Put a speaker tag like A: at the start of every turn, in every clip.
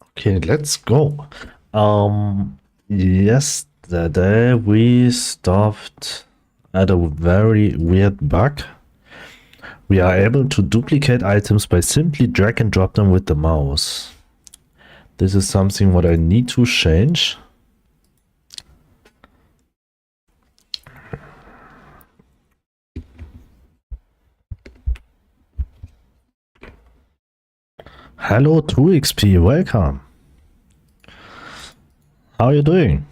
A: Okay, let's go. Yesterday we stopped at a very weird bug. We are able to duplicate items by simply drag and drop them with the mouse. This is something what I need to change. Hello 2XP, welcome. How are you doing?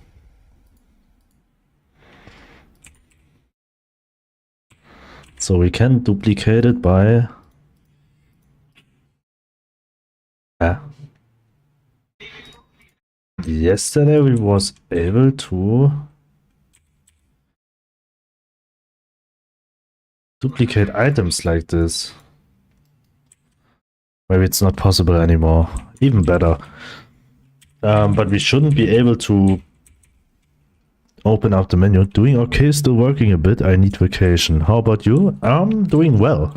A: So we can duplicate it by... Yesterday we was able to duplicate items like this. Maybe it's not possible anymore. Even better. But we shouldn't be able to open up the menu. Doing okay, still working a bit. I need vacation. How about you? I'm doing well.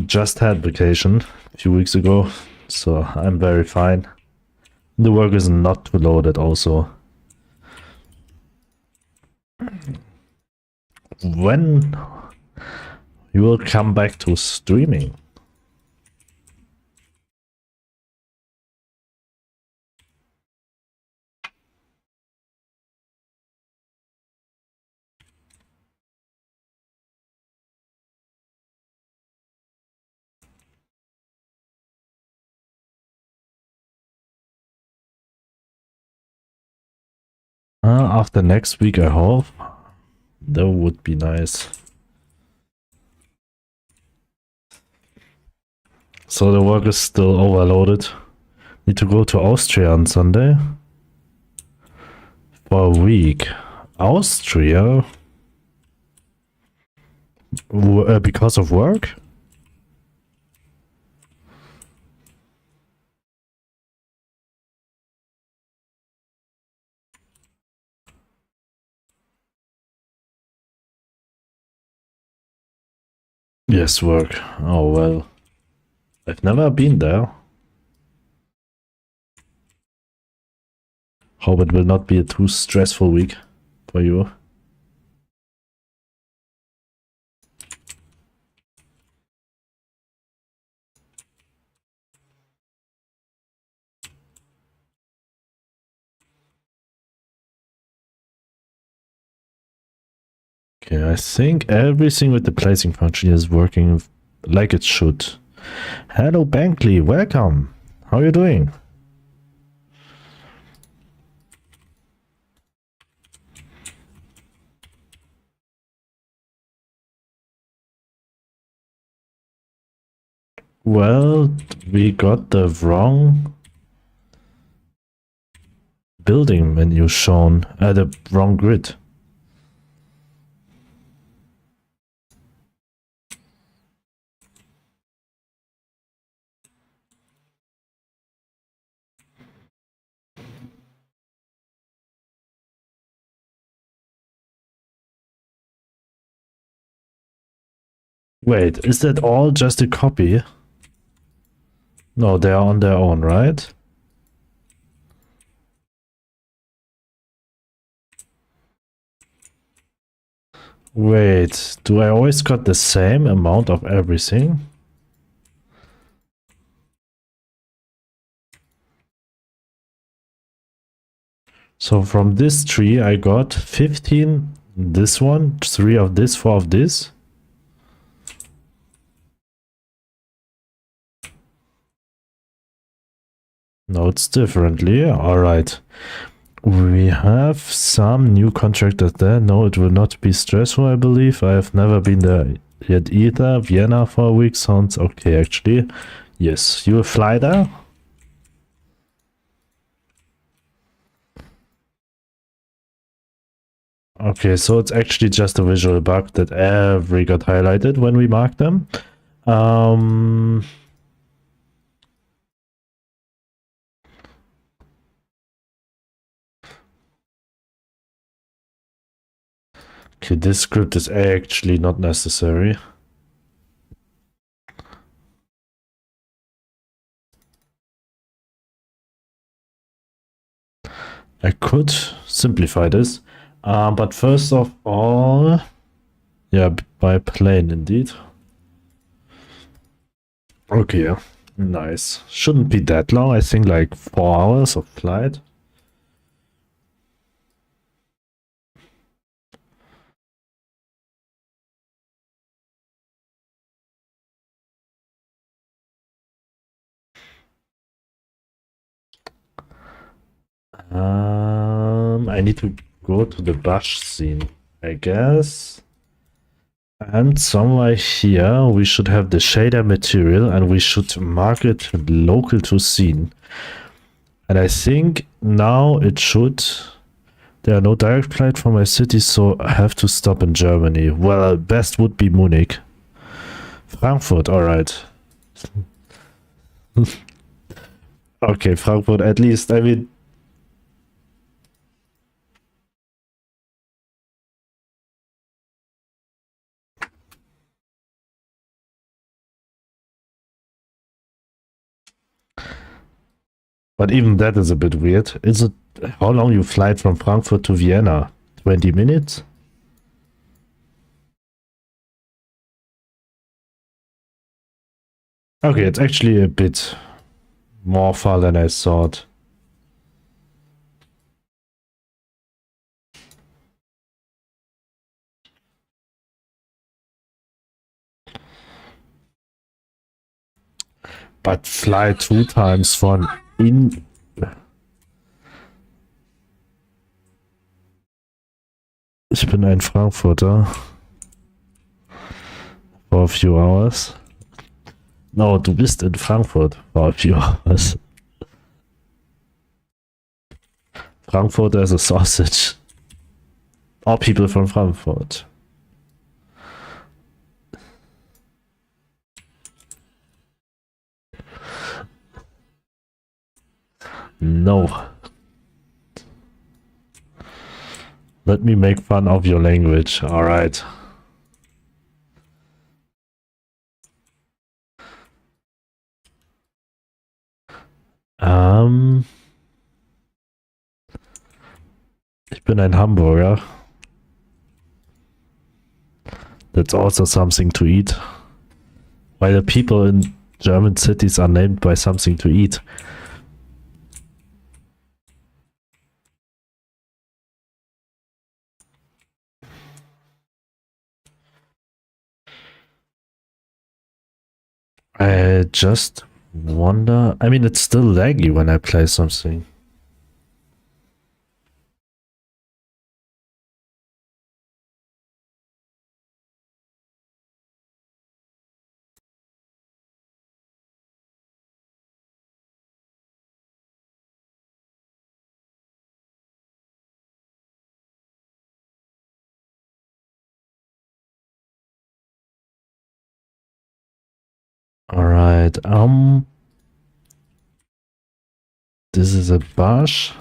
A: Just had vacation a few weeks ago, so I'm very fine. The work is not too loaded also. When you will come back to streaming? After next week, I hope. That would be nice. So the work is still overloaded. Need to go to Austria on Sunday. For a week. Austria? Because of work? Yes, work. Oh well. I've never been there. Hope it will not be a too stressful week for you. Okay, I think everything with the placing function is working like it should. Hello Bankley, welcome. How are you doing? Well, we got the wrong building menu shown at the wrong grid. Wait, is that all just a copy? No, they are on their own, right? Wait, do I always got the same amount of everything? So from this tree I got 15 this one, 3 of this, 4 of this. No, it's differently. Alright. We have some new contractors there. No, it will not be stressful, I believe. I have never been there yet either. Vienna for a week sounds okay, actually. Yes, you will fly there? Okay, so it's actually just a visual bug that every got highlighted when we marked them. Okay, this script is actually not necessary. I could simplify this. But first of all, yeah, by plane indeed. Okay, yeah. Nice. Shouldn't be that long. I think like 4 hours of flight. I need to go to the bush scene, I guess. And somewhere here we should have the shader material and we should mark it local to scene. And I think now it should... There are no direct flight from my city, so I have to stop in Germany. Well, best would be Munich. Frankfurt, alright. Okay, Frankfurt at least, I mean... But even that is a bit weird. Is it how long you fly from Frankfurt to Vienna? 20 minutes? Okay, it's actually a bit more far than I thought. But fly 2 times von in... Ich bin ein Frankfurter. For a few hours. No, du bist in Frankfurt for a few hours. Frankfurt as a sausage. All people from Frankfurt. No. Let me make fun of your language. Alright. Ich bin ein Hamburger. That's also something to eat. Why the people in German cities are named by something to eat. I just wonder... I mean, it's still laggy when I play something. Alright, this is a bush.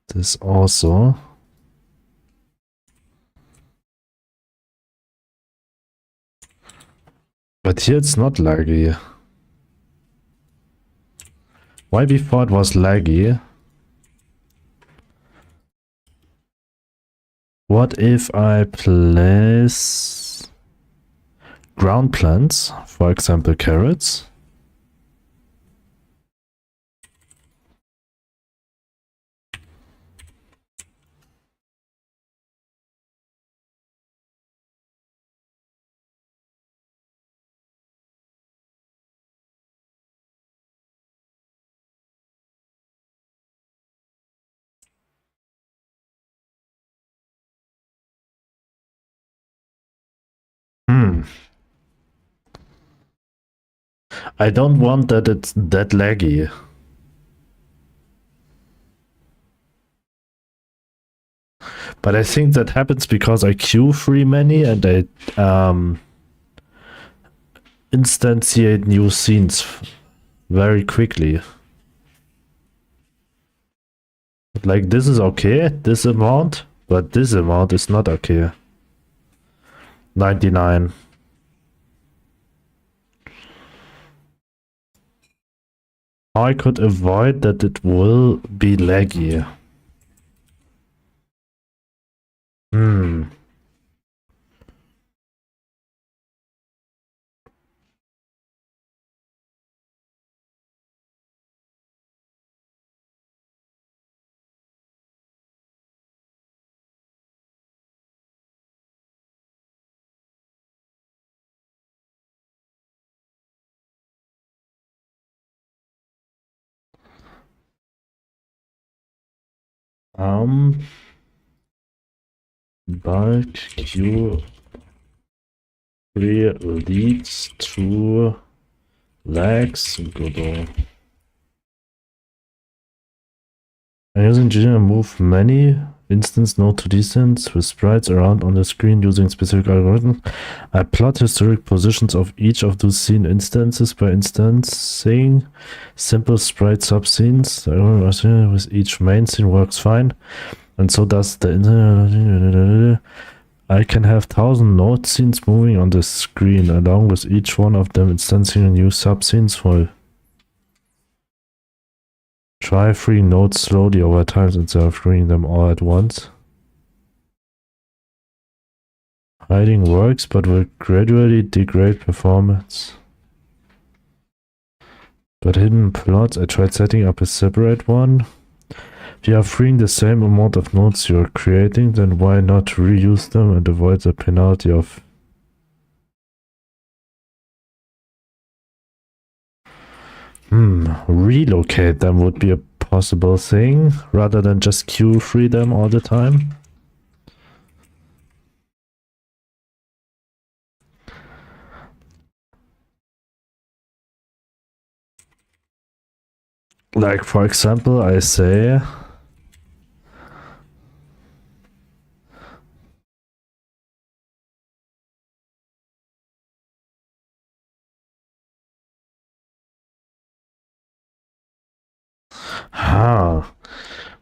A: This also. But here it's not laggy. Why before it was laggy? What if I place ground plants, for example carrots? I don't want that it's that laggy. But I think that happens because I queue free many and I instantiate new scenes very quickly. Like this is okay, this amount, but this amount is not okay. 99. how I could avoid that it will be laggy. Bulk Q3 leads to lags Godot. I'm using Genius move many instance node to distance with sprites around on the screen using specific algorithms. I plot historic positions of each of those scene instances by instancing simple sprite subscenes. With each main scene works fine. And so does the I can have 1,000 node scenes moving on the screen, along with each one of them instancing a new subscenes for try freeing nodes slowly over time instead of freeing them all at once. Hiding works, but will gradually degrade performance. But hidden plots, I tried setting up a separate one. If you are freeing the same amount of nodes you are creating, then why not reuse them and avoid the penalty of relocate them would be a possible thing, rather than just queue free them all the time. Like, for example, I say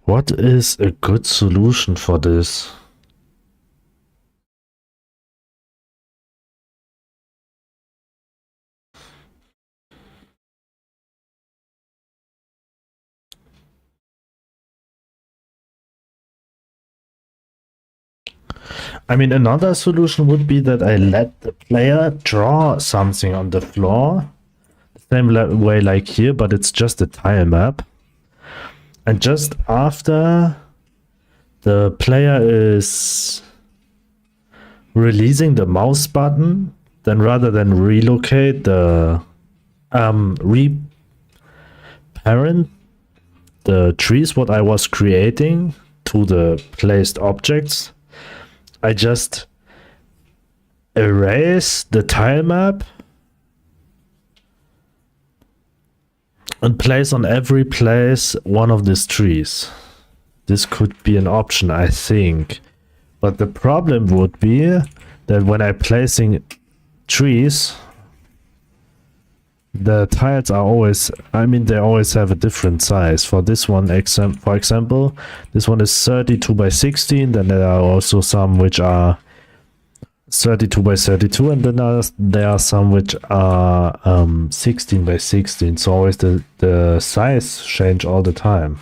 A: what is a good solution for this? I mean, another solution would be that I let the player draw something on the floor, same way like here, but it's just a tile map. And just after the player is releasing the mouse button, then rather than relocate the reparent the trees what I was creating to the placed objects, I just erase the tile map and place on every place one of these trees. This could be an option, I think. But the problem would be that when I'm placing trees, the tiles are always, I mean, they always have a different size. For this one, for example, this one is 32 by 16, then there are also some which are 32 by 32, and then there are some which are 16 by 16, so always the size change all the time.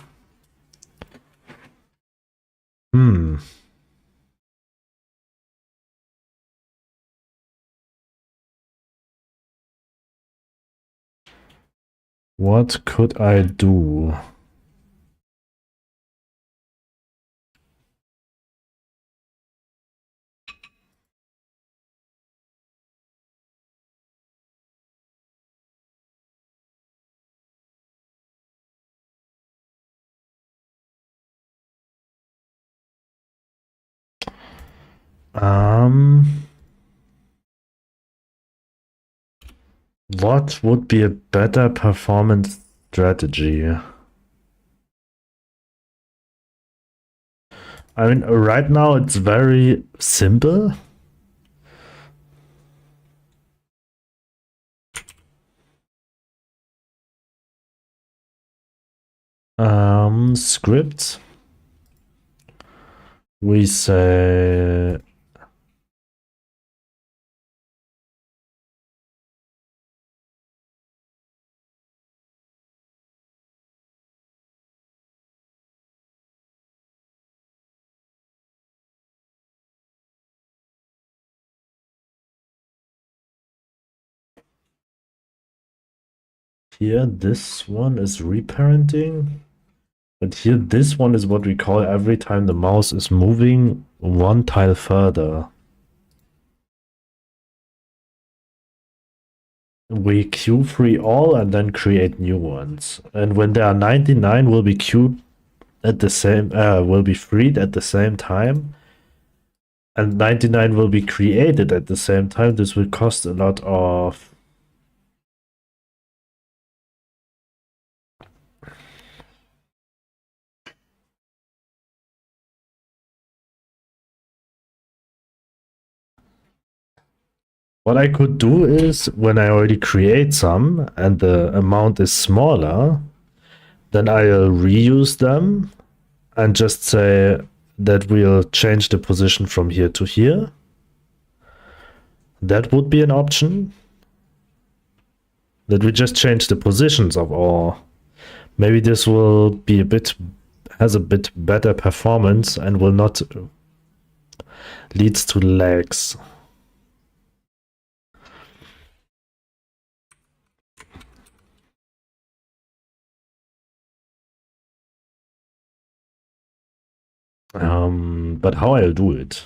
A: What could I do? What would be a better performance strategy? I mean, right now it's very simple. Scripts. We say here this one is reparenting. But here this one is what we call every time the mouse is moving one tile further. We queue free all and then create new ones. And when there are 99 will be queued at the same will be freed at the same time. And 99 will be created at the same time. This will cost a lot of what I could do is when I already create some and the amount is smaller, then I'll reuse them and just say that we'll change the position from here to here. That would be an option. That we just change the positions of all. Maybe this will be has a bit better performance and will not leads to lags. But how I'll do it?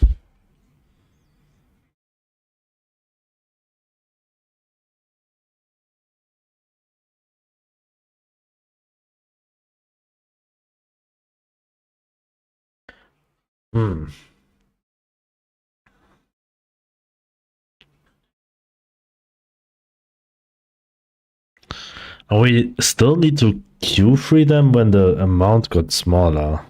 A: And we still need to queue free them when the amount got smaller.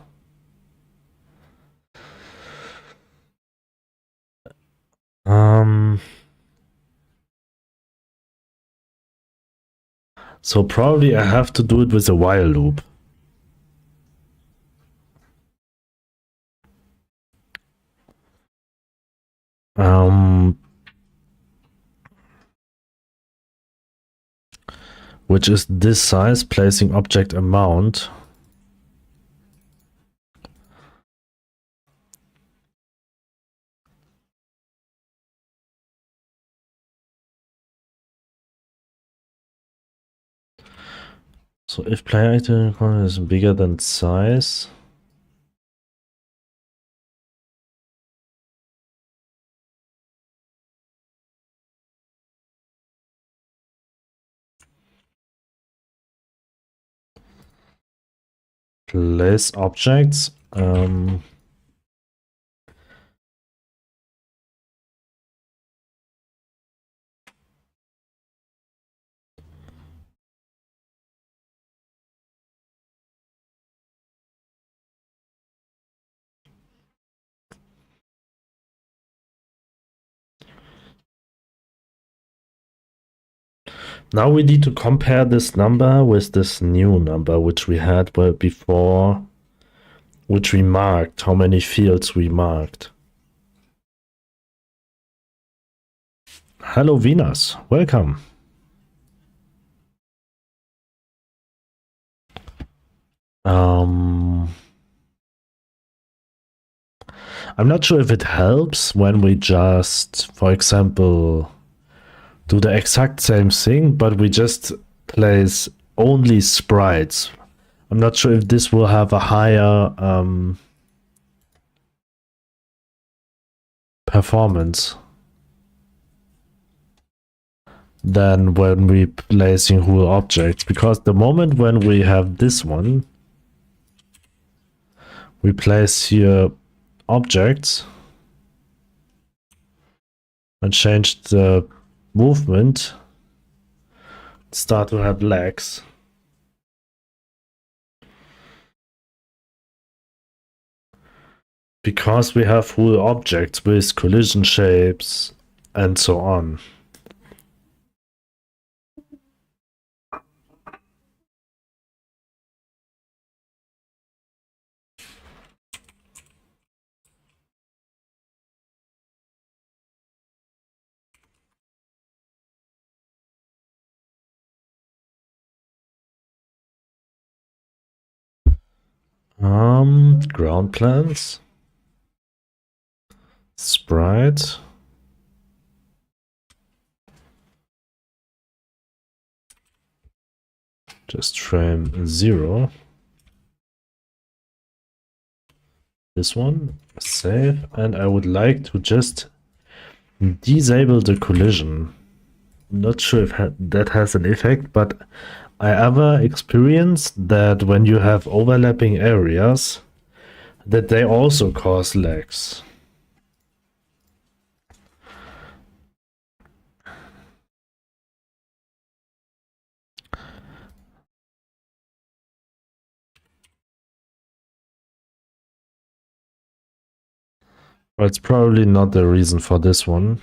A: So probably I have to do it with a while loop. Which is this size placing object amount. So if player item is bigger than size. Place objects. Now we need to compare this number with this new number, which we had before, which we marked, how many fields we marked. Hello, Venus. Welcome. I'm not sure if it helps when we just, for example, do the exact same thing, but we just place only sprites. I'm not sure if this will have a higher performance than when we placing whole objects, because the moment when we have this one, we place here objects and change the movement, start to have lags. Because we have full objects with collision shapes and so on. Ground plans, sprite, just frame 0. This one, save, and I would like to just disable the collision. Not sure if that has an effect, but I ever experienced that when you have overlapping areas, that they also cause lags. But it's probably not the reason for this one.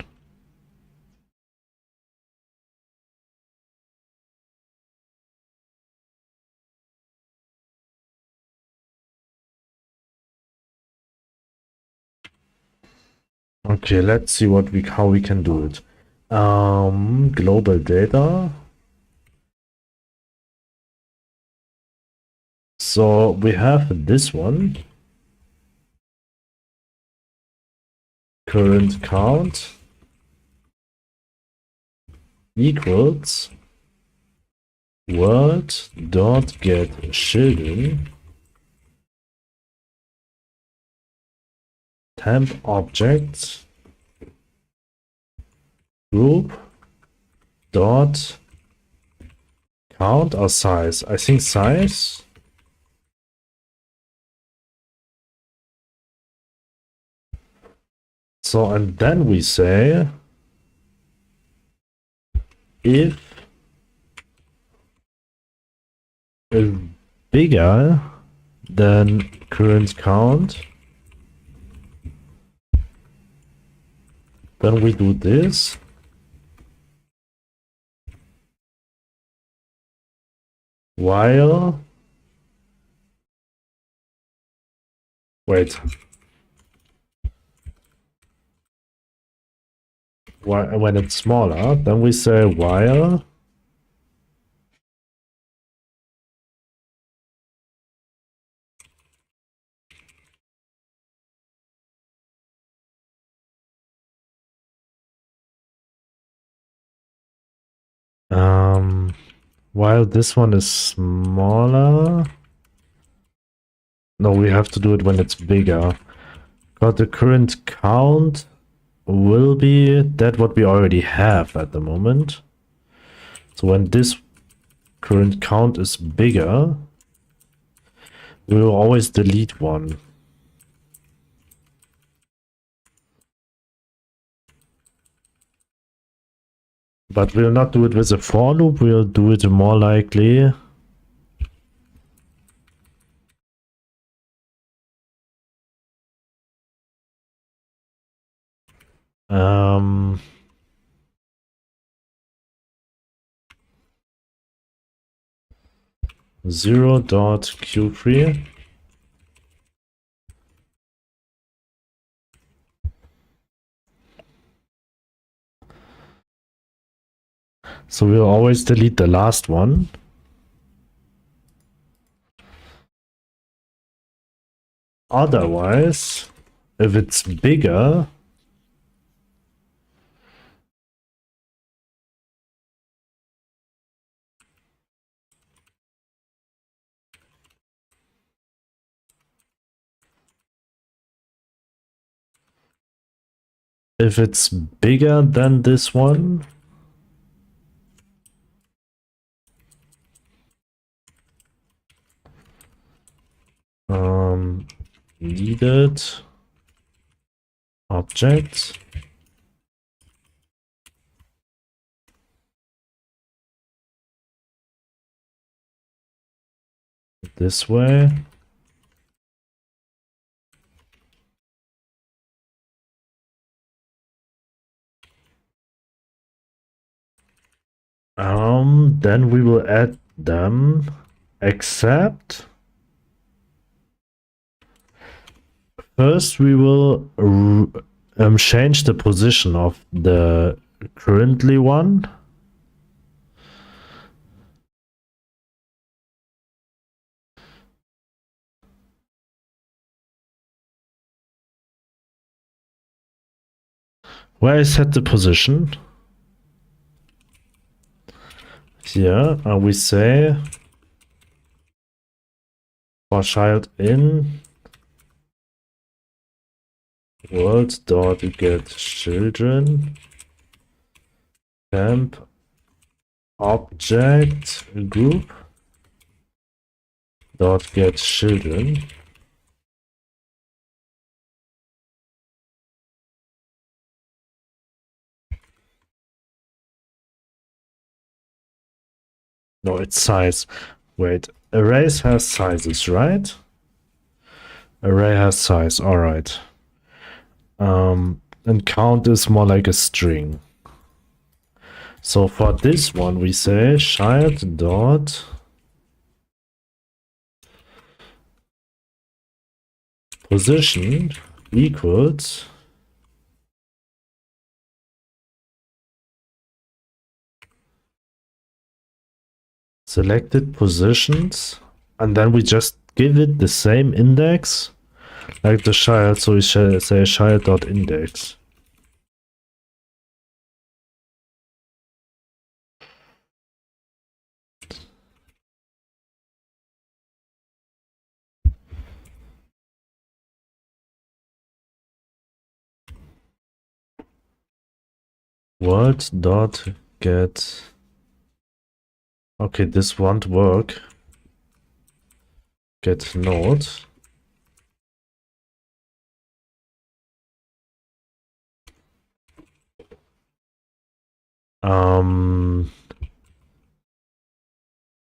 A: Okay, let's see how we can do it. Global data. So we have this one. Current count equals world dot get children temp object group dot count or size. I think size. So, and then we say if is bigger than current count, then we do this. While, wait, when it's smaller, then we say while while this one is smaller. No, we have to do it when it's bigger. Got the current count will be that what we already have at the moment. So when this current count is bigger, we will always delete one. But we'll not do it with a for loop, we'll do it more likely zero dot q3 so we'll always delete the last one. Otherwise, if it's bigger, if it's bigger than this one, needed object this way. Then we will add them, except first we will change the position of the currently one. Where I set the position? Here, we say For child in world dot get children temp object group dot get children. No, it's size. Wait, arrays has sizes, right? Array has size, alright. And count is more like a string. So for this one, we say child dot position equals selected positions, and then we just give it the same index like the child, so we say child dot index. World dot get. Okay, this won't work. Get node.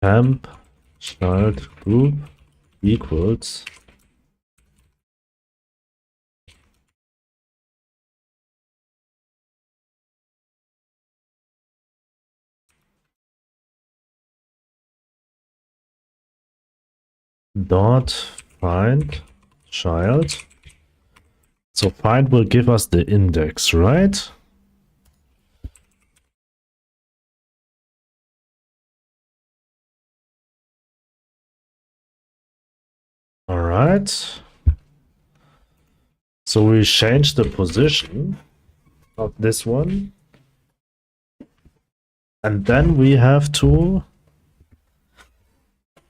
A: Temp child group equals dot find child. So find will give us the index, right? All right. So we change the position of this one. And then we have to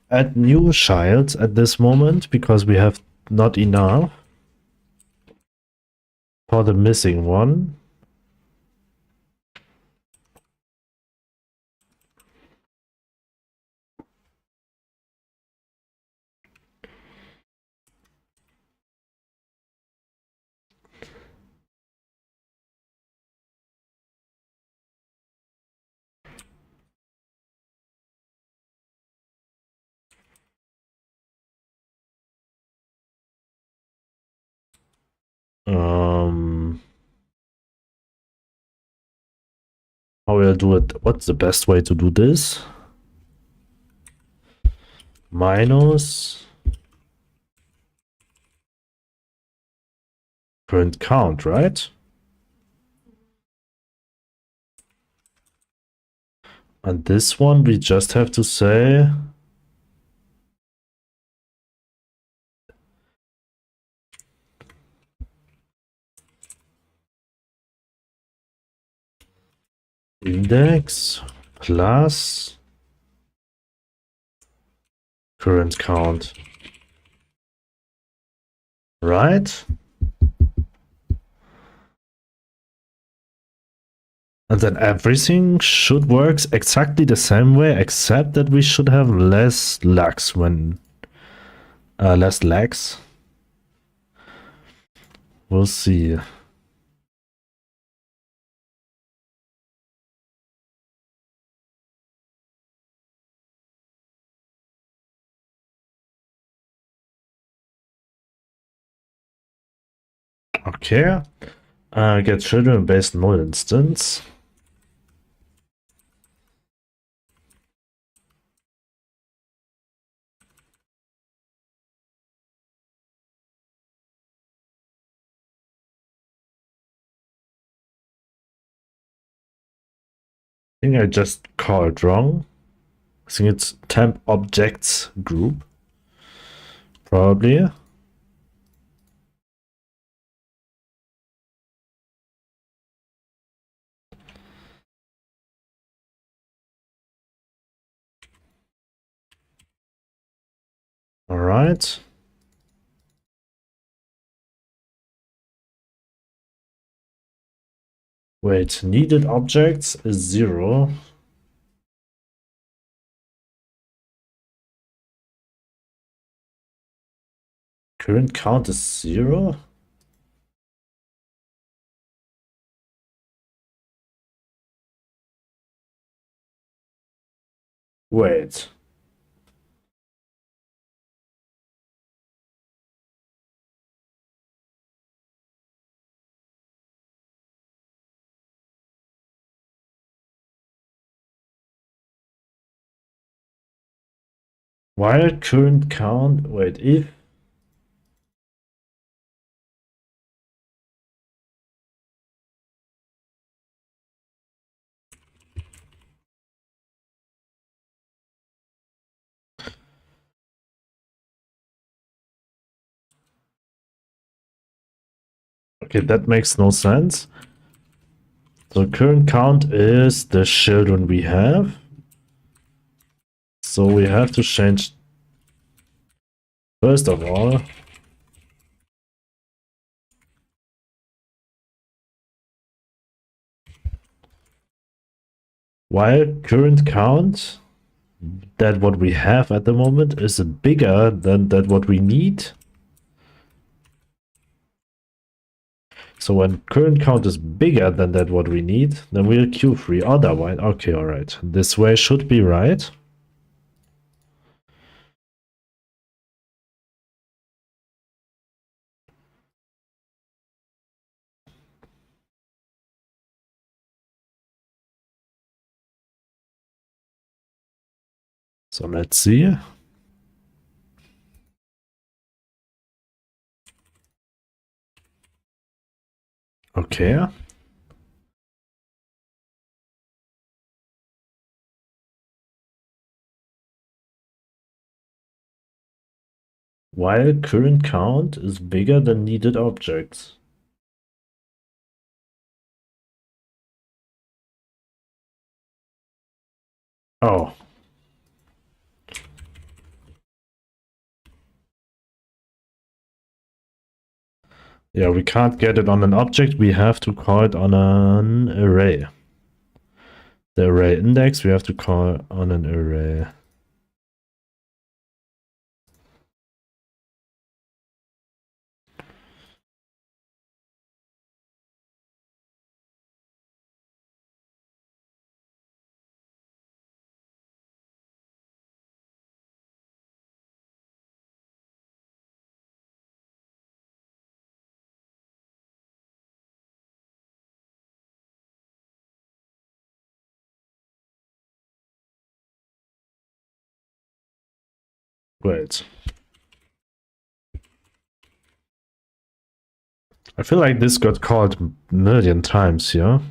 A: add new childs at this moment because we have not enough for the missing one. How will I do it? What's the best way to do this? Minus current count, right? And this one we just have to say index plus current count, right? And then everything should work exactly the same way, except that we should have less lags when less lags. We'll see. Okay. Get children based null instance. I think I just called wrong. I think it's temp objects group. Probably. All right. Wait, needed objects is 0. Current count is 0? Wait. While current count, wait, if okay, that makes no sense. So current count is the children we have. So we have to change, first of all, while current count, that what we have at the moment is bigger than that what we need. So when current count is bigger than that what we need, then we'll queue free. Otherwise, okay, all right. This way should be right. So let's see. Okay. While current count is bigger than needed objects. Oh. Yeah, we can't get it on an object. We have to call it on an array. The array index, we have to call on an array. Wait. I feel like this got called a million times here.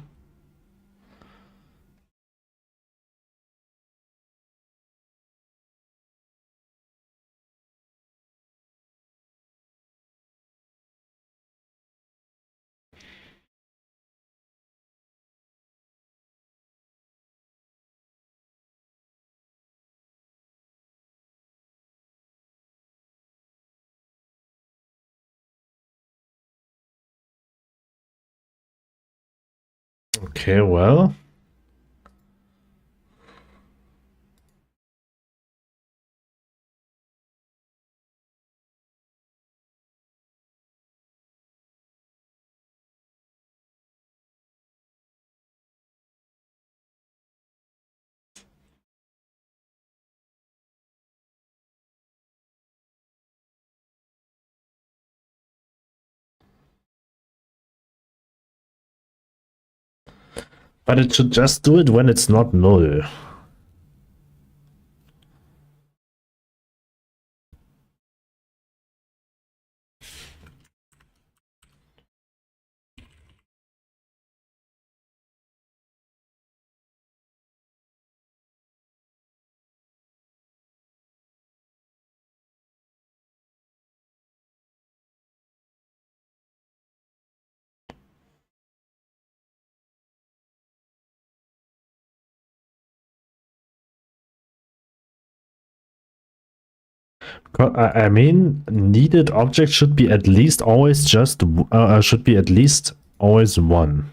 A: Okay, well. But it should just do it when it's not null. I mean, needed object should be at least always just should be at least always one.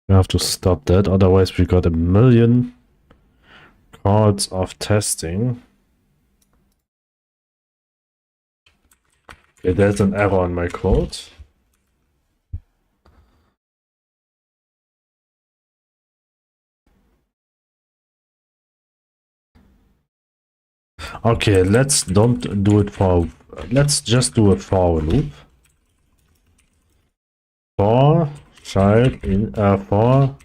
A: We have to stop that, otherwise we got a million cards of testing. Okay, there's an error in my code. Okay, let's don't do it for. Let's just do a for loop. For child in for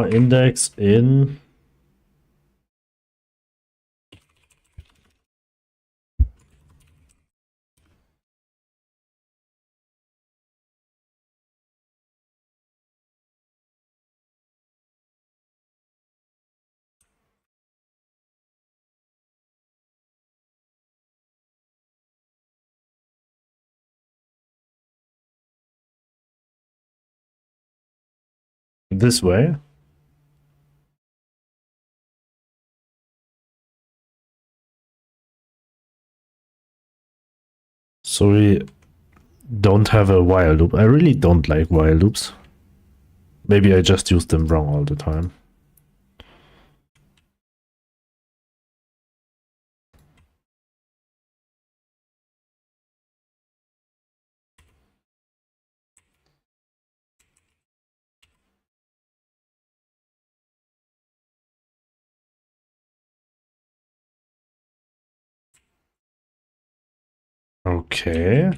A: index in this way. So we don't have a while loop. I really don't like while loops. Maybe I just use them wrong all the time. Okay.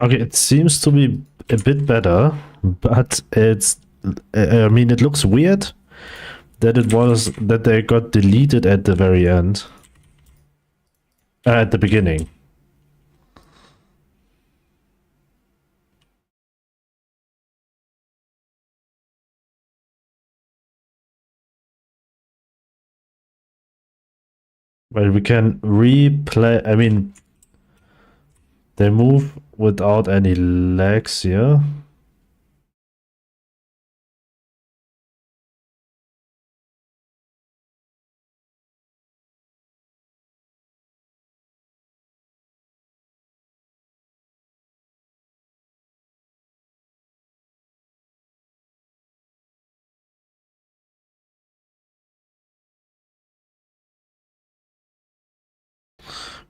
A: Okay, it seems to be a bit better, but it's. I mean, it looks weird that they got deleted at the very end. At the beginning. Well, we can replay. I mean, they move without any lags here.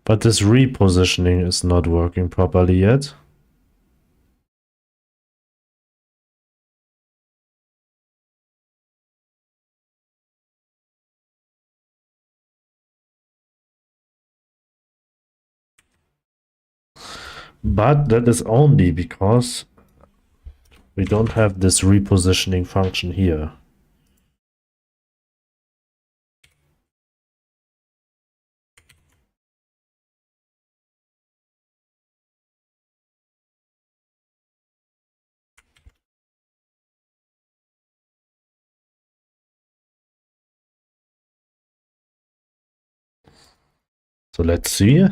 A: But this repositioning is not working properly yet. But that is only because we don't have this repositioning function here. So let's see.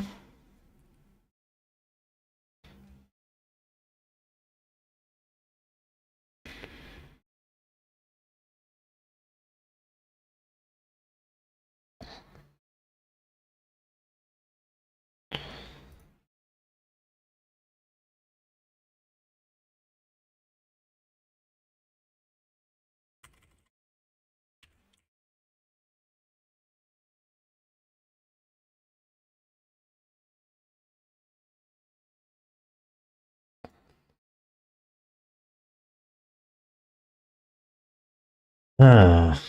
A: Ah,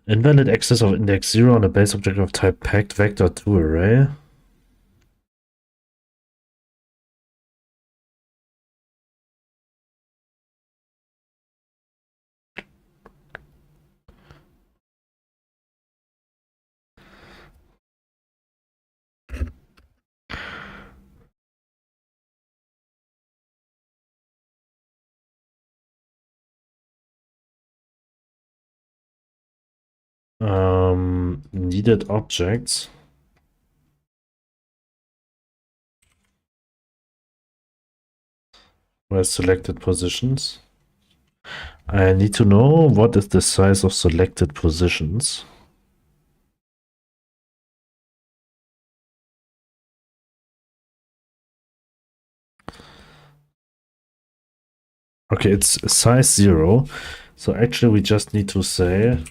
A: invalid access of index 0 on a base object of type packed vector 2 array. Needed objects. Where selected positions. I need to know what is the size of selected positions. Okay, it's size 0. So actually we just need to say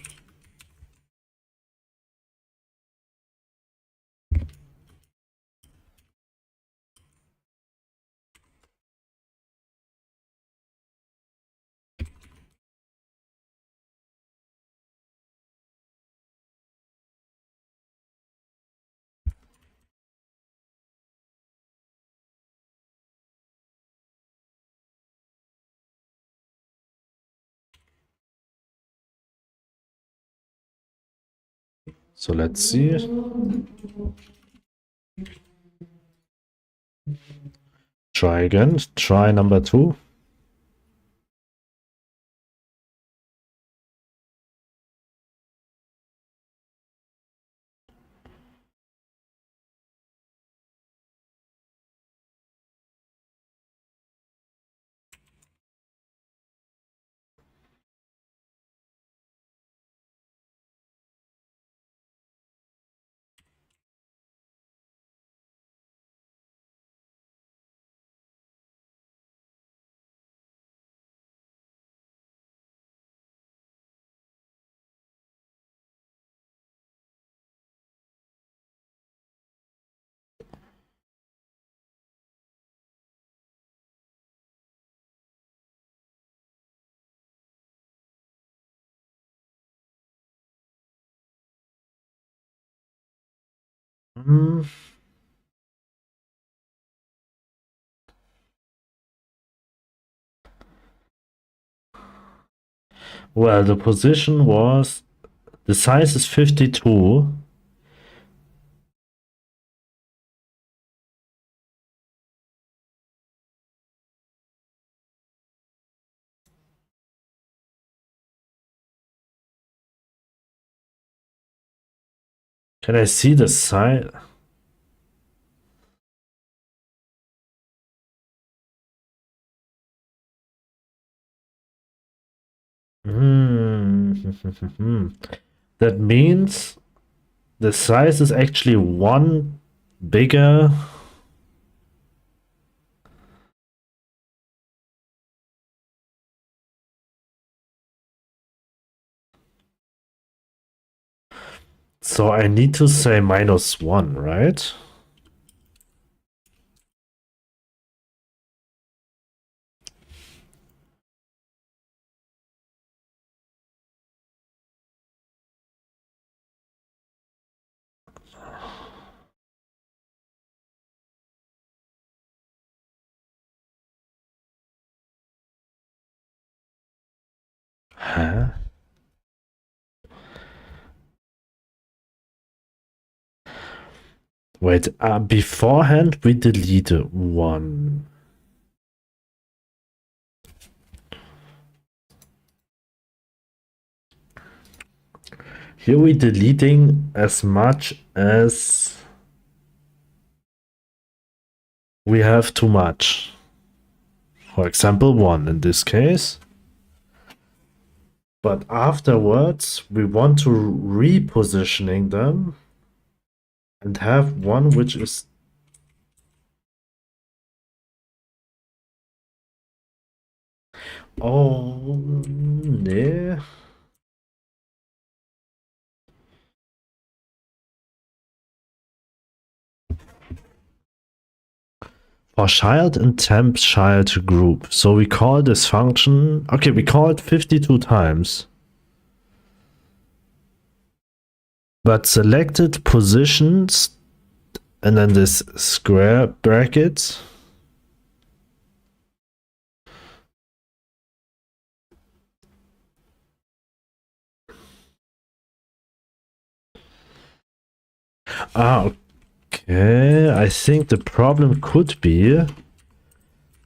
A: so let's see. Try again. Try number 2. Well, the position was, the size is 52. Can I see the size? That means the size is actually 1 bigger. So I need to say -1, right? Huh? Wait, beforehand we deleted 1. Here we deleting as much as we have too much. For example, 1 in this case. But afterwards, we want to repositioning them and have one which is nee. For child and temp child group. So we call this function, okay, we call it 52 times. But selected positions and then this square bracket. Okay, I think the problem could be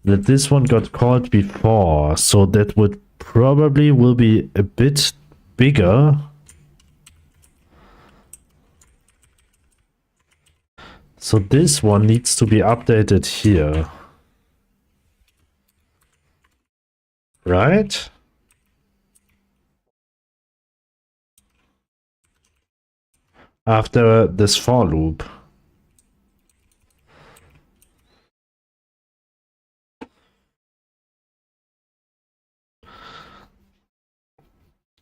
A: that this one got called before, so that would probably will be a bit bigger. So this one needs to be updated here. Right? After this for loop.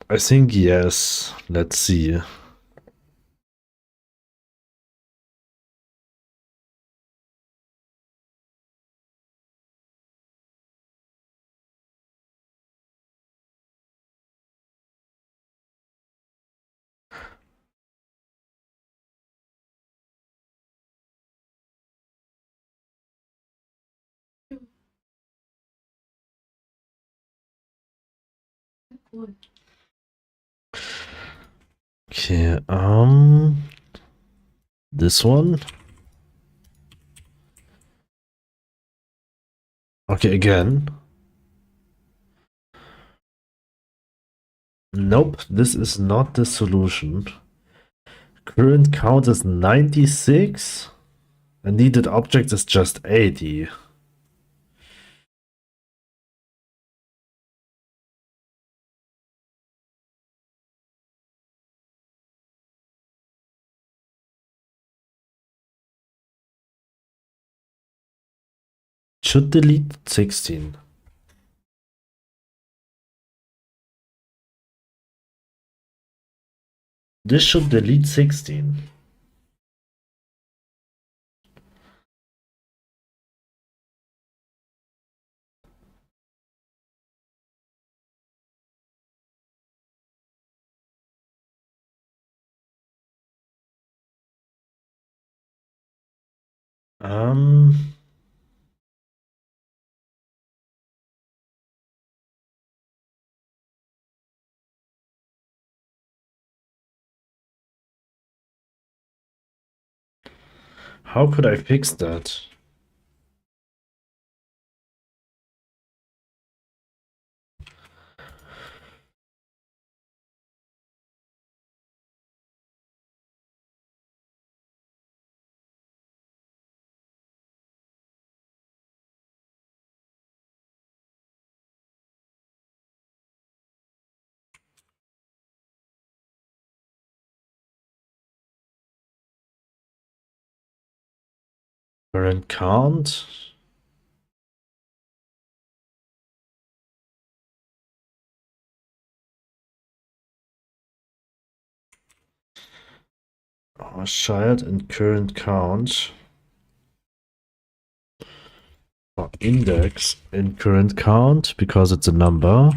A: I think yes. Let's see. Okay, this one. Okay, again. Nope, this is not the solution. Current count is 96 and needed object is just 80. Should delete 16. This should delete 16. How could I fix that? Current count. Child and current count. Or index in current count because it's a number.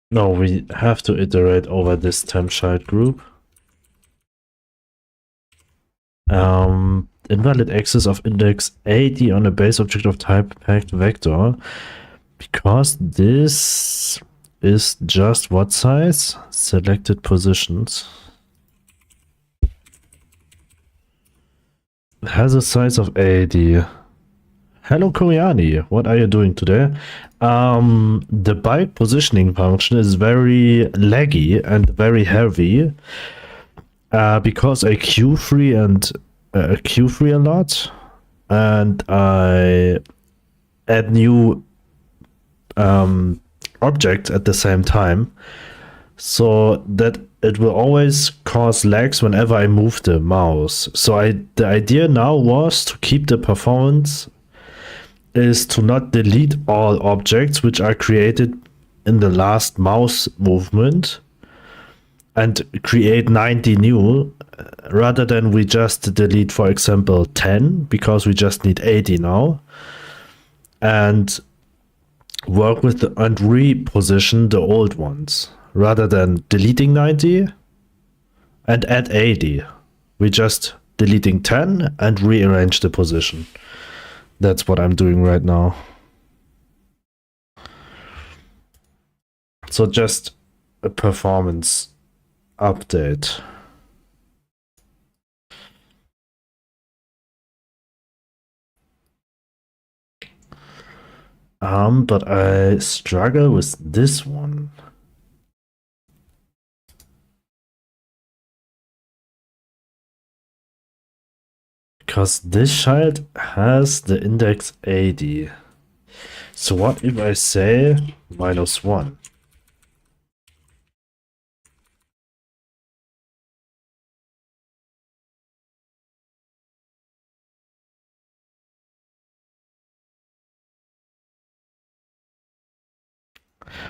A: No, we have to iterate over this temp child group. Invalid access of index 80 on a base object of type packed vector. Because this is just what size? Selected positions. It has a size of 80. Hello Koreani, what are you doing today? The byte positioning function is very laggy and very heavy because I queue free a lot, and I add new objects at the same time, so that it will always cause lags whenever I move the mouse. So the idea now was to keep the performance is to not delete all objects which are created in the last mouse movement and create 90 new, rather than we just delete, for example, 10 because we just need 80 now, and work with and reposition the old ones rather than deleting 90 and add 80. We just deleting 10 and rearrange the position. That's what I'm doing right now. So just a performance update. But I struggle with this one. Because this child has the index 80. So what if I say -1?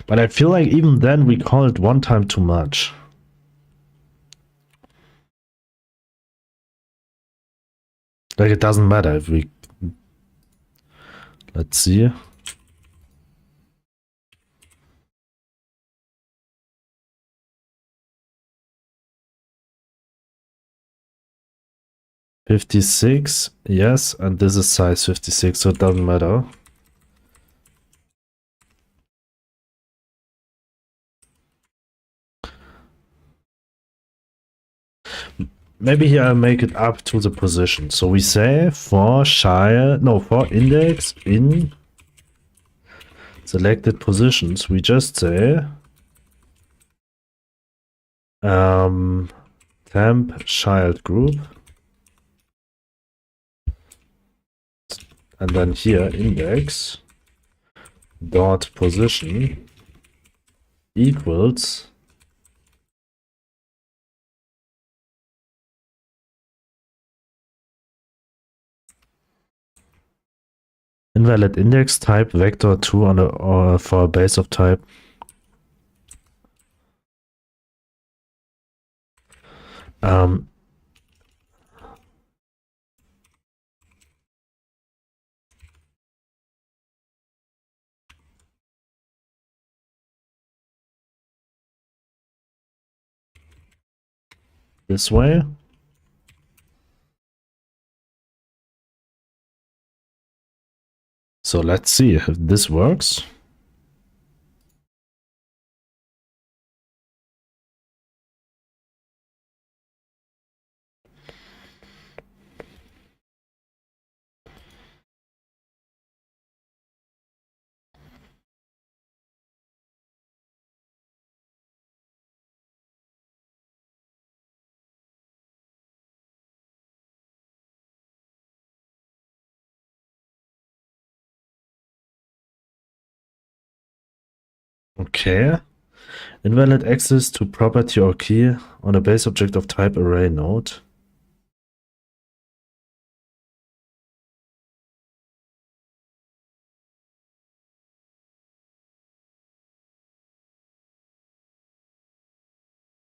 A: But I feel like even then we call it one time too much. Like it doesn't matter if we... Let's see. $56, yes, and this is size 56, so it doesn't matter. Maybe here I'll make it up to the position. So we say for index in selected positions, we just say temp child group, and then here index dot position equals invalid index type vector 2 on or for a base of type. This way. So let's see if this works. Okay. Invalid access to property or key on a base object of type array node.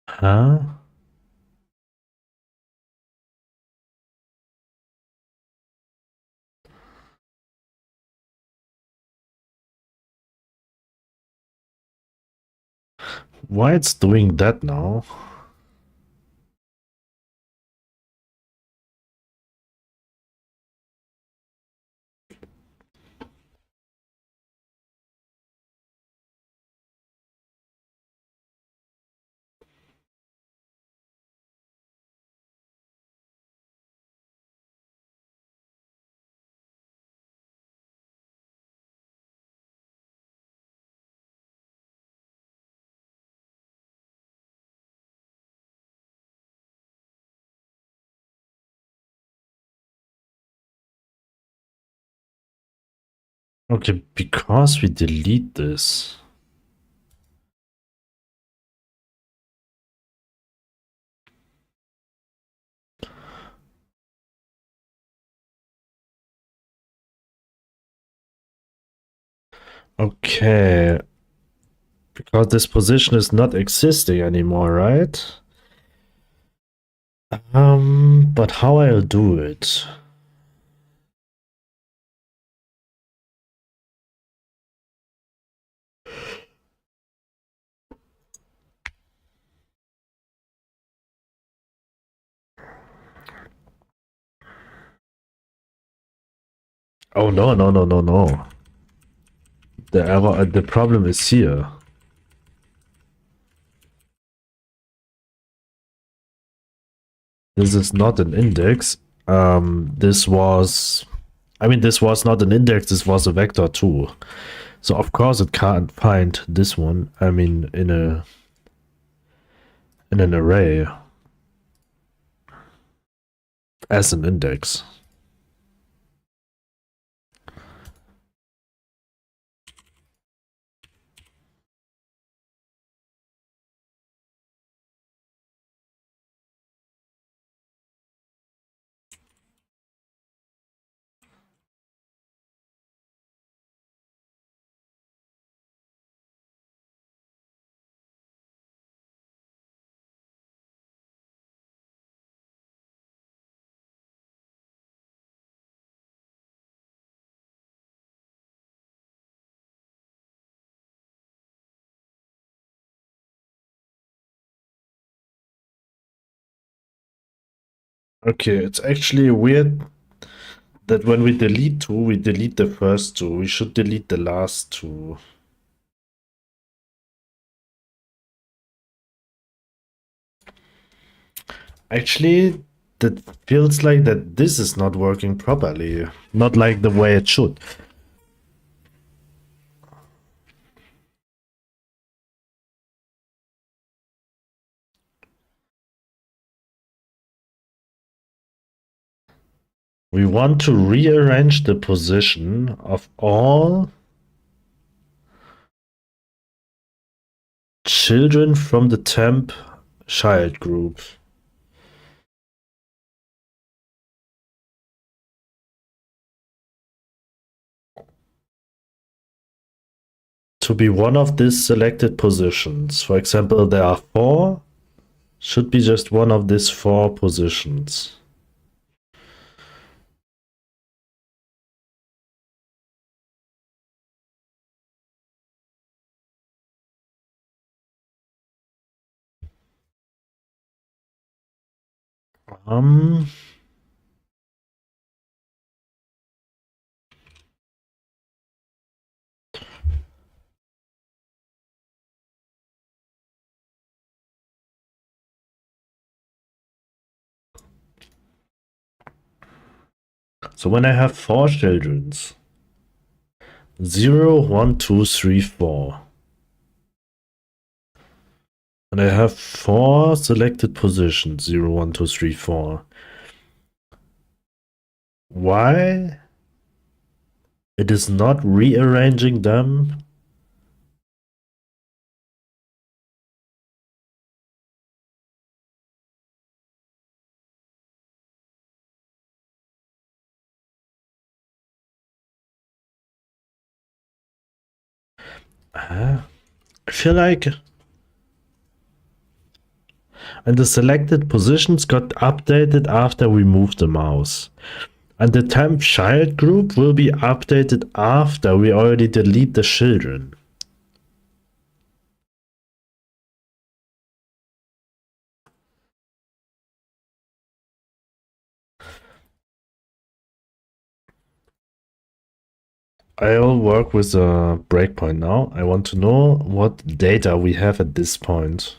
A: Huh? Why it's doing that now? Okay, because we delete this. Okay. Because this position is not existing anymore, right? But how I'll do it? Oh no, no, no, no, no. The problem is here. This is not an index. This was not an index, this was a vector too. So of course it can't find this one. I mean, in an array as an index. Okay, it's actually weird that when we delete two, we delete the first two. We should delete the last two. Actually, that feels like that this is not working properly. Not like the way it should. We want to rearrange the position of all children from the temp child group. To be one of these selected positions. For example, there are four. Should be just one of these four positions. Um, so when I have four childrens, 0, 1, 2, 3, 4. And I have four selected positions, 0, 1, 2, 3, 4. Why it is not rearranging them? I feel like and the selected positions got updated after we moved the mouse. And the temp child group will be updated after we already delete the children. I'll work with a breakpoint now. I want to know what data we have at this point.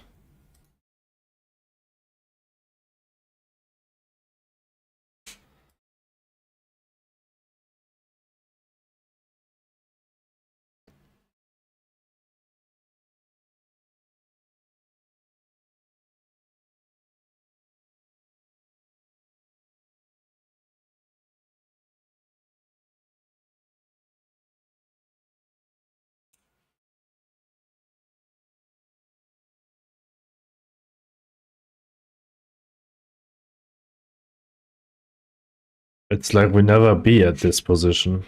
A: It's like we never be at this position.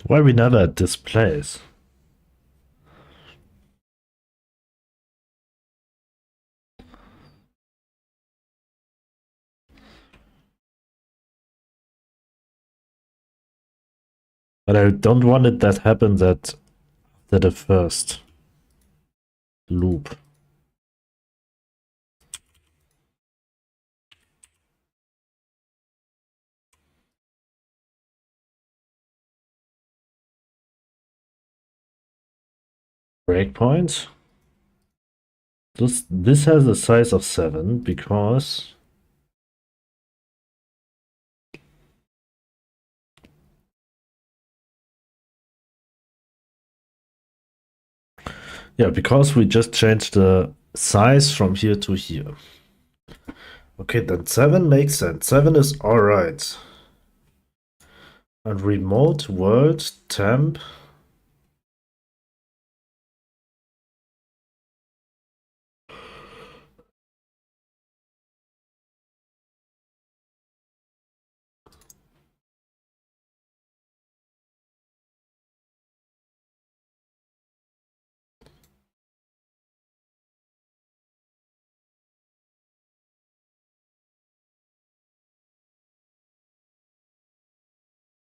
A: Why we never at this place? But I don't want it that happens at the first loop. Breakpoint. This has a size of 7 because yeah, because we just changed the size from here to here. Okay, then 7 makes sense. 7 is alright. And remote world temp.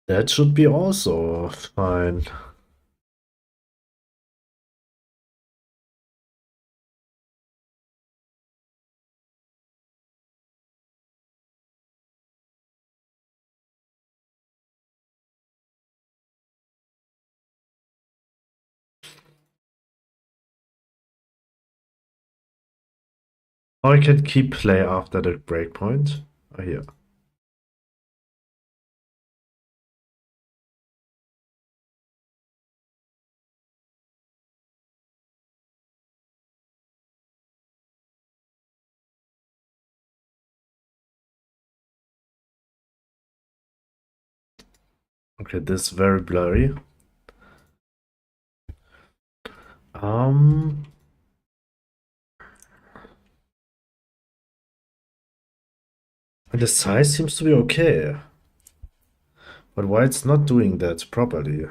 A: That should be also fine. Or I can keep play after the breakpoint. Oh, here. Okay, this is very blurry. Um, the size seems to be okay. But why it's not doing that properly?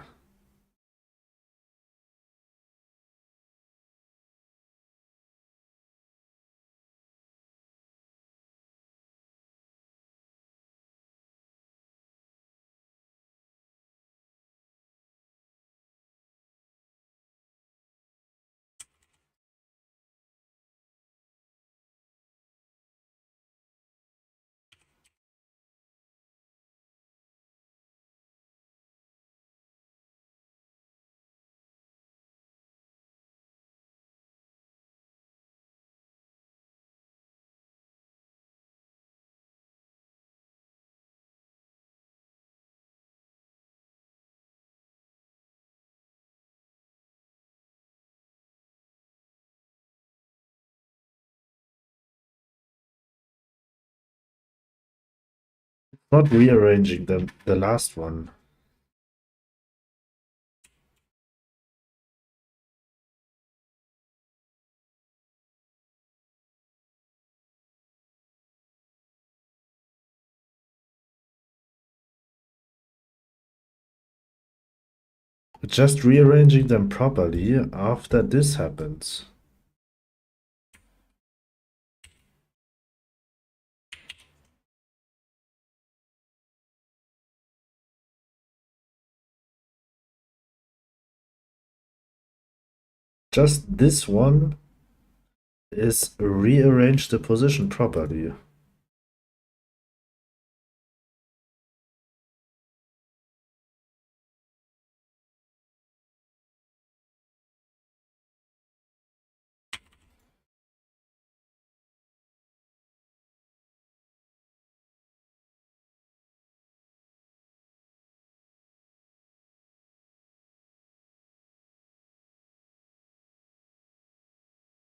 A: Not rearranging the last one. Just rearranging them properly after this happens. Just this one is rearrange the position properly.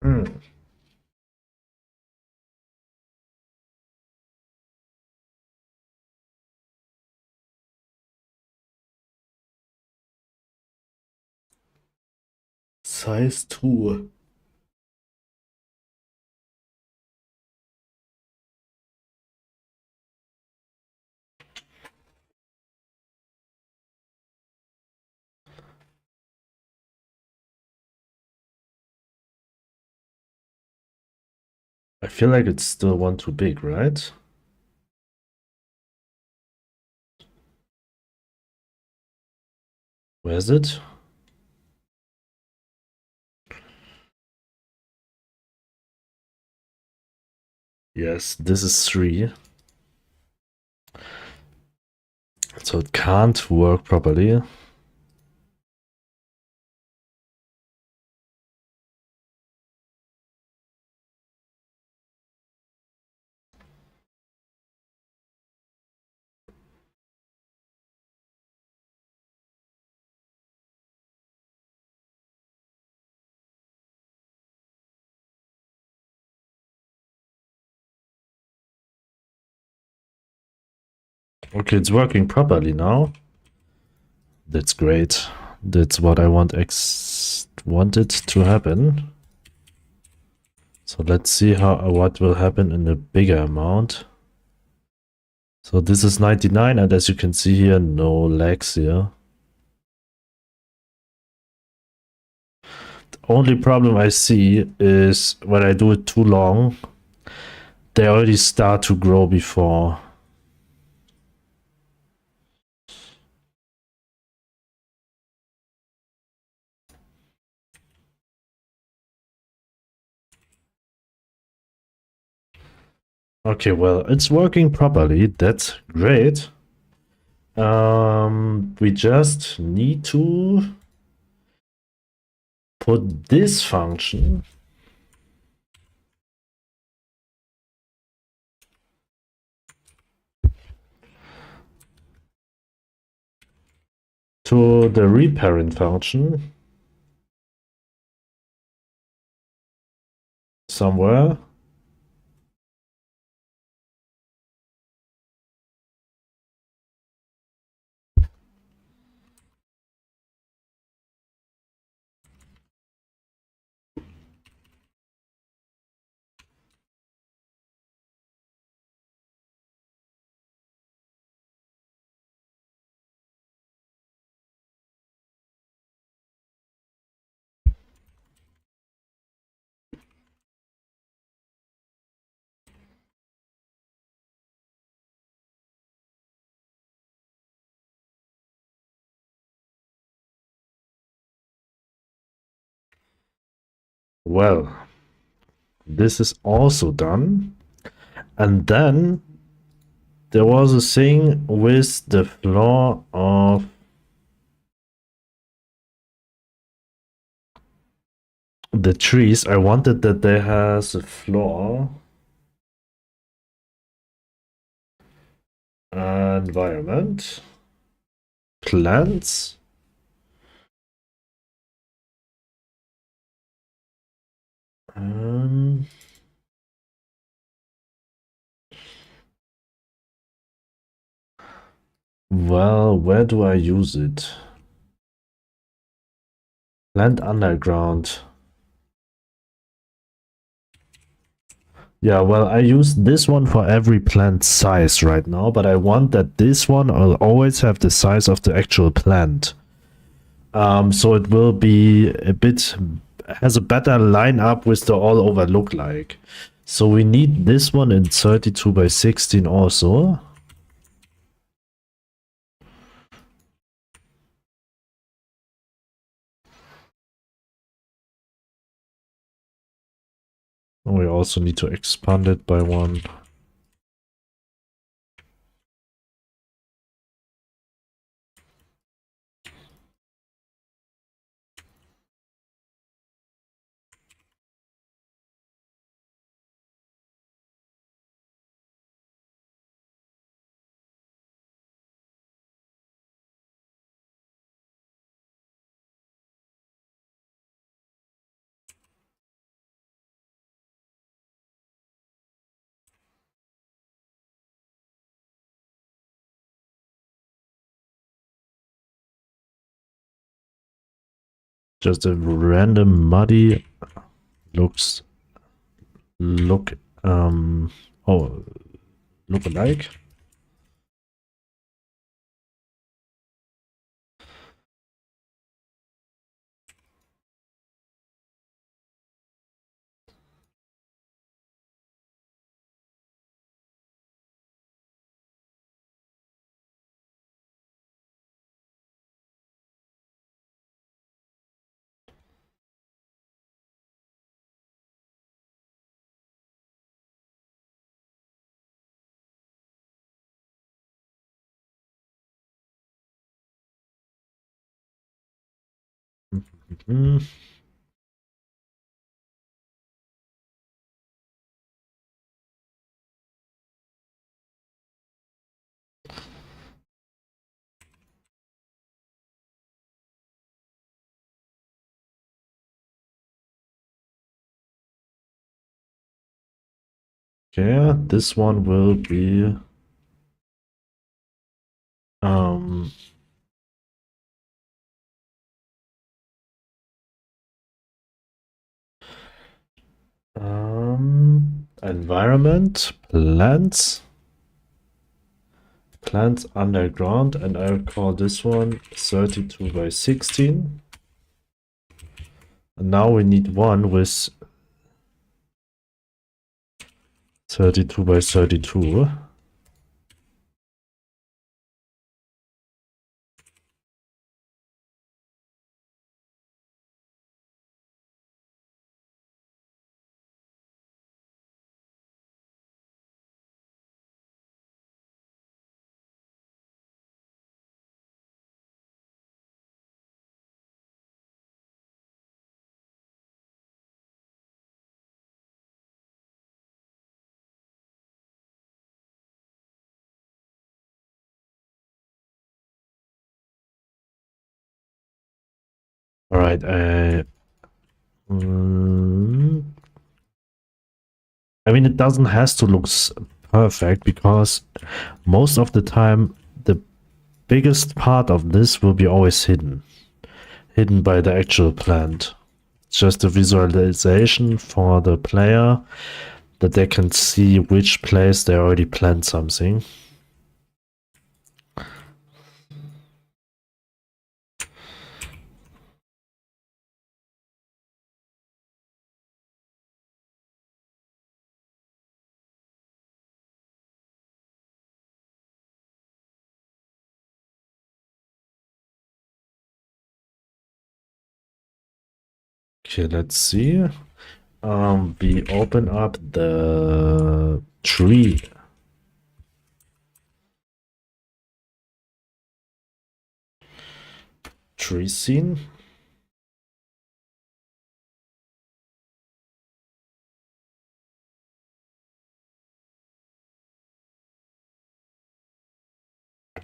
A: Hmm. Size 2. I feel like it's still one too big, right? Where is it? Yes, this is 3. So it can't work properly. Okay, it's working properly now. That's great. That's what I wanted to happen. So let's see what will happen in a bigger amount. So this is 99, and as you can see here, no lags here. The only problem I see is when I do it too long, they already start to grow before. Okay, well, it's working properly. That's great. We just need to put this function to the reparent function somewhere. Well, this is also done. And then there was a thing with the floor of the trees. I wanted that they has a floor environment, plants. Um, well, where do I use it? Plant underground. Yeah, well, I use this one for every plant size right now, but I want that this one will always have the size of the actual plant. So it will be a bit, has a better line up with the all over look like. So we need this one in 32 by 16 also. And we also need to expand it by one. Just a random muddy looks look oh look alike. Mm. Okay, this one will be um environment, plants underground, and I'll call this one 32 by 16. And now we need one with 32 by 32. All right. I mean, it doesn't has to look perfect because most of the time the biggest part of this will be always hidden by the actual plant. It's just a visualization for the player that they can see which place they already plant something. Okay, let's see. We open up the tree scene.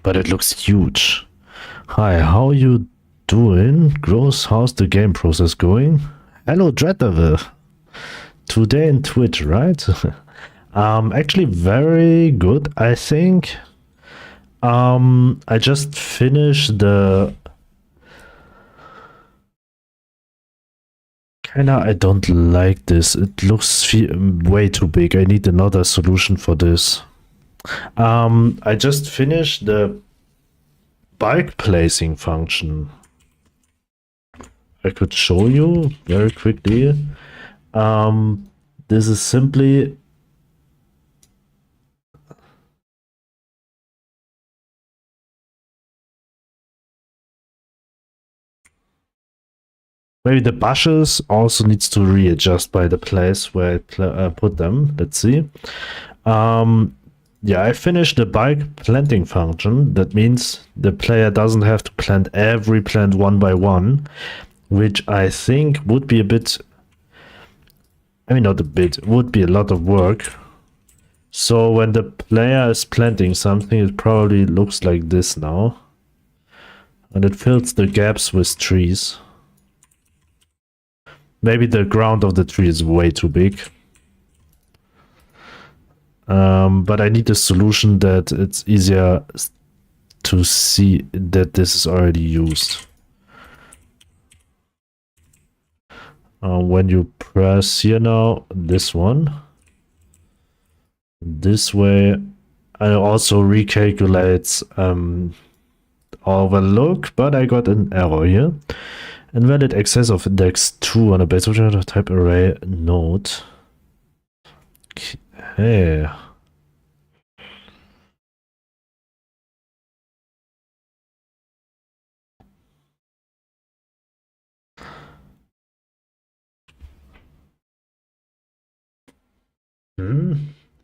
A: But it looks huge. Hi, how you doing? Gross, how's the game process going? Hello, Dreadevil. Today in Twitch, right? Actually very good, I think. I just finished the kinda, I don't like this. It looks way too big. I need another solution for this. I just finished the bulk placing function. I could show you very quickly. This is simply maybe the bushes also needs to readjust by the place where I put them. Let's see. Yeah, I finished the bulk planting function. That means the player doesn't have to plant every plant one by one, which I think would be a bit, I mean, not a bit, would be a lot of work. So when the player is planting something, it probably looks like this now. And it fills the gaps with trees. Maybe the ground of the tree is way too big. But I need a solution that it's easier to see that this is already used. When you press here now, this one, this way, I also recalculates overlook, but I got an error here. Invalid access of index 2 on a base object of type array node. Okay.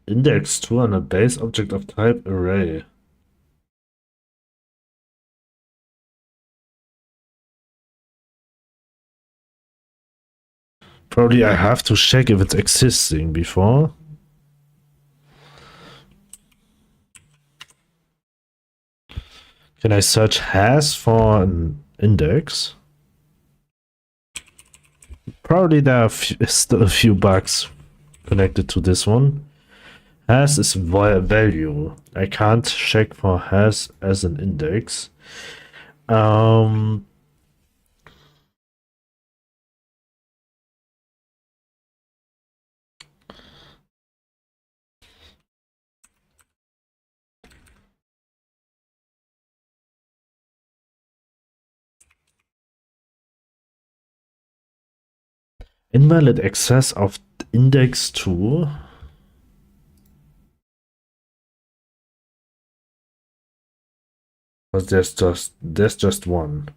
A: Index 2 on a base object of type array. Probably I have to check if it's existing before. Can I search has for an index? Probably there are still a few bugs connected to this one. Has is value. I can't check for has as an index. Invalid access of index 2. But there's just one.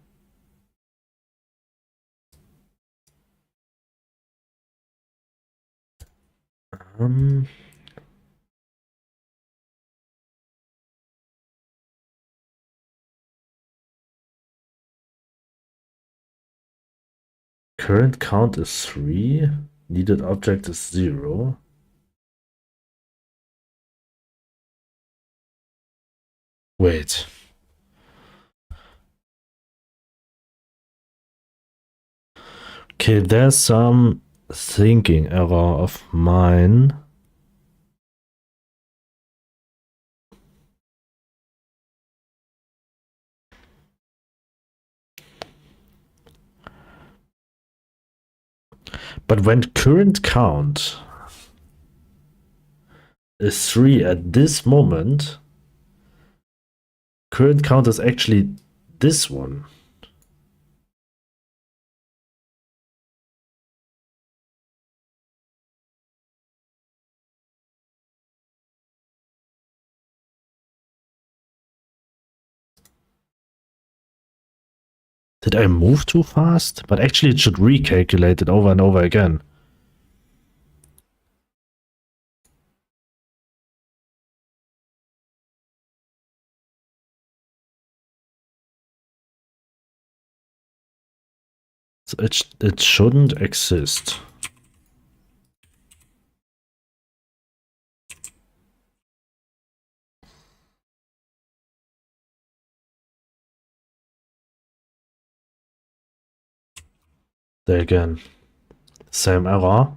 A: Current count is 3. Needed object is 0. Wait. Okay, there's some thinking error of mine. But when current count is 3 at this moment, current count is actually this one. Did I move too fast? But actually it should recalculate it over and over again. So it shouldn't exist. There again. Same error.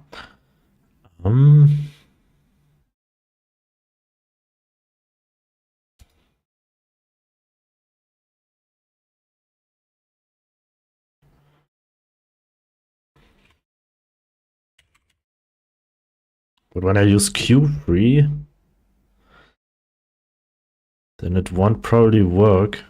A: But when I use Q3, then it won't probably work.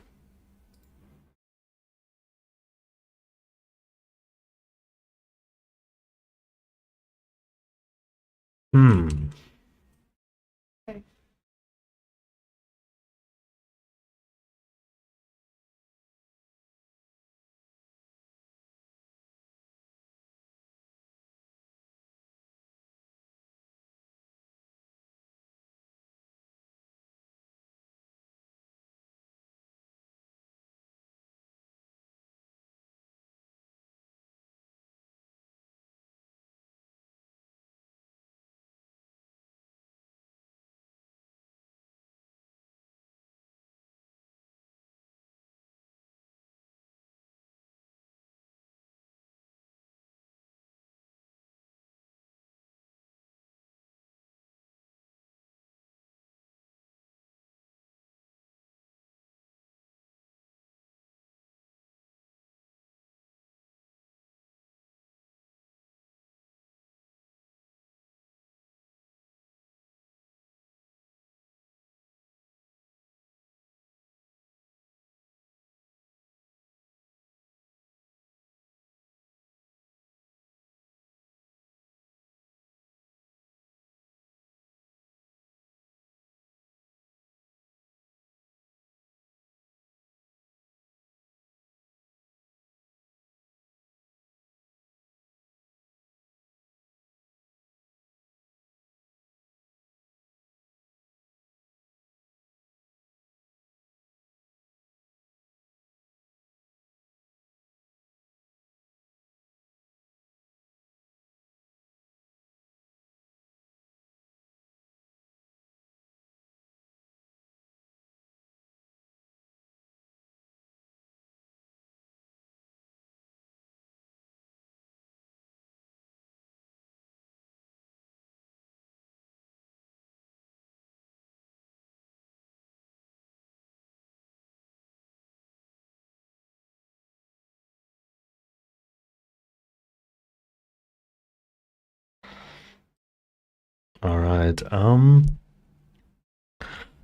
A: All right.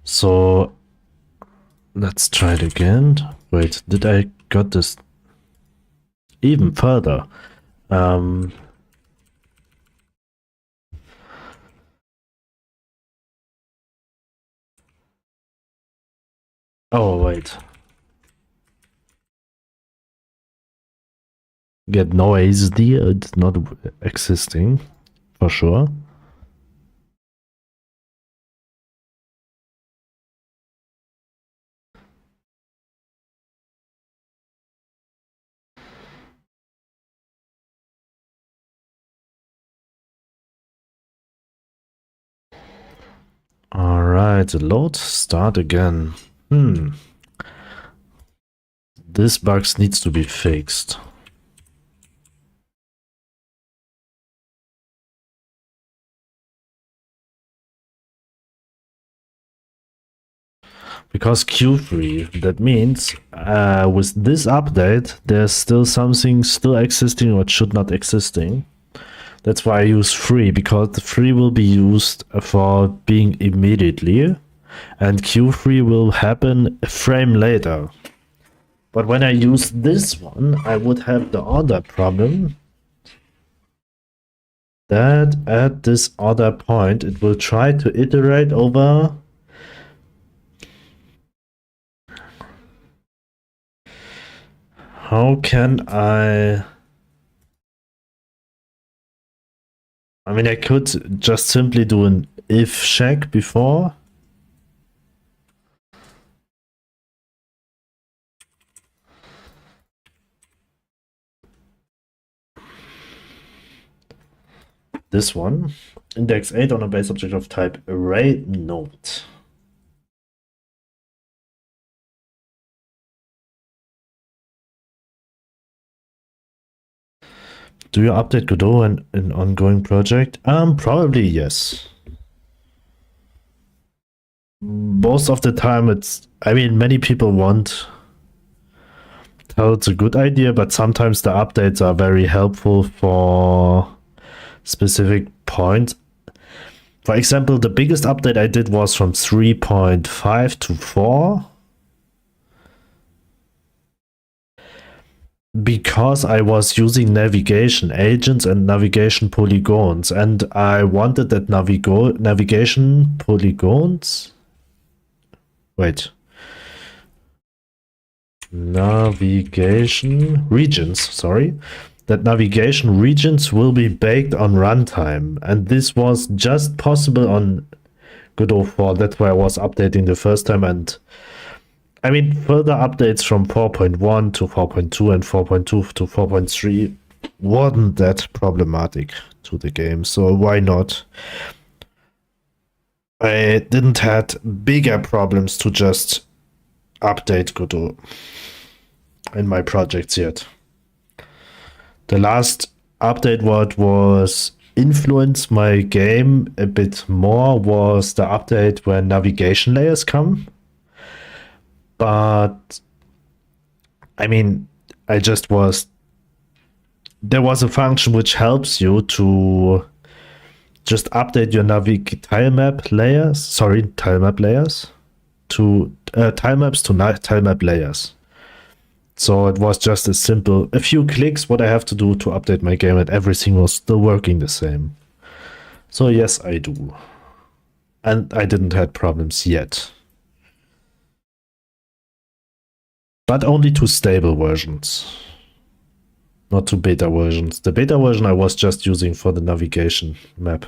A: So let's try it again. Wait, did I got this even further? Oh, wait. Get noise there. It's not existing for sure. All right, load, start again. This bug needs to be fixed. because queue-free. That means with this update, there's still something still existing what should not existing. That's why I use free, because the free will be used for being immediately, and queue-free will happen a frame later. But when I use this one, I would have the other problem that at this other point, it will try to iterate over how can I mean, I could just simply do an if check before. This one, index 8 on a base object of type array node. Do you update Godot in an ongoing project? Probably yes. Most of the time I mean, many people want tell it's a good idea, but sometimes the updates are very helpful for specific points. For example, the biggest update I did was from 3.5 to 4. Because I was using navigation agents and navigation polygons, and I wanted that navigation polygons. Wait. Navigation regions, sorry. That navigation regions will be baked on runtime, and this was just possible on Godot 4. That's why I was updating the first time, and I mean, further updates from 4.1 to 4.2 and 4.2 to 4.3 wasn't that problematic to the game, so why not? I didn't had bigger problems to just update Godot in my projects yet. The last update what was influenced my game a bit more was the update when navigation layers come. But I mean, there was a function which helps you to just update your tilemap layers to tilemaps to tilemap layers. So it was just a few clicks what I have to do to update my game, and everything was still working the same. So yes, I do. And I didn't have problems yet. But only to stable versions. Not to beta versions. The beta version I was just using for the navigation map.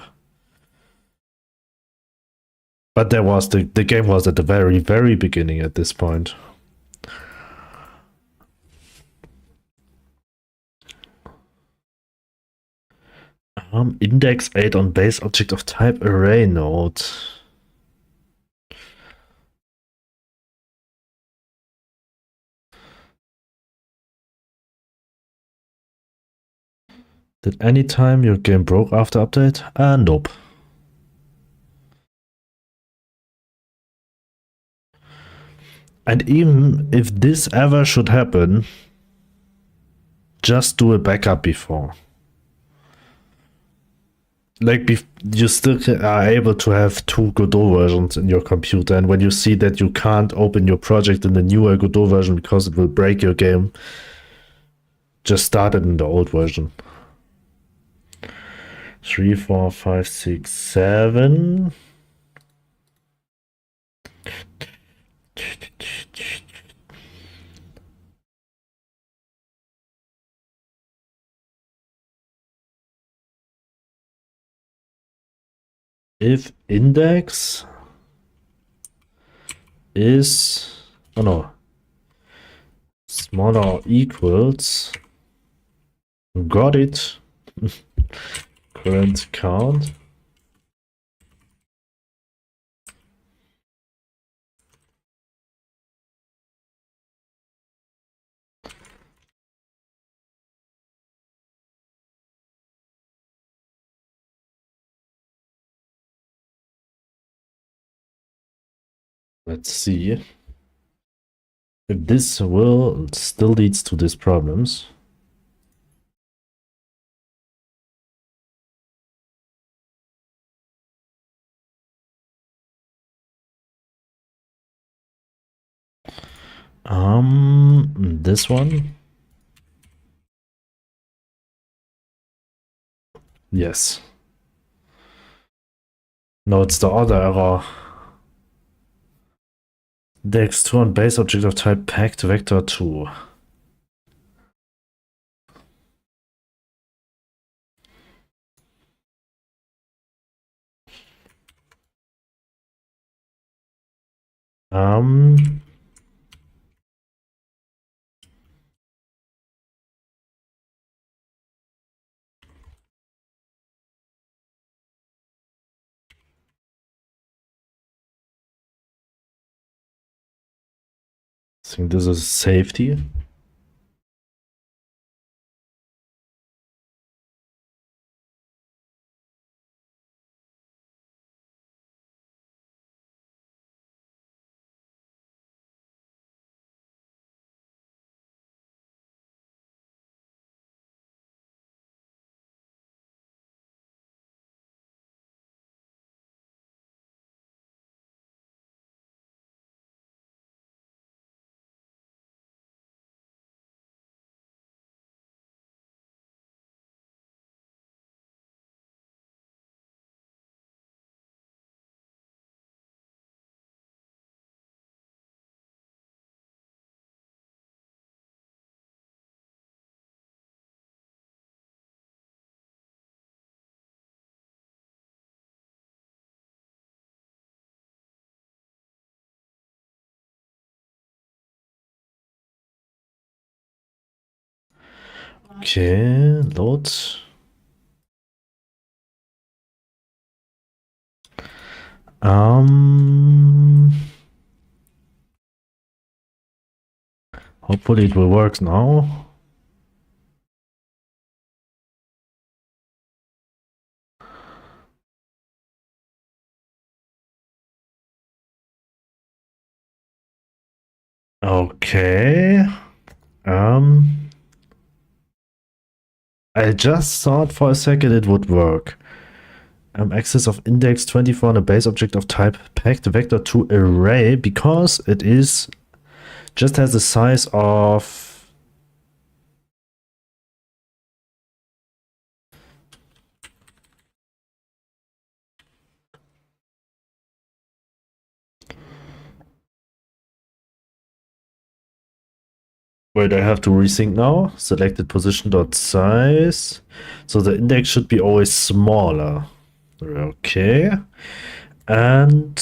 A: But there was the game was at the very, very beginning at this point. Index 8 on base object of type array node. Did any time your game broke after update? Nope. And even if this ever should happen, just do a backup before. Like, you still are able to have two Godot versions in your computer, and when you see that you can't open your project in the newer Godot version because it will break your game, just start it in the old version. 3, 4, 5, 6, 7. If index is, oh no, smaller or equals, got it, current count. Let's see. This will still leads to these problems. This one. Yes. No, it's the other error. Dex2 on base object of type packed vector 2. I think this is safety. Okay, load. Hopefully it will work now. Okay. I just thought for a second it would work. Access of index 24 on a base object of type packed vector 2 array because it is just has the size of wait, I have to resync now. Selected position dot size. So the index should be always smaller. Okay. And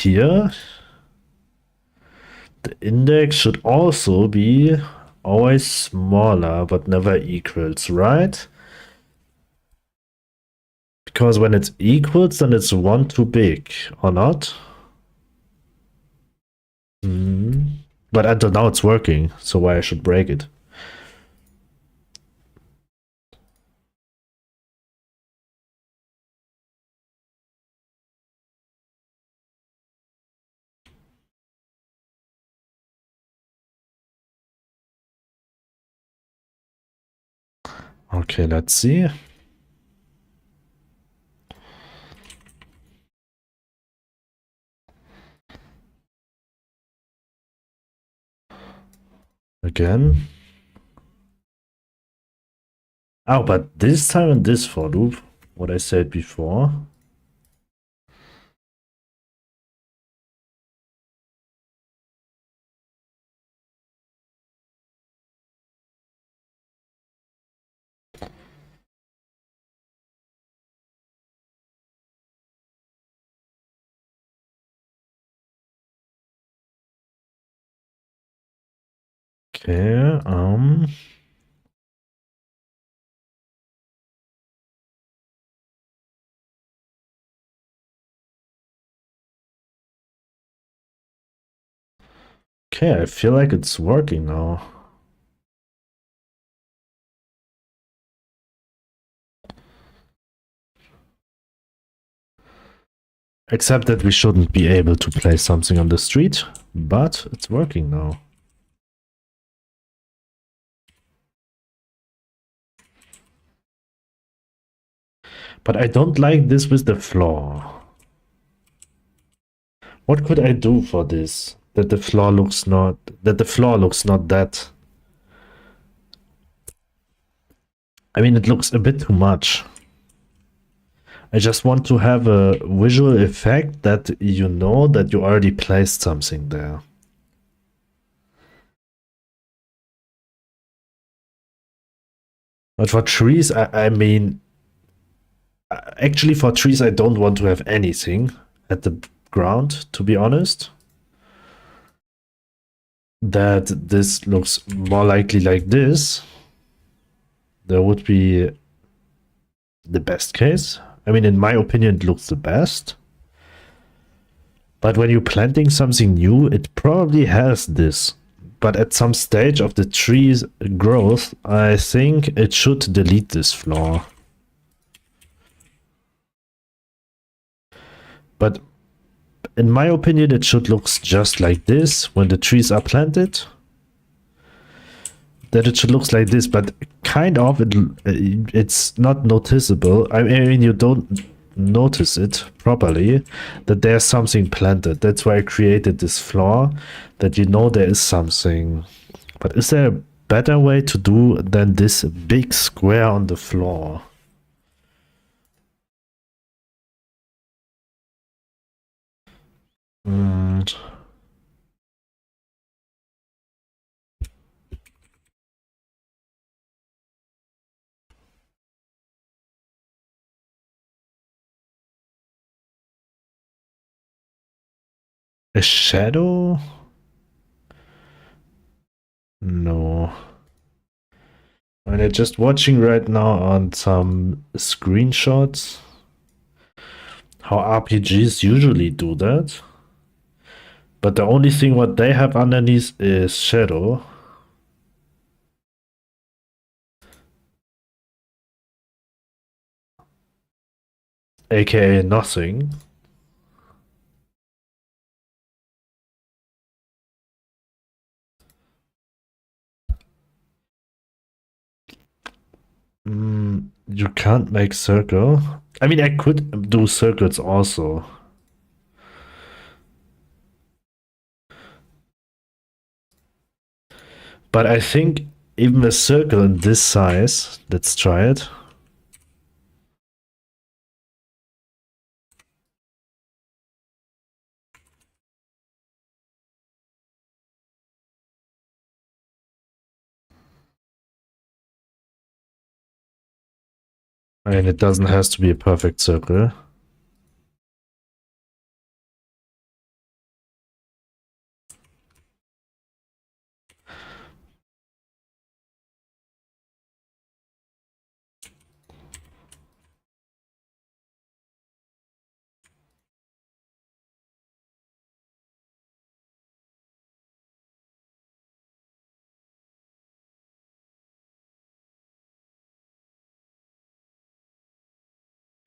A: here the index should also be always smaller but never equals, right? Because when it's equals, then it's one too big, or not? But until now it's working, so why I should break it? Okay, let's see. Again. Oh, but this time in this for loop, what I said before. Okay, okay, I feel like it's working now. Except that we shouldn't be able to place something on the street, but it's working now. But I don't like this with the floor. What could I do for this? That the floor looks not that. I mean, it looks a bit too much. I just want to have a visual effect that you know that you already placed something there. But for trees, I mean, actually for trees, I don't want to have anything at the ground, to be honest. That this looks more likely like this. That would be the best case. I mean, in my opinion, it looks the best. But when you're planting something new, it probably has this. But at some stage of the tree's growth, I think it should delete this flaw. But in my opinion, it should look just like this when the trees are planted. That it should look like this, but kind of it's not noticeable. I mean, you don't notice it properly that there's something planted. That's why I created this flaw, that you know there is something. But is there a better way to do than this big square on the floor? A shadow? No. I'm just watching right now on some screenshots how RPGs usually do that. But the only thing what they have underneath is shadow. AKA nothing. You can't make circle. I mean, I could do circles also. But I think even a circle in this size, let's try it. I mean, it doesn't have to be a perfect circle.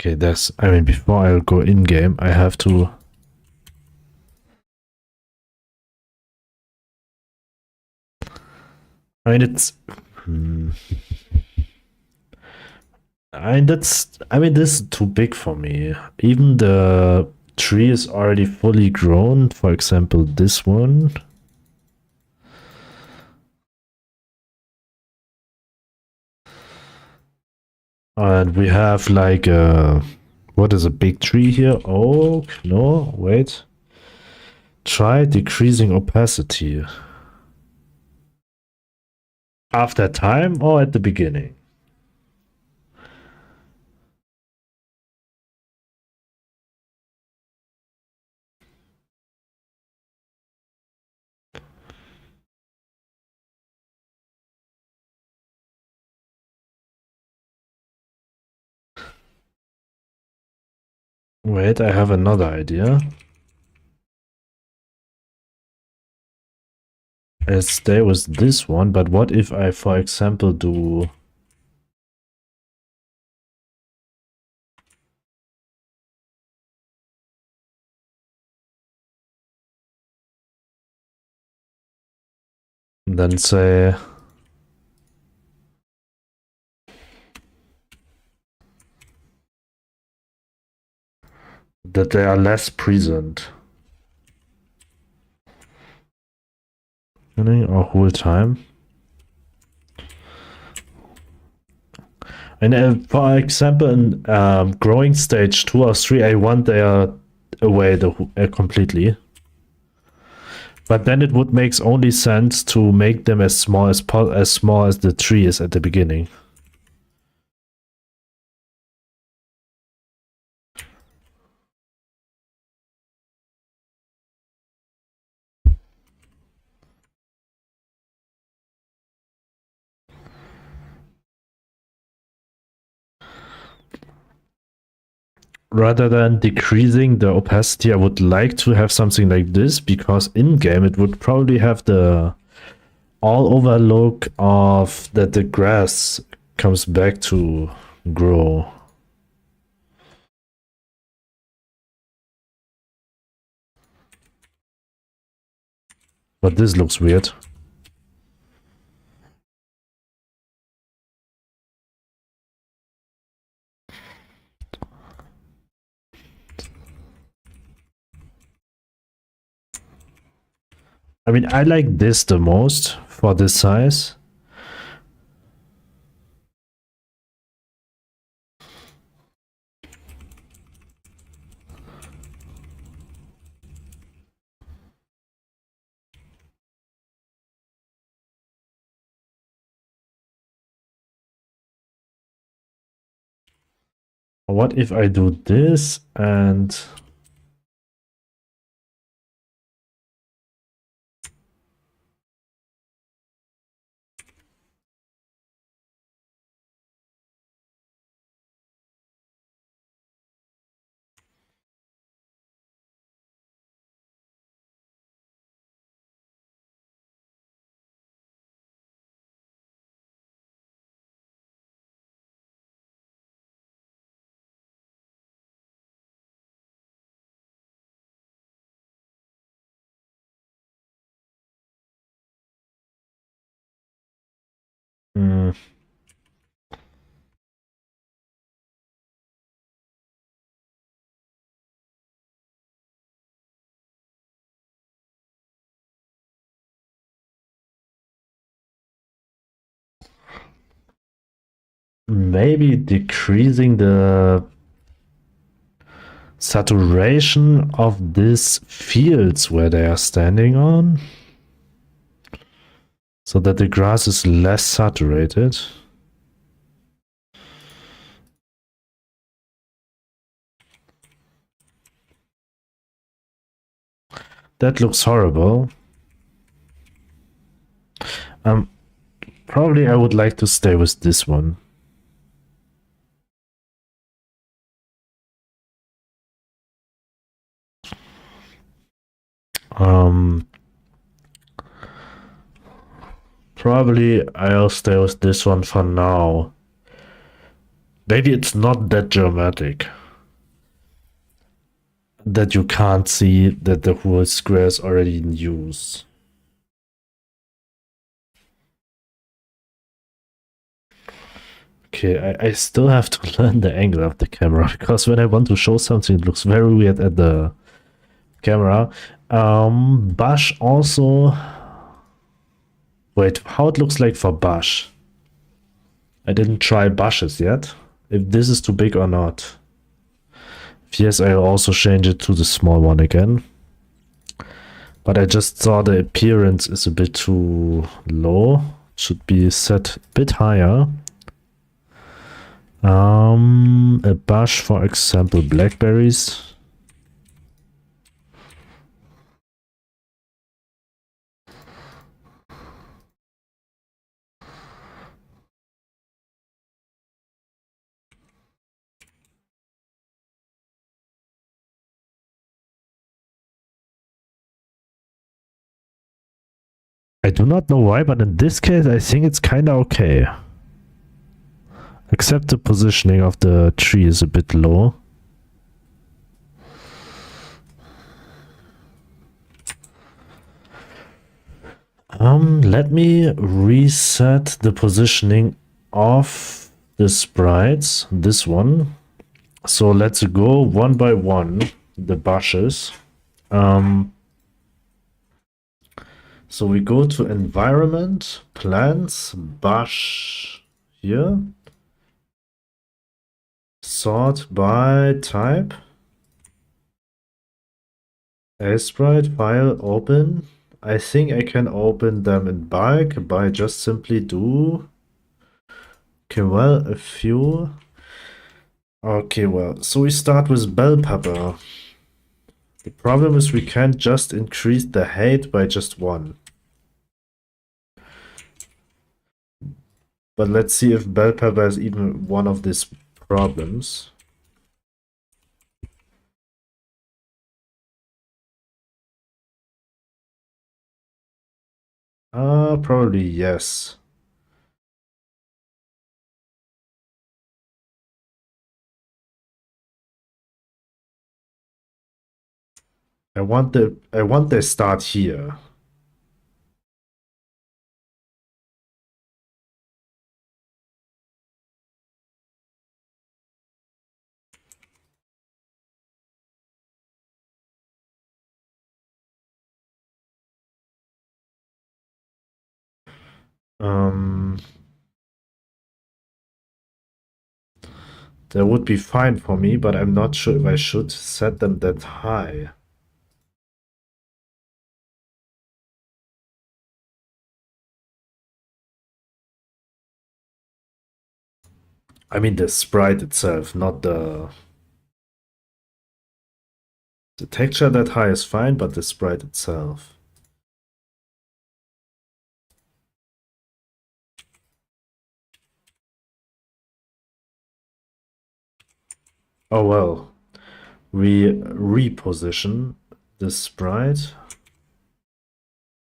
A: Okay, that's, I mean, before I'll go in-game, I have to... I mean, it's... I mean, this is too big for me. Even the tree is already fully grown. For example, this one. And we have like what is a big tree here? Oak? No, wait. Try decreasing opacity. After time or at the beginning? Wait, I have another idea. I'll stay with this one, but what if I, for example, do... then say that they are less present. Or whole time. And for example, in growing stage 2 or 3, I want they are away completely. But then it would make only sense to make them as small as the tree is at the beginning. Rather than decreasing the opacity, I would like to have something like this, because in-game it would probably have the all overlook of that the grass comes back to grow. But this looks weird. I mean, I like this the most for this size. What if I do this and maybe decreasing the saturation of these fields where they are standing on, so that the grass is less saturated. That looks horrible. Probably I would like to stay with this one. Probably I'll stay with this one for now. Maybe it's not that dramatic that you can't see that the whole square is already in use. Okay, I still have to learn the angle of the camera, because when I want to show something, it looks very weird at the camera. Bush also... Wait, how it looks like for bush? I didn't try bushes yet. If this is too big or not. If yes, I'll also change it to the small one again. But I just saw the appearance is a bit too low. Should be set a bit higher. A bush, for example, blackberries. I do not know why, but in this case, I think it's kind of okay. Except the positioning of the tree is a bit low. Let me reset the positioning of the sprites, this one. So let's go one by one, the brushes. So we go to environment, plants, brush here. Sort by type. A sprite file open. I think I can open them in bulk by just simply do. Okay, well, a few. Okay, well, so we start with bell pepper. The problem is we can't just increase the height by just one. But let's see if bell pepper is even one of these problems. Probably yes. I want the start here. That would be fine for me, but I'm not sure if I should set them that high. I mean the sprite itself, not the texture that high is fine, but the sprite itself. Oh well. We reposition the sprite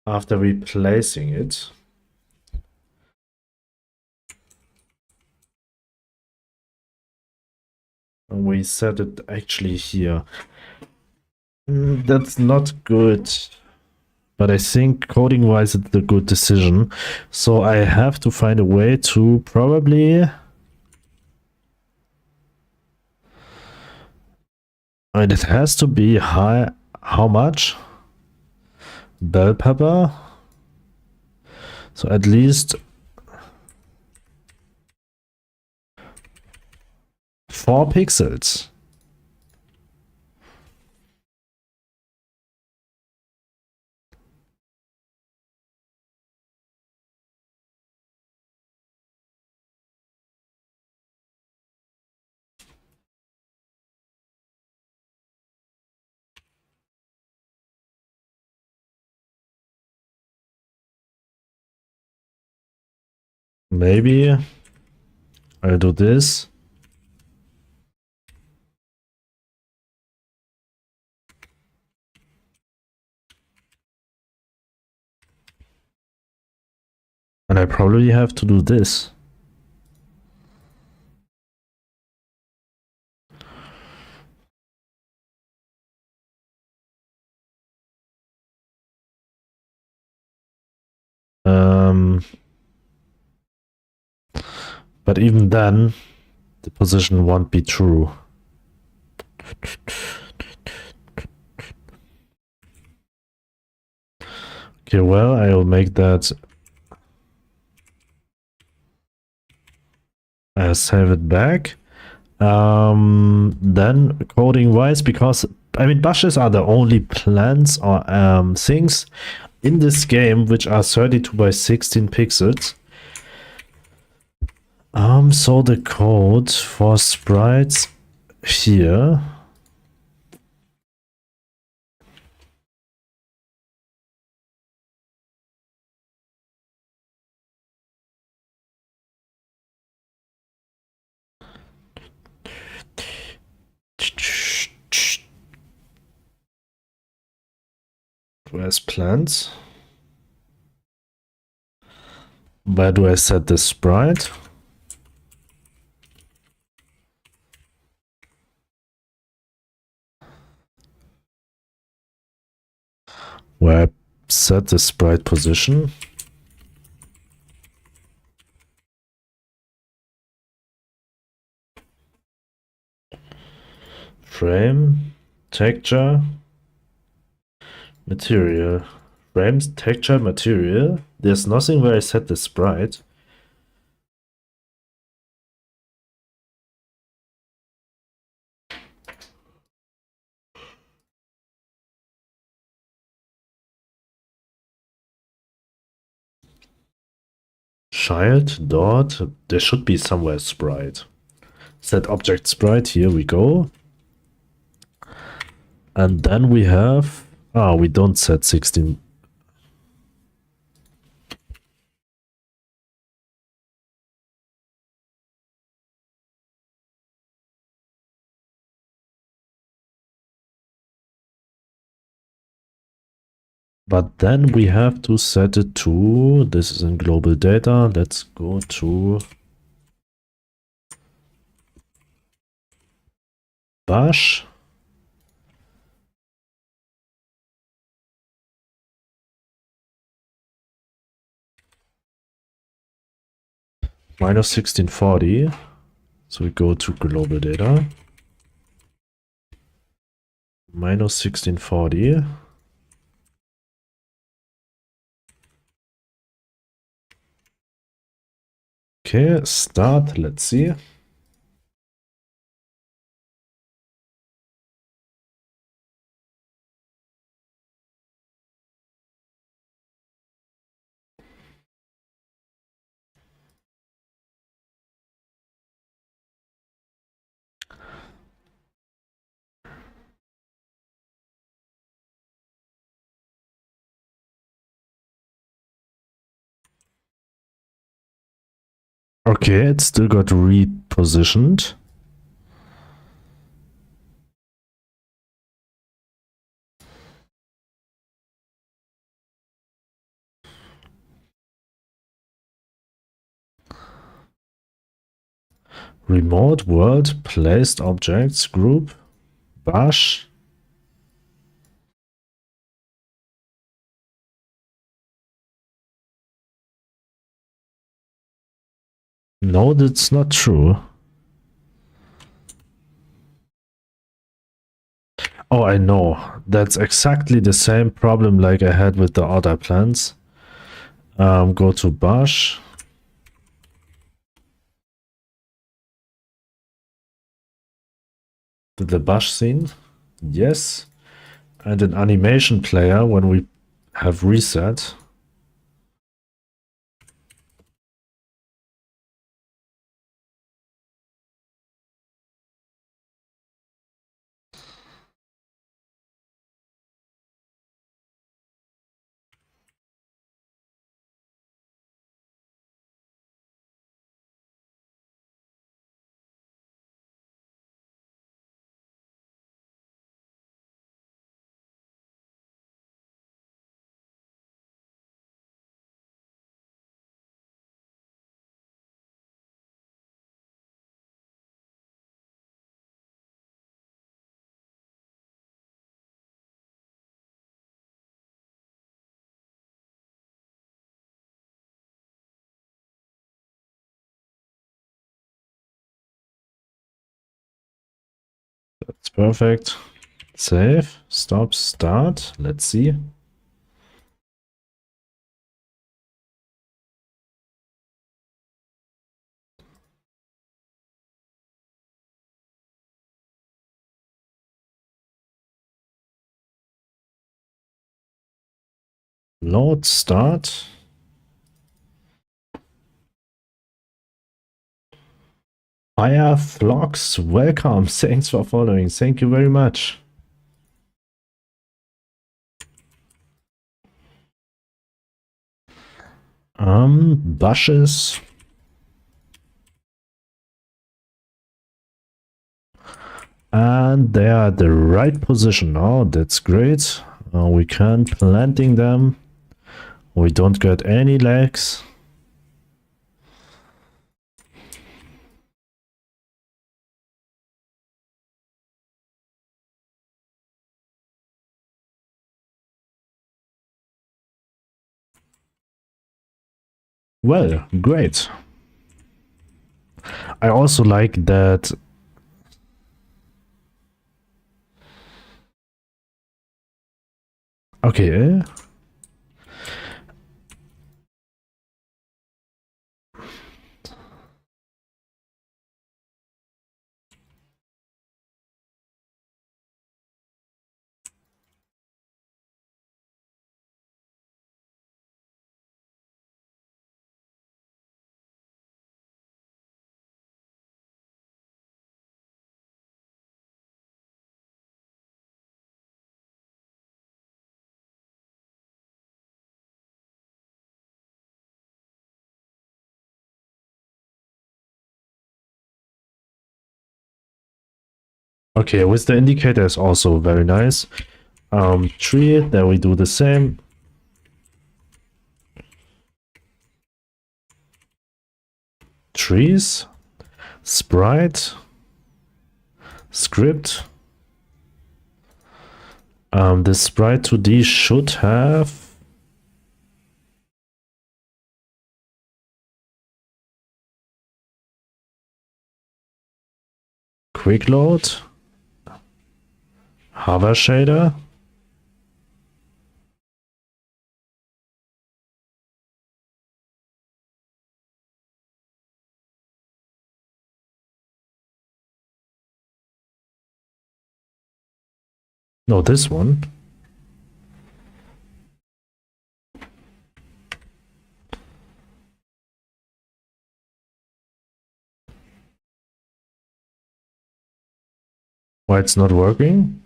A: after replacing it. And we set it actually here. That's not good. But I think coding-wise it's a good decision. So I have to find a way to probably... And it has to be high. How much? Bell pepper. So at least 4 pixels. Maybe I'll do this. And I probably have to do this. But even then, the position won't be true. Okay, well, I'll make that. I'll save it back. Then coding wise, because I mean bushes are the only plants or things in this game which are 32 by 16 pixels. So the code for sprites here. Where's plants? Where do I set the sprite? Where set the sprite position. Frame, texture, material. Frames, texture, material. There's nothing where I set the sprite. Child, dot, there should be somewhere sprite. Set object sprite, here we go. And then we have, we don't set 16. But then we have to set it to, this is in global data, let's go to bash. Minus 1640. So we go to global data. Minus 1640. Okay, start, let's see. Okay, it still got repositioned. Remote world placed objects group bash. No, that's not true. Oh, I know. That's exactly the same problem like I had with the other plans. Go to bash. The bash scene. Yes. And an animation player when we have reset. That's perfect. Save. Stop. Start. Let's see. Load. Start. Fireflux, welcome. Thanks for following. Thank you very much. Bushes. And they are the right position now. That's great. We can planting them. We don't get any lags. Well, great. I also like that. Okay. Okay, with the indicator is also very nice. Tree, then we do the same. Trees, sprite, script. The sprite 2D should have quick load, hover shader. No, this one. Why it's not working?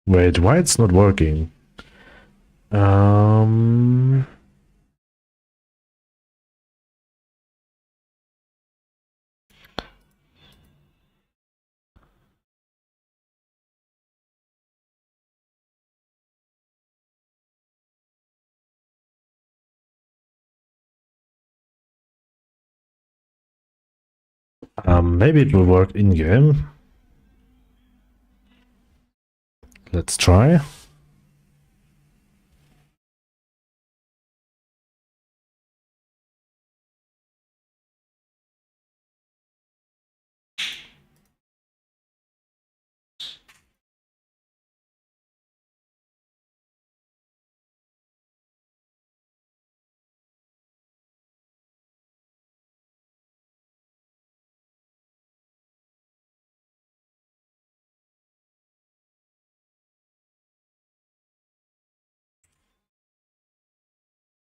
A: Wait, why it's not working? Um, maybe it will work in game. Let's try.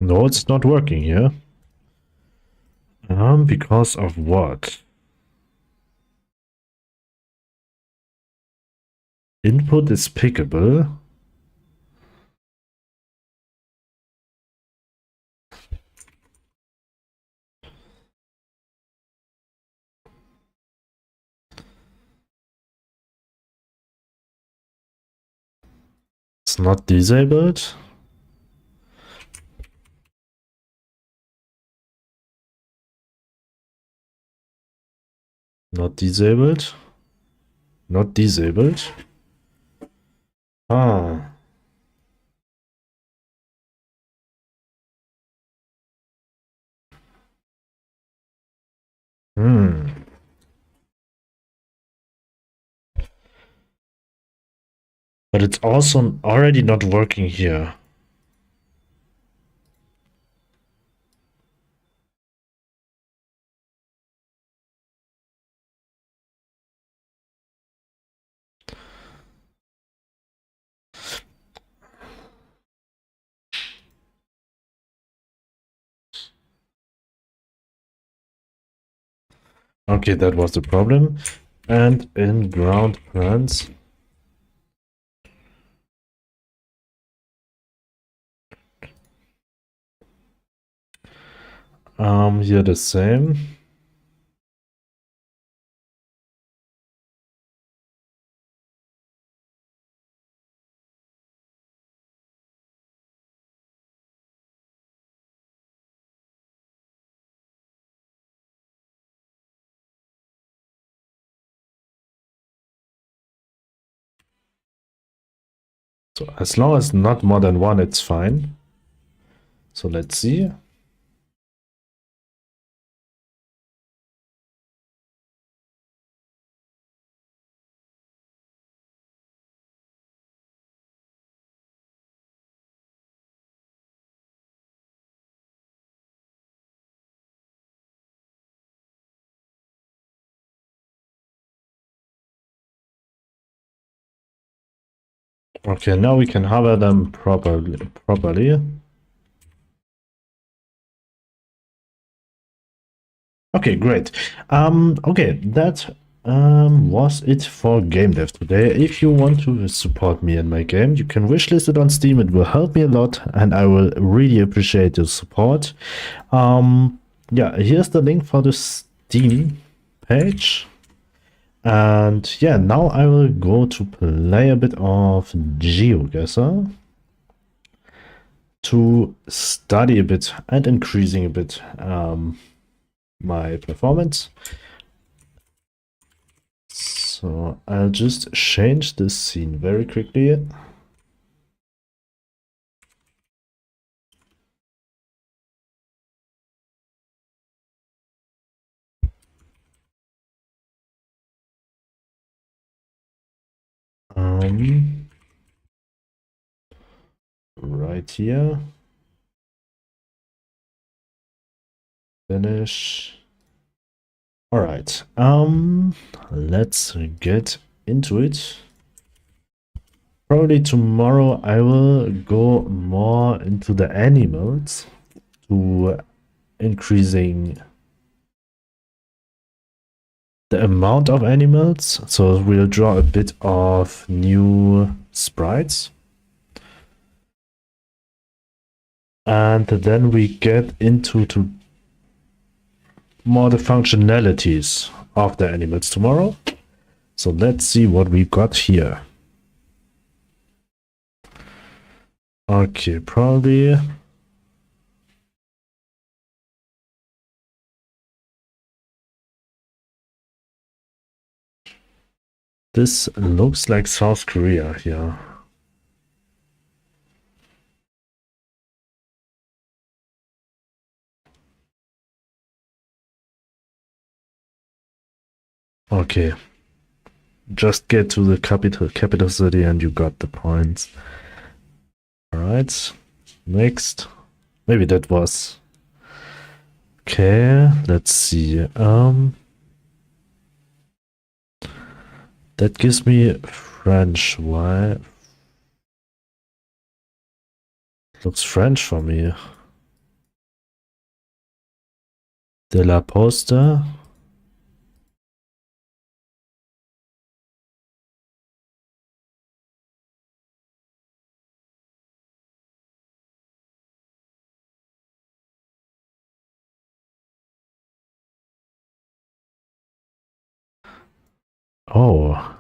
A: No, it's not working here. Because of what? Input is pickable. It's not disabled. Not disabled. Not disabled. Ah. Hmm. But it's also already not working here. Okay, that was the problem. And in ground plans, here the same. So as long as not more than one, it's fine. So let's see. Okay, now we can hover them properly. Okay, great. Okay, that was it for game dev today. If you want to support me in my game, you can wishlist it on Steam. It will help me a lot, and I will really appreciate your support. Yeah, here's the link for the Steam page. And yeah, now I will go to play a bit of GeoGuessr to study a bit and increasing a bit my performance. So I'll just change this scene very quickly. Right here. Finish. All right. Let's get into it. Probably tomorrow I will go more into the animals to increasing the amount of animals. So we'll draw a bit of new sprites. And then we get into more the functionalities of the animals tomorrow. So let's see what we got here. Okay, probably this looks like South Korea here. Okay, just get to the capital city and you got the points. All right, next. Maybe that was okay. Let's see. That gives me French. Why? Looks French for me. De la Posta. Oh.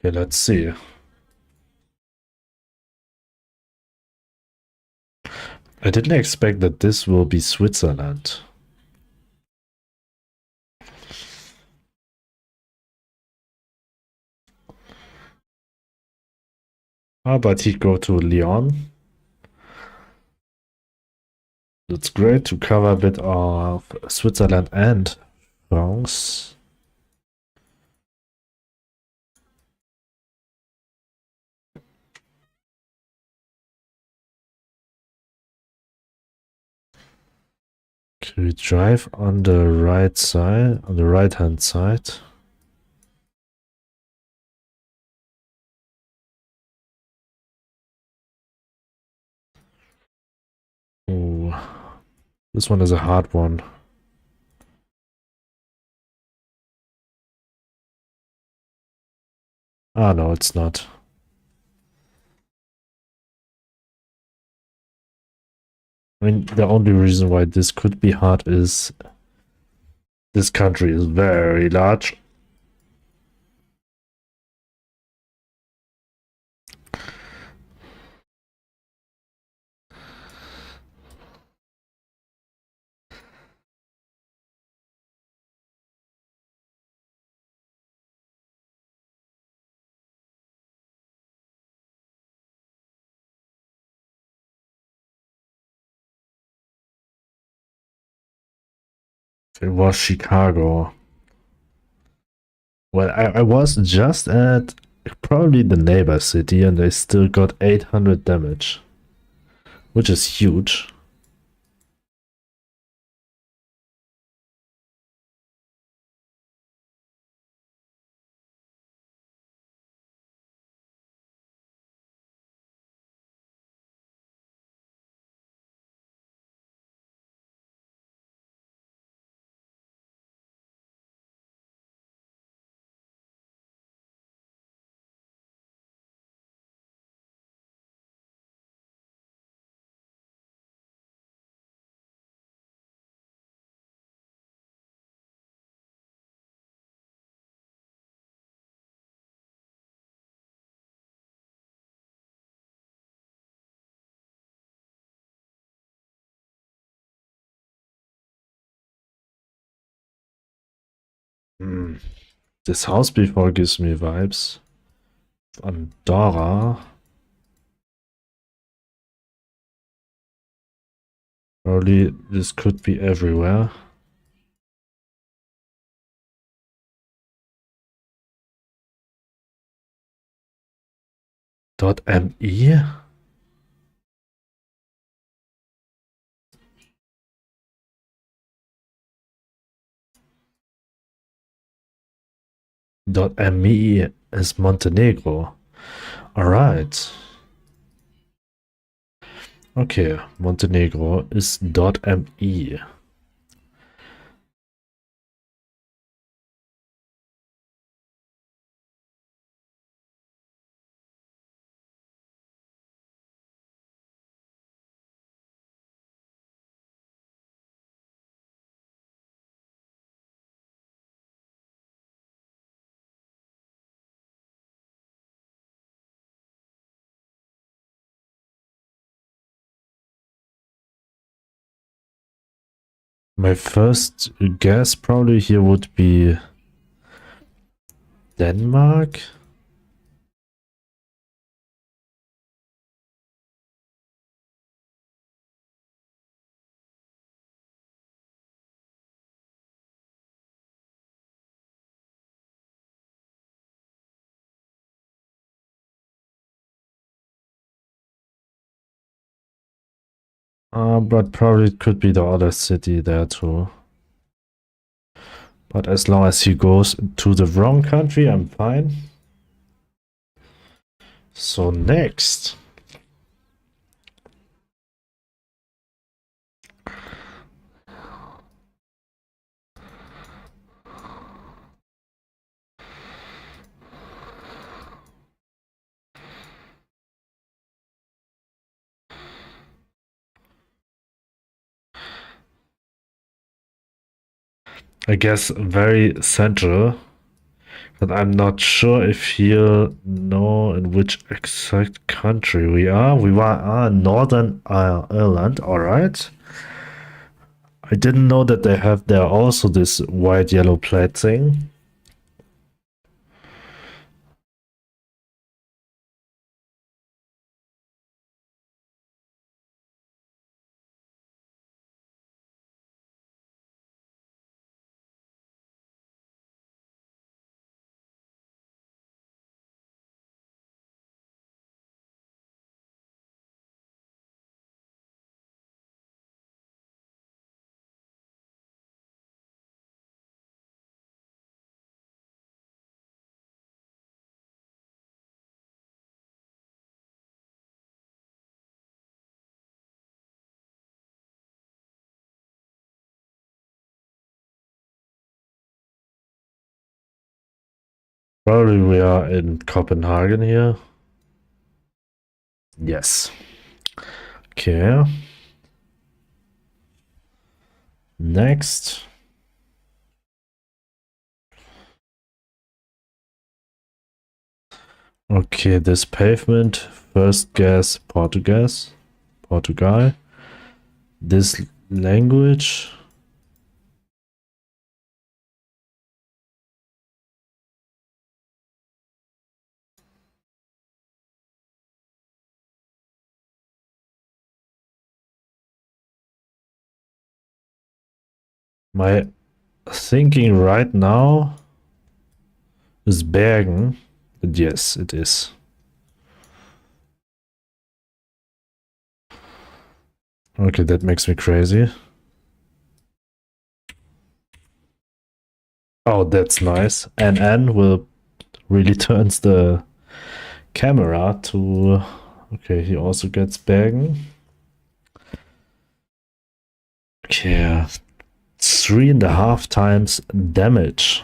A: Okay, let's see. I didn't expect that this will be Switzerland. How about he go to Lyon? It's great to cover a bit of Switzerland and France. Can we drive on the right side, on the right hand side? Oh, this one is a hard one. Ah, no, it's not. I mean, the only reason why this could be hard is this country is very large. It was Chicago. Well, I was just at probably the neighbor city and they still got 800 damage, which is huge. This house before gives me vibes. Andorra. Probably this could be everywhere. .me? .me is Montenegro. Alright. Okay, Montenegro is .me. My first guess probably here would be Denmark. But probably it could be the other city there too. But as long as he goes to the wrong country, I'm fine. So next. I guess very central. But I'm not sure if he'll know in which exact country we are. We are Northern Ireland, alright. I didn't know that they have there also this white yellow plate thing. Probably we are in Copenhagen here. Yes. Okay. Next. Okay, this pavement. First guess Portuguese. Portugal. This language. My thinking right now is Bergen. And yes, it is. Okay, that makes me crazy. Oh, that's nice. And N will really turns the camera to... Okay, he also gets Bergen. Okay, 3.5 times damage.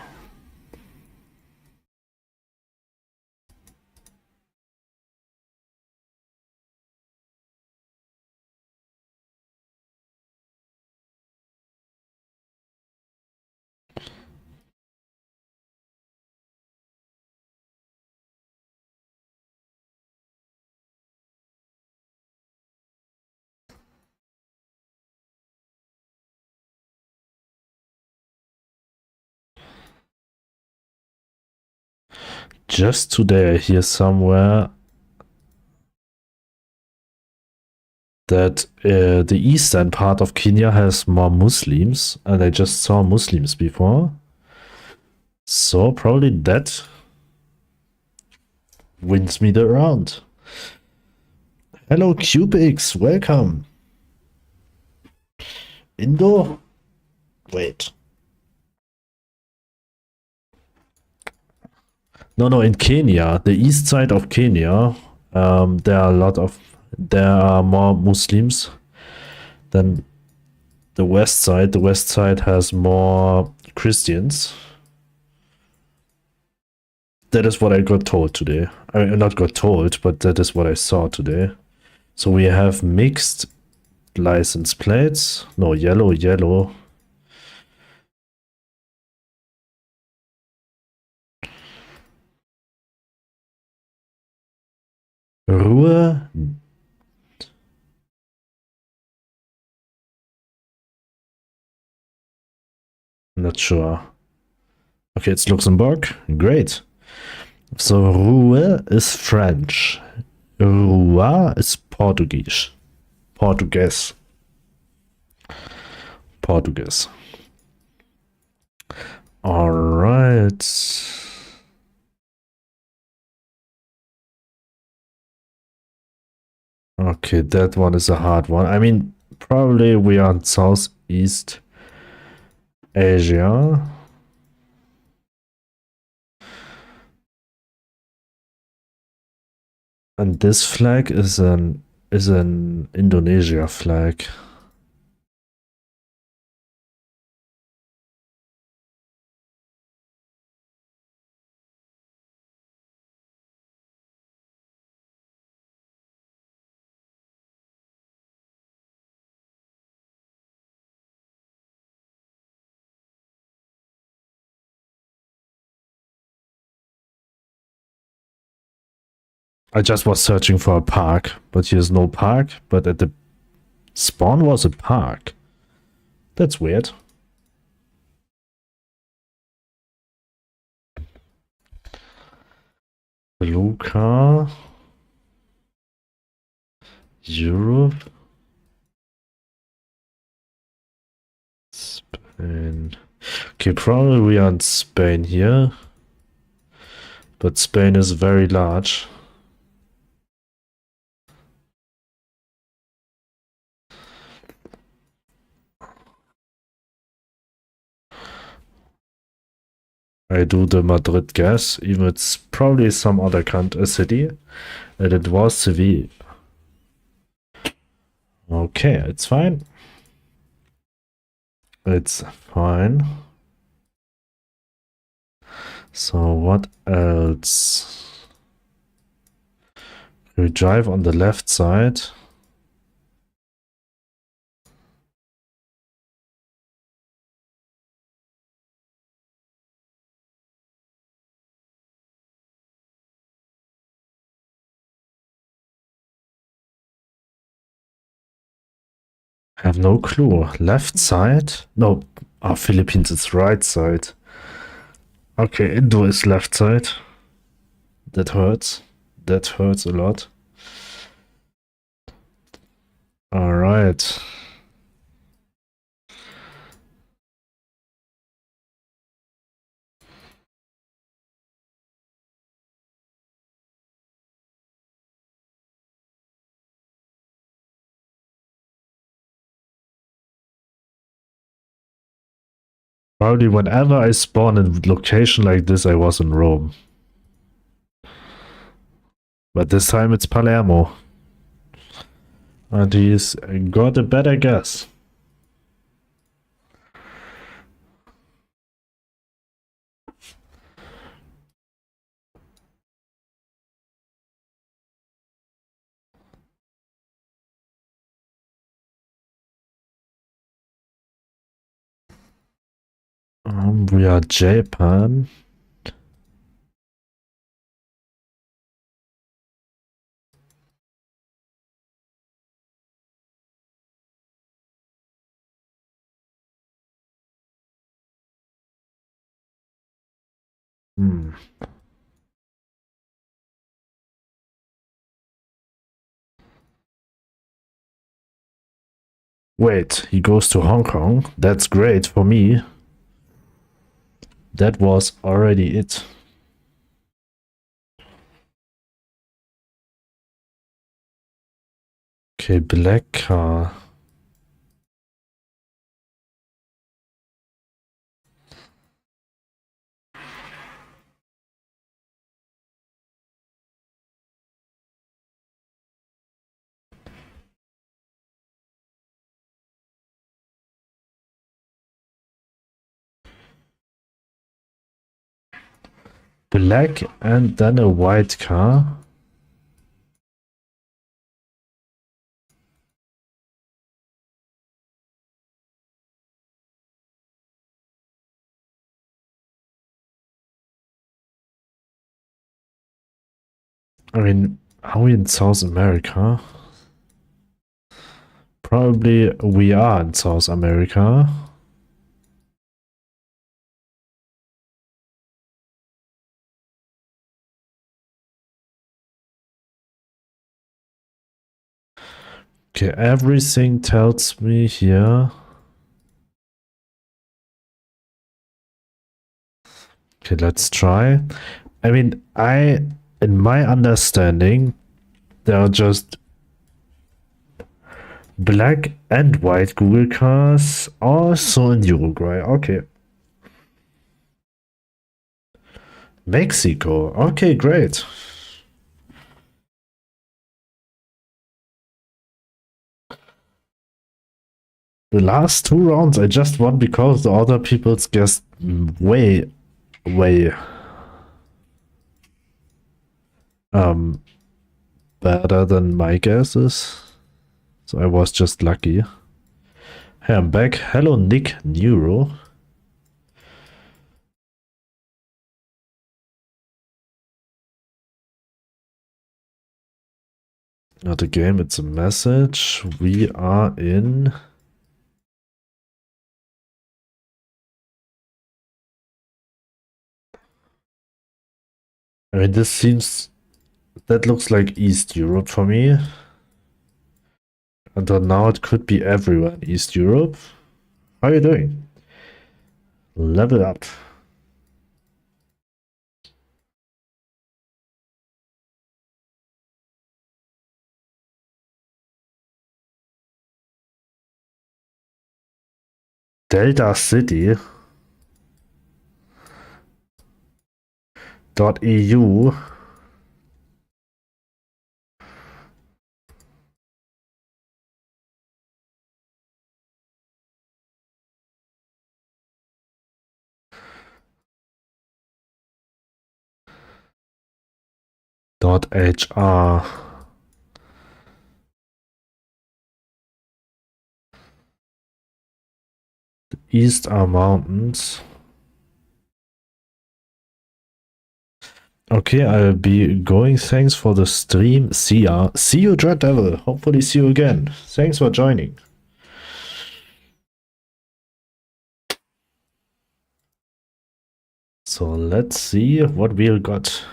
A: Just today I hear somewhere that the eastern part of Kenya has more Muslims, and I just saw Muslims before. So probably that wins me the round. Hello Cubix, welcome. Indo? Wait. No, in Kenya, the east side of Kenya, there are more Muslims than the west side. The west side has more Christians. That is what I got told today. I mean, not got told, but that is what I saw today. So we have mixed license plates. No, yellow. Ruhe. Not sure. Okay, it's Luxembourg. Great. So Ruhe is French. Rua is Portuguese. Portuguese. All right. Okay, that one is a hard one. I mean, probably we are in Southeast Asia. And this flag is an Indonesia flag. I just was searching for a park, but here's no park, but at the spawn was a park. That's weird. Blue car. Europe. Spain. Okay, probably we are in Spain here. But Spain is very large. I do the Madrid guess, even it's probably some other city, and it was Seville. Okay, it's fine. It's fine. So what else? We drive on the left side. Have no clue. Left side? No. Philippines is right side. Okay, Indo is left side. That hurts. That hurts a lot. Alright. Probably whenever I spawn in a location like this, I was in Rome. But this time it's Palermo. And he's got a better guess. We are Japan. Wait, he goes to Hong Kong? That's great for me. That was already it. Okay, black car. Black and then a white car. I mean, are we in South America? Probably we are in South America. Okay, everything tells me here. Okay, let's try. I mean, in my understanding, there are just black and white Google cars also in Uruguay. Okay. Mexico. Okay, great. The last 2 rounds I just won because the other people's guessed way better than my guesses. So I was just lucky. Hey, I'm back. Hello, Nick Neuro. Not a game, it's a message. We are in... I mean, this seems... That looks like East Europe for me. Until now, it could be everywhere in East Europe. How are you doing? Level up. Delta City. .eu. .hr. The East are mountains. Okay, I'll be going. Thanks for the stream. See ya. See you, Dread Devil. Hopefully see you again. Thanks for joining. So let's see what we got.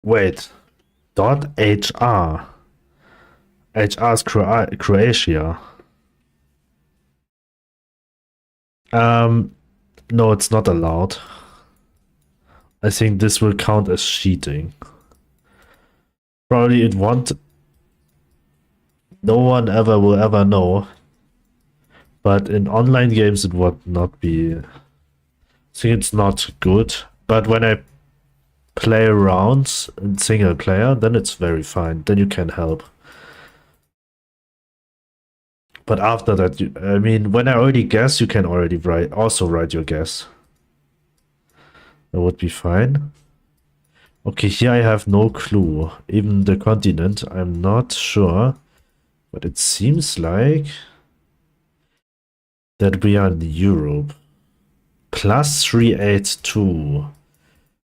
A: Wait. .hr. HR is Croatia. No, it's not allowed. I think this will count as cheating. Probably it won't. No one ever will ever know. But in online games, it would not be. I think it's not good. But when I play around in single player, then it's very fine. Then you can help. But after that, I mean, when I already guess, you can already also write your guess. That would be fine. Okay, here I have no clue. Even the continent, I'm not sure. But it seems like that we are in Europe. Plus 382.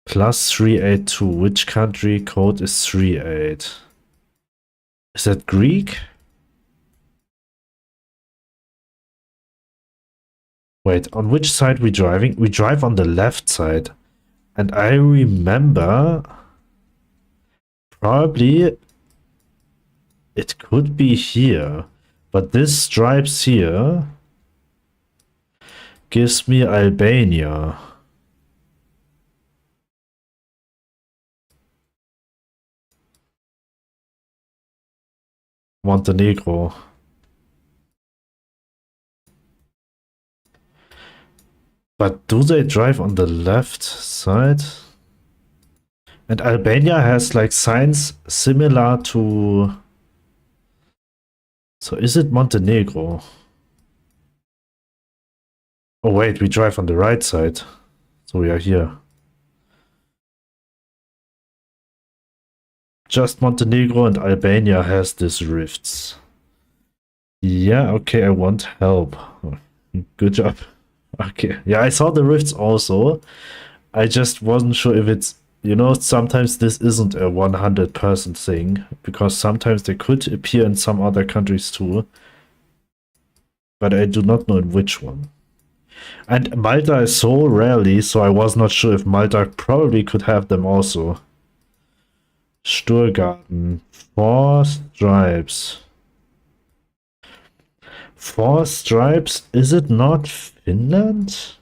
A: Plus 382. Which country code is 38? Is that Greek? Wait, on which side we driving? We drive on the left side. And I remember probably it could be here. But this stripes here gives me Albania. Montenegro. But do they drive on the left side? And Albania has like signs similar to... So is it Montenegro? Oh wait, we drive on the right side. So we are here. Just Montenegro and Albania has these rifts. Yeah, okay, I want help. Good job. Okay, yeah, I saw the rifts also. I just wasn't sure if it's, you know, sometimes this isn't a 100% thing, because sometimes they could appear in some other countries too. But I do not know in which one. And Malta is so rarely, so I was not sure if Malta probably could have them also. Sturgarten. 4 stripes. 4 stripes? Is it not Finland?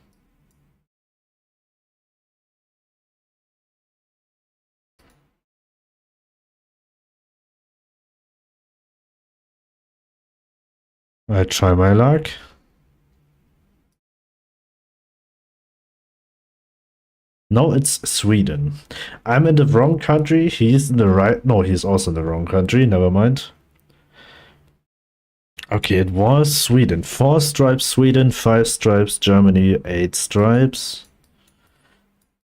A: I try my luck. No, it's Sweden. I'm in the wrong country. He's in the right. No, he's also in the wrong country. Never mind. Okay, it was Sweden. 4 stripes Sweden, 5 stripes Germany, 8 stripes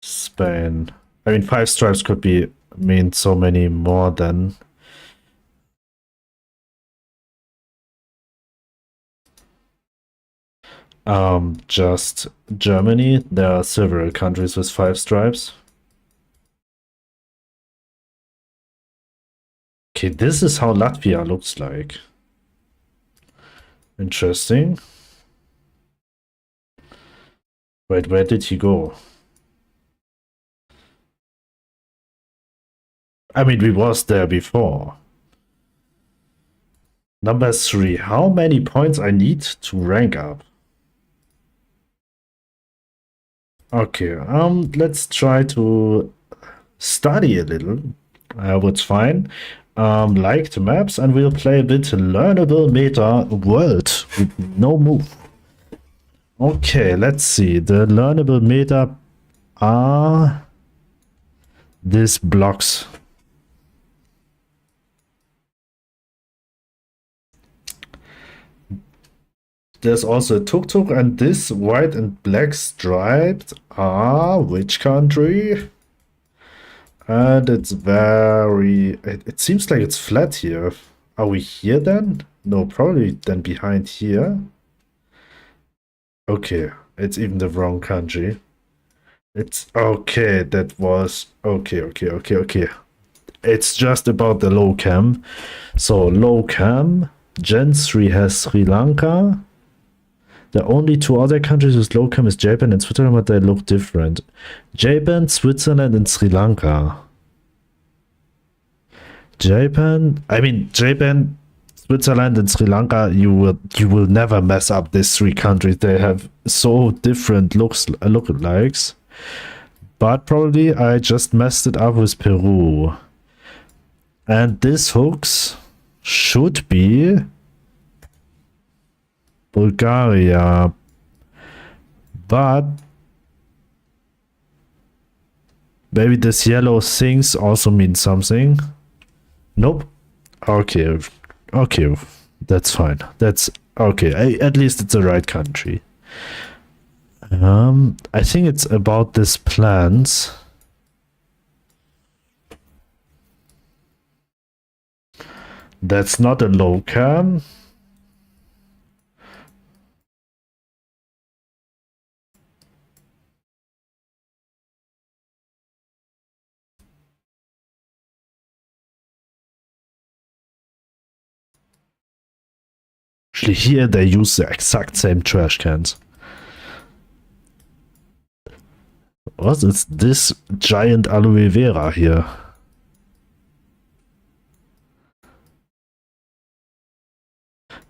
A: Spain. I mean, 5 stripes could be mean so many more than. Just Germany. There are several countries with 5 stripes. Okay, this is how Latvia looks like. Interesting. Wait, where did he go? I mean, we was there before. Number 3. How many points I need to rank up? Okay, let's try to study a little. What's fine. Like the maps, and we'll play a bit learnable meta world with no move. Okay, let's see. The learnable meta are these blocks. There's also a tuk-tuk, and this white and black striped are which country? And it's very... It seems like it's flat here. Are we here then? No, probably then behind here. Okay, it's even the wrong country. It's... Okay, that was... Okay. It's just about the low cam. So, low cam. Gen 3 has Sri Lanka. The only 2 other countries with low cam is Japan and Switzerland, but they look different. Japan, Switzerland, and Sri Lanka. Japan, Switzerland, and Sri Lanka. You will never mess up these 3 countries. They have so different lookalikes. But probably I just messed it up with Peru. And this hooks should be Bulgaria. But maybe this yellow things also means something. Nope. Okay. Okay. That's fine. That's okay. At least it's the right country. I think it's about this plants. That's not a locam. Actually, here they use the exact same trash cans. What is this giant aloe vera here?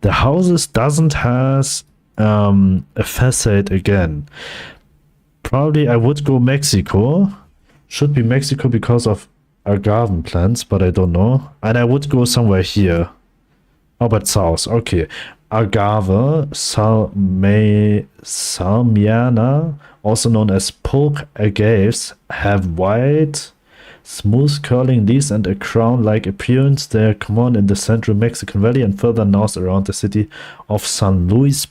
A: The houses doesn't has a facade again. Probably I would go Mexico. Should be Mexico because of agave plants, but I don't know. And I would go somewhere here. How about south? Okay. Agave, salmiana, also known as pork agaves, have white, smooth curling leaves and a crown-like appearance. They are common in the central Mexican Valley and further north around the city of San Luis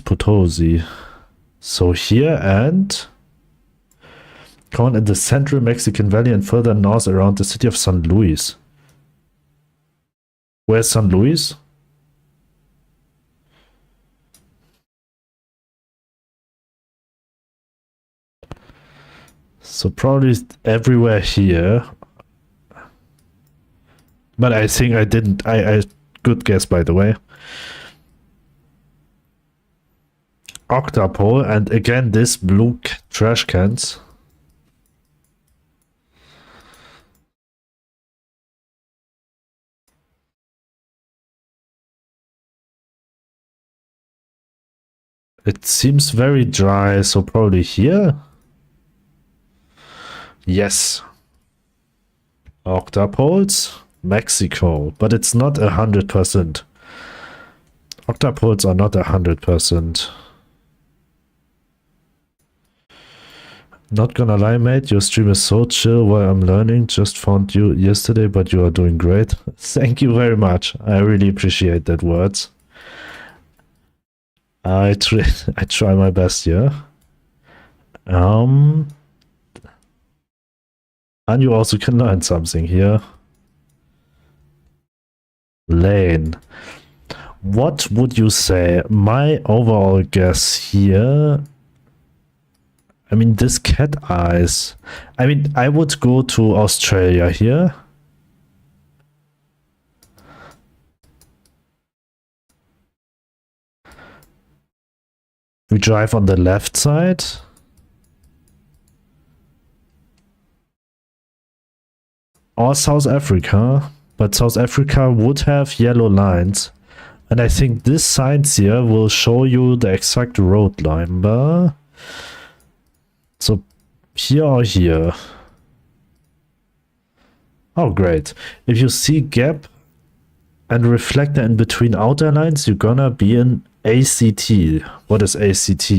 A: Potosi. So here and common in the central Mexican Valley and further north around the city of San Luis. Where's San Luis? So probably everywhere here. But I think I didn't. I good guess, by the way. Octapole, and again this blue trash cans. It seems very dry, so probably here. Yes. Octapoles, Mexico, but it's not 100%. Octapoles are not 100%. Not gonna lie, mate, your stream is so chill while I'm learning. Just found you yesterday, but you are doing great. Thank you very much. I really appreciate that words. I try my best here. And you also can learn something here. Lane. What would you say? My overall guess here. I mean, this cat eyes. I mean, I would go to Australia here. We drive on the left side. Or South Africa. But South Africa would have yellow lines. And I think this signs here will show you the exact road number. So here or here. Oh, great. If you see gap and reflector in between outer lines, you're gonna be in ACT. What is ACT?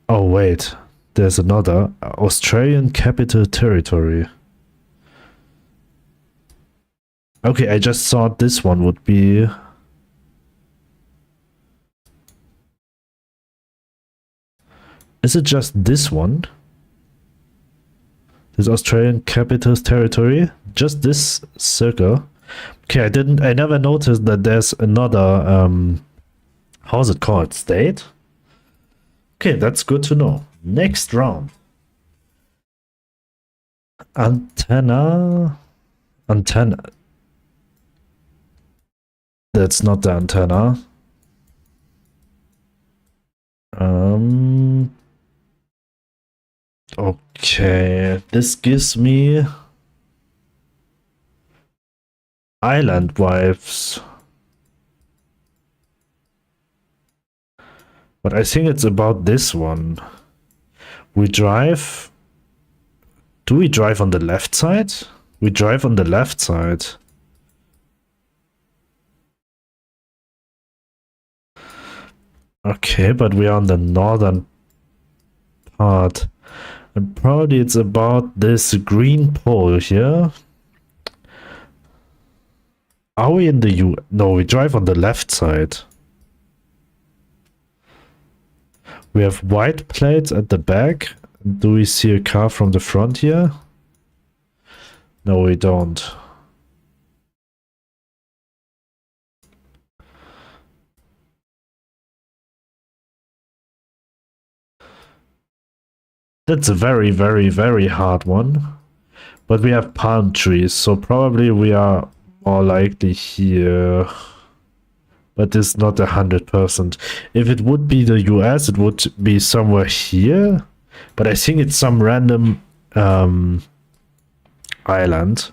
A: Oh, wait. There's another. Australian Capital Territory. Okay, I just thought this one would be... Is it just this one? This Australian Capital Territory? Just this circle? Okay, I never noticed that there's another, how's it called? State? Okay, that's good to know. Next round. Antenna. That's not the antenna. Okay, this gives me island vibes. But I think it's about this one. We drive Do we drive on the left side? We drive on the left side. Okay, but we are on the northern part. And probably it's about this green pole here. Are we in the U? No, we drive on the left side. We have white plates at the back. Do we see a car from the front here? No, we don't. That's a very, very, very hard one. But we have palm trees, so probably we are more likely here. But it's not 100%. If it would be the US, it would be somewhere here. But I think it's some random island.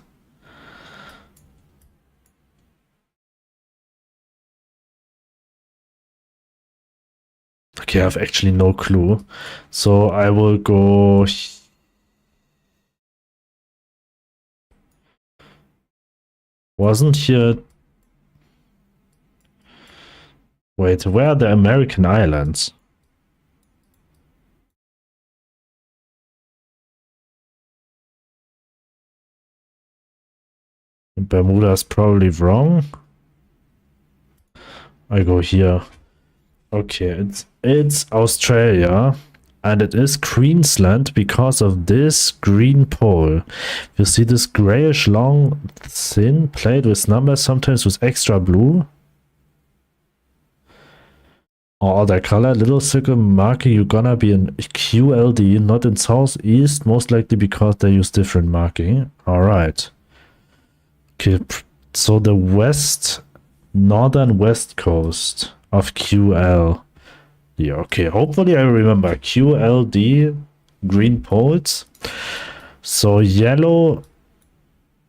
A: Okay, I have actually no clue. So I will go... Wasn't here... Wait, where are the American islands? Bermuda's probably wrong. I go here. Okay, it's Australia, and it is Queensland because of this green pole. You see this grayish long thin plate with numbers, sometimes with extra blue or other color. Little circle marking you're gonna be in QLD, not in southeast, most likely because they use different marking. All right. Okay, so the northern west coast of QL. Yeah, okay, hopefully I remember. QLD, green poles. So yellow,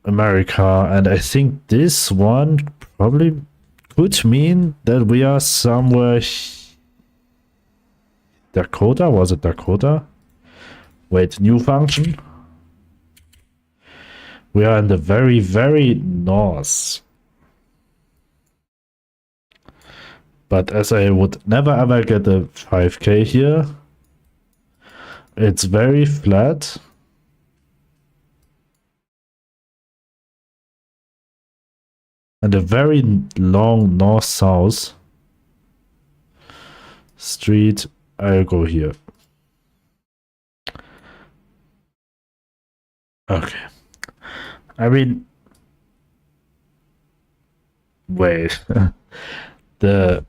A: America, and I think this one probably could mean that we are somewhere... Dakota? Was it Dakota? Wait, new function? We are in the very, very north. But as I would never ever get a 5K here, it's very flat. And a very long north-south street. I'll go here. Okay. I mean, wait. The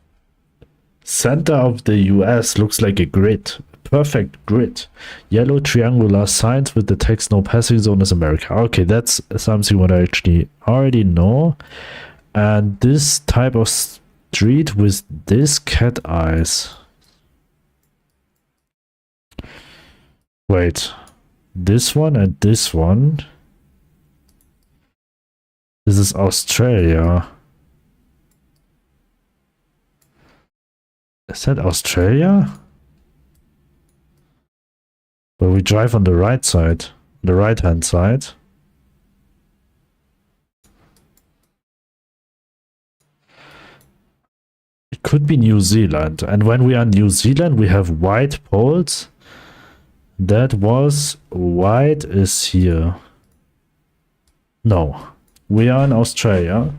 A: center of the US looks like a grid. Perfect grid. Yellow triangular signs with the text no passing zone is America. Okay, that's something what I actually already know. And this type of street with this cat eyes. Wait. This one and this one. This is Australia. Is that Australia? But we drive on the right side, the right hand side. It could be New Zealand. And when we are in New Zealand, we have white poles. That was white is here. No, we are in Australia.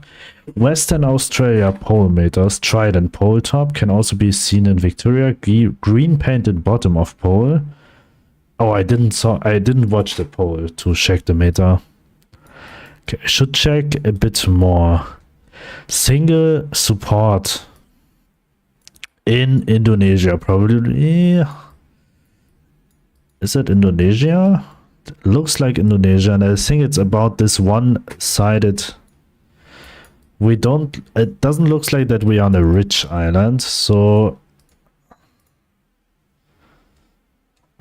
A: Western Australia pole meters, trident pole top can also be seen in Victoria. Green painted bottom of pole. Oh, I didn't watch the pole to check the meter. Okay, I should check a bit more. Single support in Indonesia, probably. Is it Indonesia? It looks like Indonesia, and I think it's about this one-sided. It doesn't look like that we are on a rich island, so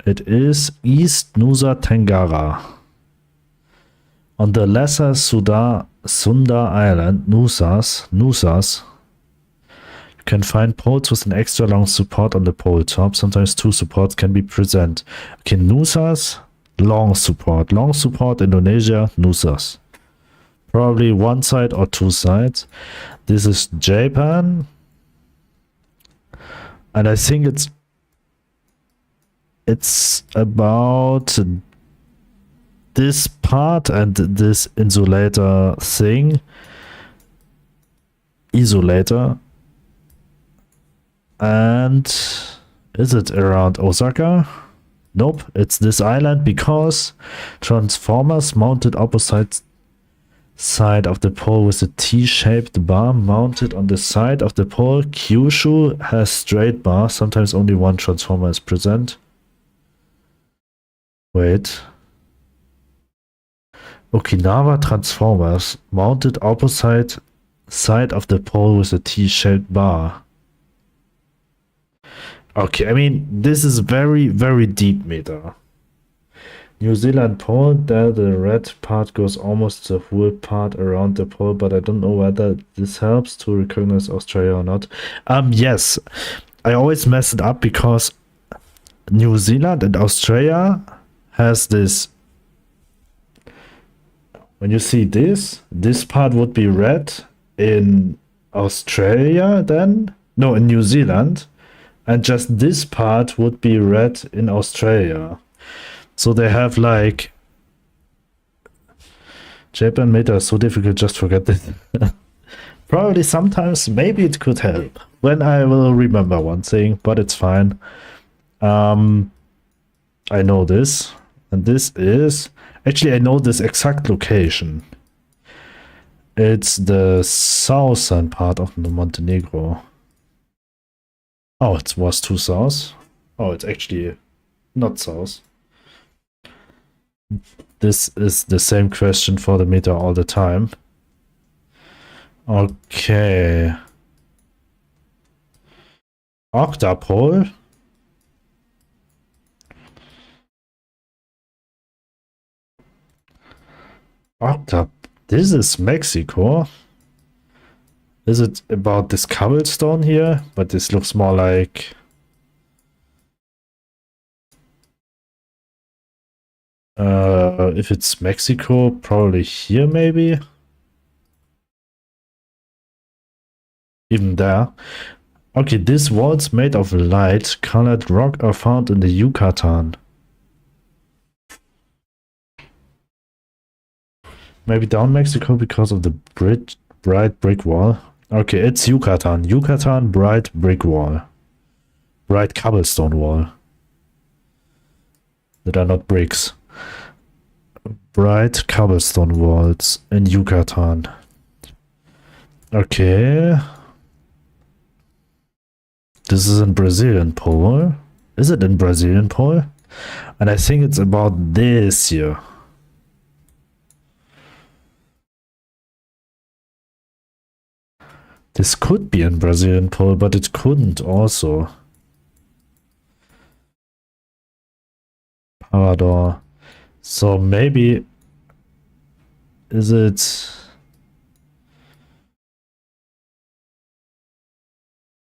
A: it is East Nusa Tenggara. On the lesser Sunda Island, Nusas, you can find poles with an extra long support on the pole top. Sometimes two supports can be present. Okay, Nusas, Long support. Long support, Indonesia, Nusas. Probably one side or two sides. This is Japan. And I think it's about this part and this insulator thing. Isolator. And is it around Osaka? Nope, it's this island because transformers mounted opposite side of the pole with a T-shaped bar mounted on the side of the pole. Kyushu has straight bar. Sometimes only one transformer is present. Wait. Okinawa transformers mounted opposite side of the pole with a T-shaped bar. Okay, I mean, this is very, very deep meta. New Zealand pole, there the red part goes almost the whole part around the pole, but I don't know whether this helps to recognize Australia or not. Yes, I always mess it up because New Zealand and Australia has this. When you see this part would be red in Australia then? No, in New Zealand. And just this part would be red in Australia. So they have like... Japan meta is so difficult, just forget this. Probably sometimes, maybe it could help. When I will remember one thing, but it's fine. I know this. And this is... Actually, I know this exact location. It's the southern part of Montenegro. Oh, it was too south. Oh, it's actually not south. This is the same question for the meta all the time. Okay. Octapole. This is Mexico. Is it about this cobblestone here? But this looks more like... if it's Mexico, probably here maybe? Even there. Okay, these walls made of light colored rock are found in the Yucatan. Maybe down Mexico because of the bright brick wall. Okay, it's Yucatan. Yucatan, bright brick wall. Bright cobblestone wall. That are not bricks. Bright cobblestone walls in Yucatan. Okay. This is in Brazilian pole. Is it in Brazilian pole? And I think it's about this here. This could be in Brazilian pole, but it couldn't also. Parador. So maybe... Is it...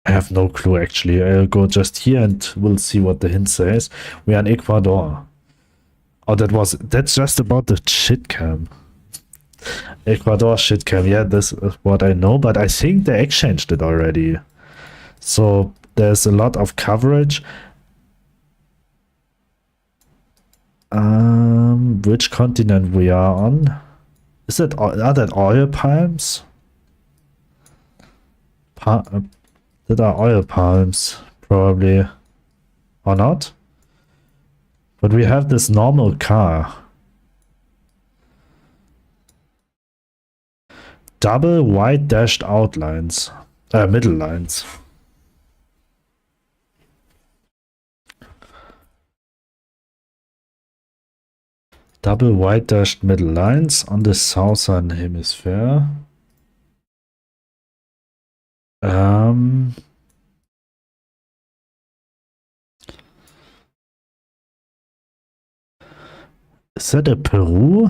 A: I have no clue actually. I'll go just here and we'll see what the hint says. We are in Ecuador. Oh, that's just about the shit cam. Ecuador shitcam, yeah, this is what I know, but I think they exchanged it already. So there's a lot of coverage. Which continent we are on? Are that oil palms? That are oil palms, probably. Or not? But we have this normal car. Double white dashed outlines. Middle lines. Double white dashed middle lines on the southern hemisphere. Is that a Peru?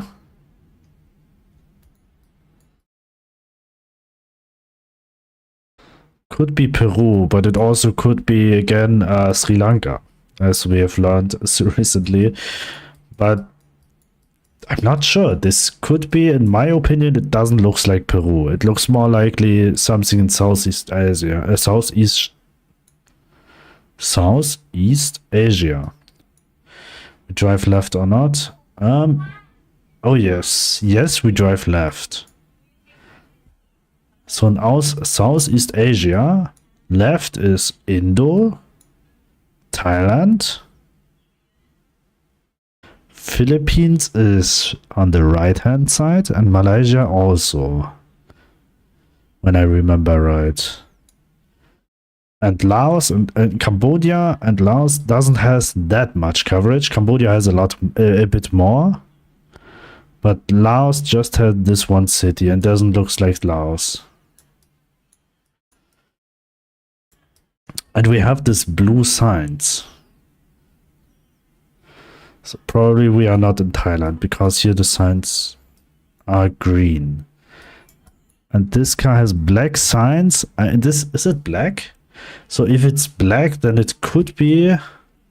A: Could be Peru, but it also could be again Sri Lanka, as we have learned recently. But I'm not sure. This could be, in my opinion, it doesn't look like Peru. It looks more likely something in Southeast Asia. Southeast Asia. We drive left or not? Oh yes. Yes, we drive left. So in Southeast Asia, left is Indo, Thailand. Philippines is on the right hand side, and Malaysia also, when I remember right. And Laos and Cambodia and Laos doesn't has that much coverage. Cambodia has a bit more, but Laos just had this one city and doesn't look like Laos. And we have this blue signs. So probably we are not in Thailand, because here the signs are green. And this car has black signs. And this, is it black? So if it's black, then it could be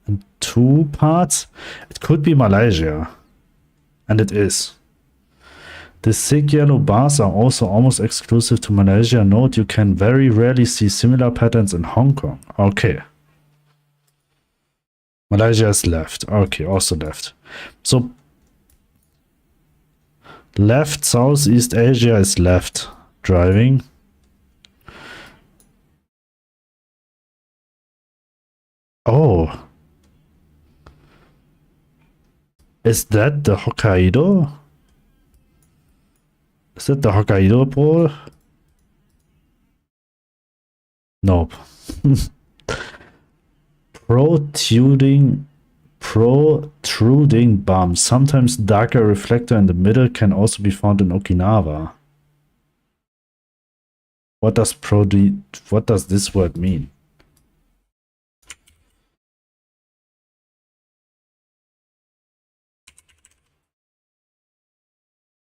A: in two parts. It could be Malaysia. And it is. The thick yellow bars are also almost exclusive to Malaysia. Note you can very rarely see similar patterns in Hong Kong. Okay. Malaysia is left. Okay, also left. So left, Southeast Asia is left driving. Oh. Is that the Hokkaido? Is that the Hokkaido pole? Nope. Protruding bumps. Sometimes darker reflector in the middle can also be found in Okinawa. What does this word mean?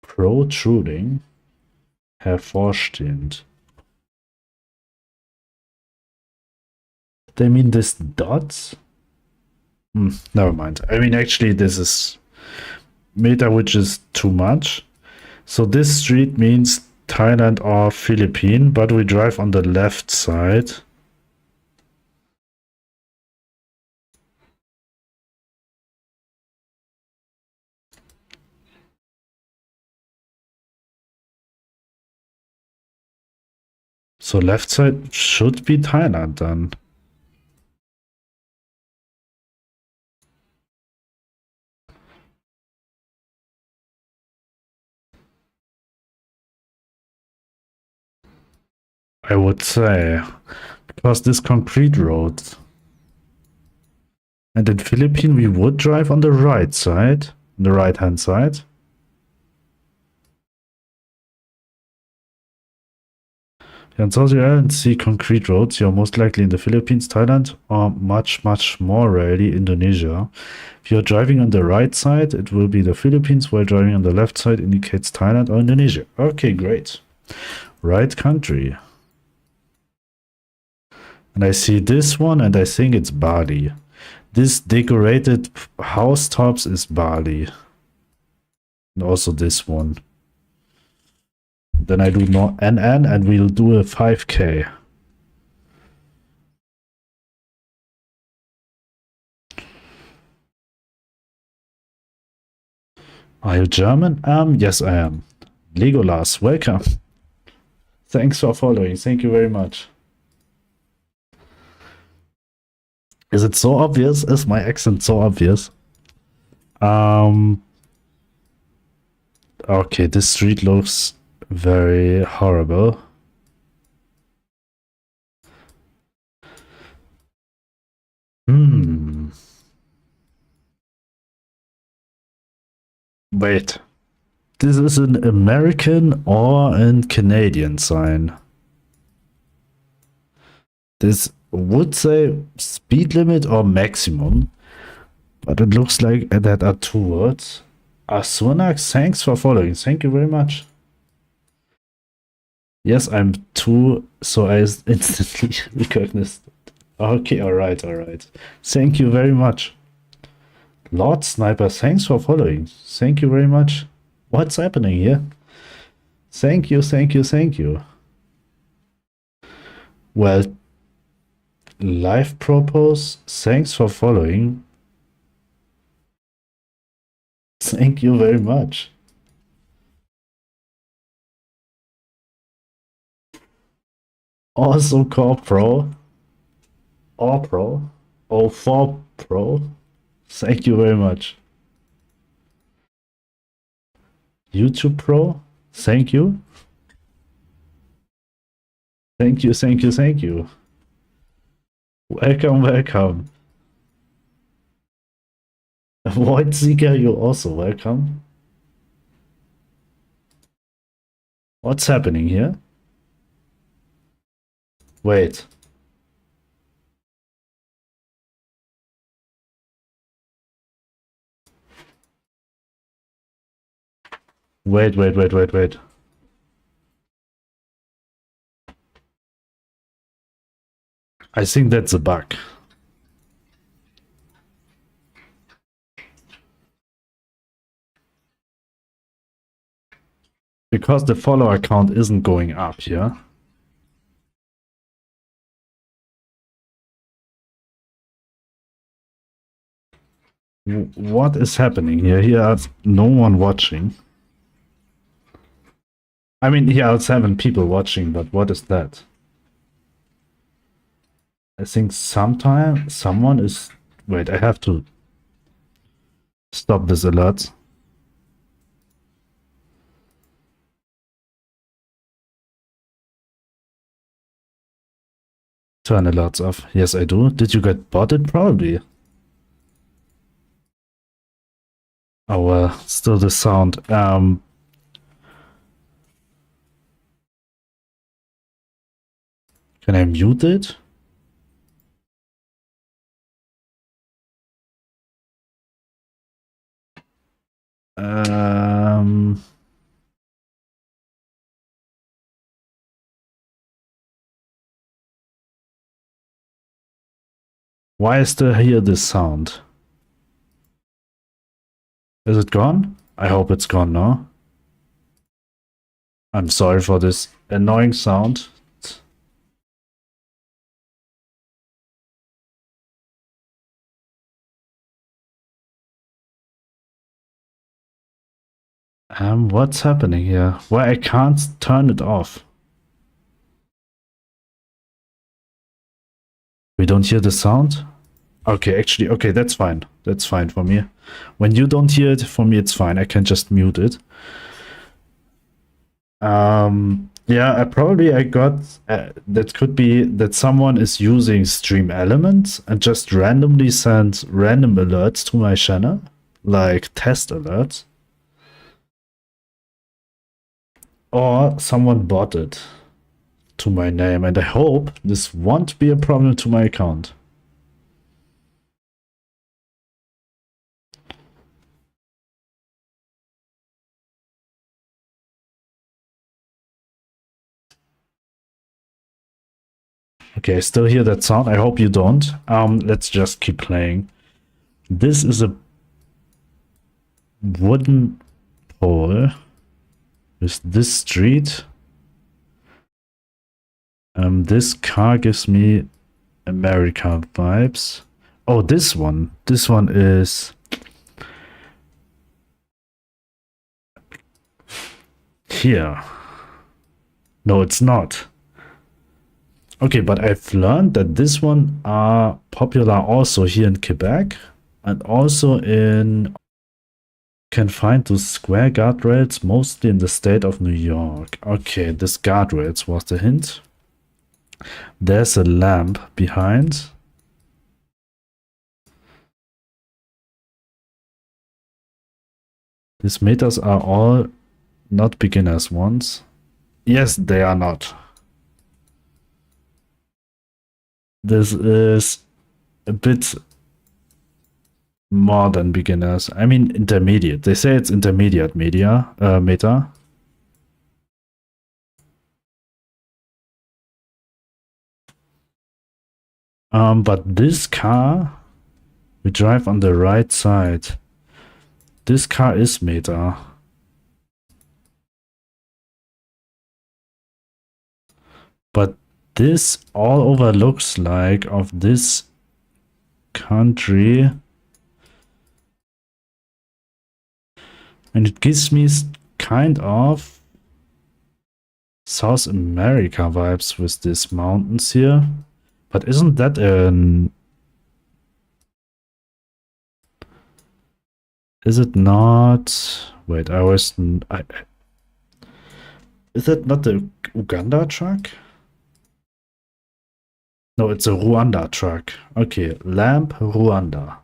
A: Protruding, hervorstehend. They mean this dots? Never mind. I mean, actually, this is meta, which is too much. So this street means Thailand or Philippines, but we drive on the left side. So left side should be Thailand then. I would say, because this concrete road. And in Philippines we would drive on the right side, the right hand side. In Saudi Arabia, see concrete roads. You're most likely in the Philippines, Thailand, or much more rarely Indonesia. If you're driving on the right side, it will be the Philippines, while driving on the left side indicates Thailand or Indonesia. Okay, great. Right country. And I see this one, and I think it's Bali. This decorated house tops is Bali. And also this one. Then I do not NN, and we'll do a 5K. Are you German? Yes, I am. Legolas, welcome. Thanks for following. Thank you very much. Is it so obvious? Is my accent so obvious? Okay, this street looks very horrible. Wait. This is an American or a Canadian sign. This would say speed limit or maximum, but it looks like that are two words. Asunak, thanks for following. Thank you very much. Yes, I'm two, so I instantly recognized it. Okay, alright. Thank you very much. Lord Sniper, thanks for following. Thank you very much. What's happening here? Thank you, thank you, thank you. Well, live propose, thanks for following. Thank you very much. Also Core Pro. Or Pro. Oh, 4 Pro. Thank you very much. YouTube Pro. Thank you. Thank you, thank you, thank you. Welcome, welcome. Void Seeker, you're also welcome. What's happening here? Wait. Wait. I think that's a bug. Because the follower count isn't going up here. What is happening here? Here's no one watching. I mean, here are 7 people watching, but what is that? I think someone is... Wait, I have to stop this alert. Turn alerts off. Yes, I do. Did you get botted? Probably. Oh, well, still the sound. Can I mute it? Why is there here this sound? Is it gone? I hope it's gone now. I'm sorry for this annoying sound. What's happening here? Why I can't turn it off? We don't hear the sound? Okay, actually, okay, that's fine. That's fine for me. When you don't hear it, for me it's fine. I can just mute it. Yeah, I got that could be that someone is using Stream Elements and just randomly sends random alerts to my channel, like test alerts. Or someone bought it to my name, and I hope this won't be a problem to my account. Okay, I still hear that sound. I hope you don't. Let's just keep playing. This is a wooden pole with this street. This car gives me American vibes. Oh, this one. This one is here. No, it's not. Okay, but I've learned that this one are popular also here in Quebec and also in... Can find those square guardrails mostly in the state of New York. Okay, this guardrails was the hint. There's a lamp behind. These meters are all not beginners ones. Yes, they are not. This is a bit more than beginners. I mean intermediate. They say it's intermediate meta. But this car We drive on the right side. This car is meta. But this all over looks like of this country. And it gives me kind of South America vibes with these mountains here. But isn't that an... Is it not... Wait, I was... Is that not the Uganda truck? No, it's a Rwanda truck. Okay, lamp Rwanda.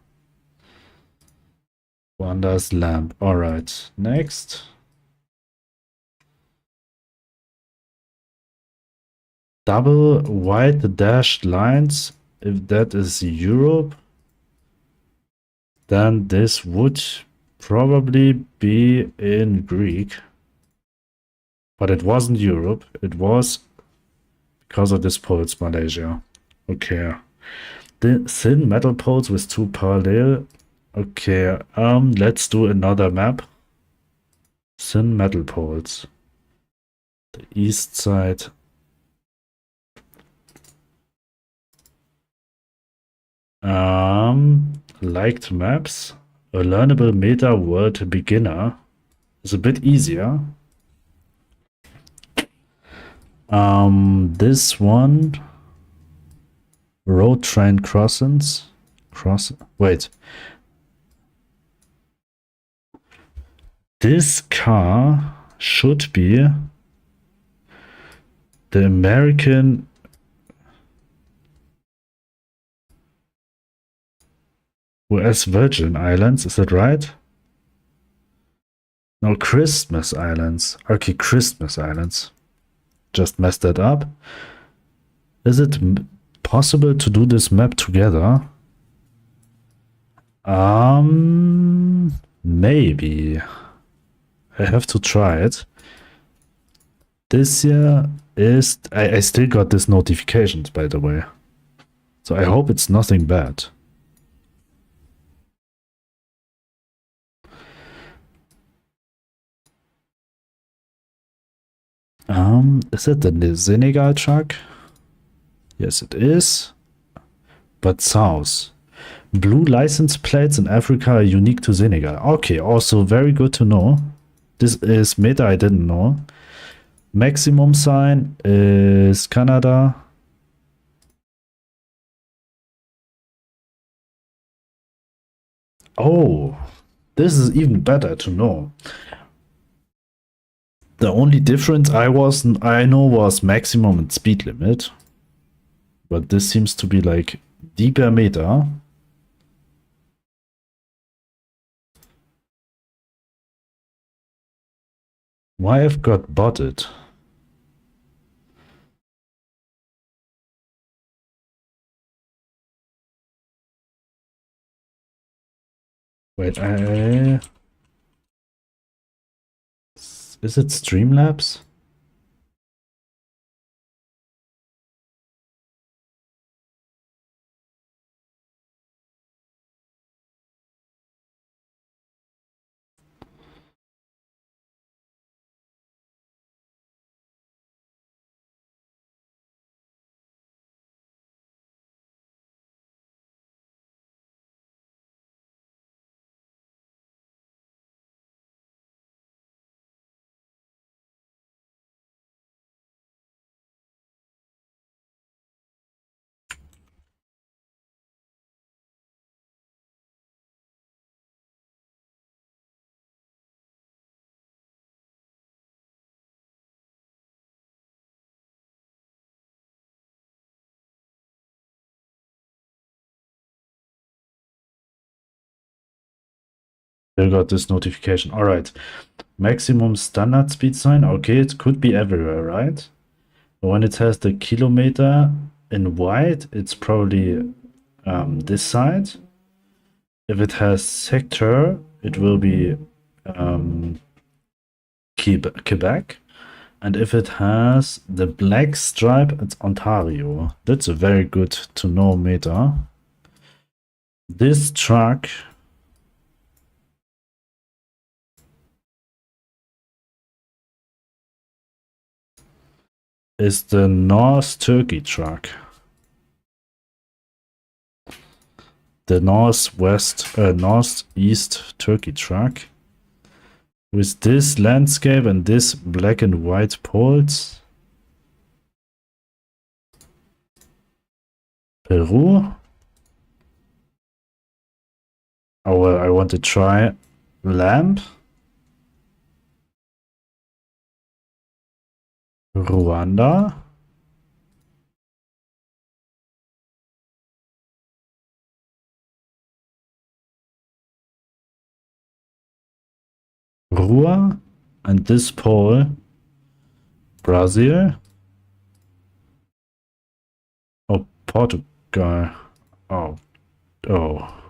A: Rwanda's lamp. Alright, next. Double white dashed lines. If that is Europe, then this would probably be in Greek. But it wasn't Europe. It was because of this pole, it's Malaysia. Okay. The thin metal poles with two parallel. Okay, let's do another map. Thin metal poles. The east side. Liked maps. A learnable meta world beginner is a bit easier. This one. Road train crossings. Wait. This car should be the American US Virgin Islands, is that right? No, Christmas Islands. Okay, Christmas Islands. Just messed that up. Is it possible to do this map together? Maybe. I have to try it. This here is... I still got this notifications, by the way. So I hope it's nothing bad. Is it the Senegal truck? Yes, it is. But south. Blue license plates in Africa are unique to Senegal. Okay, also very good to know. This is meta I didn't know. Maximum sign is Canada. Oh, this is even better to know. The only difference I know was maximum and speed limit. But this seems to be like deeper meta. Why I've got botted? Wait, is it Streamlabs? I got this notification. All right. Maximum standard speed sign. Okay, it could be everywhere, right? But when it has the kilometer in white, it's probably this side. If it has sector, it will be Quebec. And if it has the black stripe, it's Ontario. That's a very good to know meta. This truck is the North Turkey truck. The northeast Turkey truck. With this landscape and this black and white poles. Peru. Oh, well, I want to try lamp. Rwanda. Rua. And this pole. Brazil. Oh, Portugal. Oh. Oh.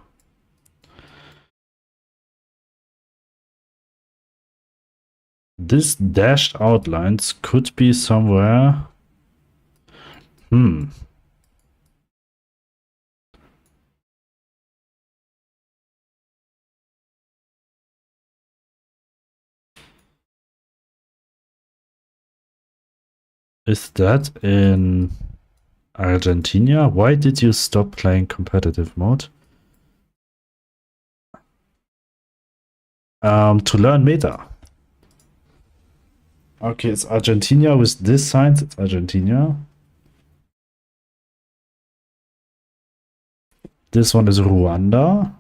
A: This dashed outlines could be somewhere. Is that in Argentina? Why did you stop playing competitive mode? To learn meta. Okay, it's Argentina with this sign. It's Argentina. This one is Rwanda.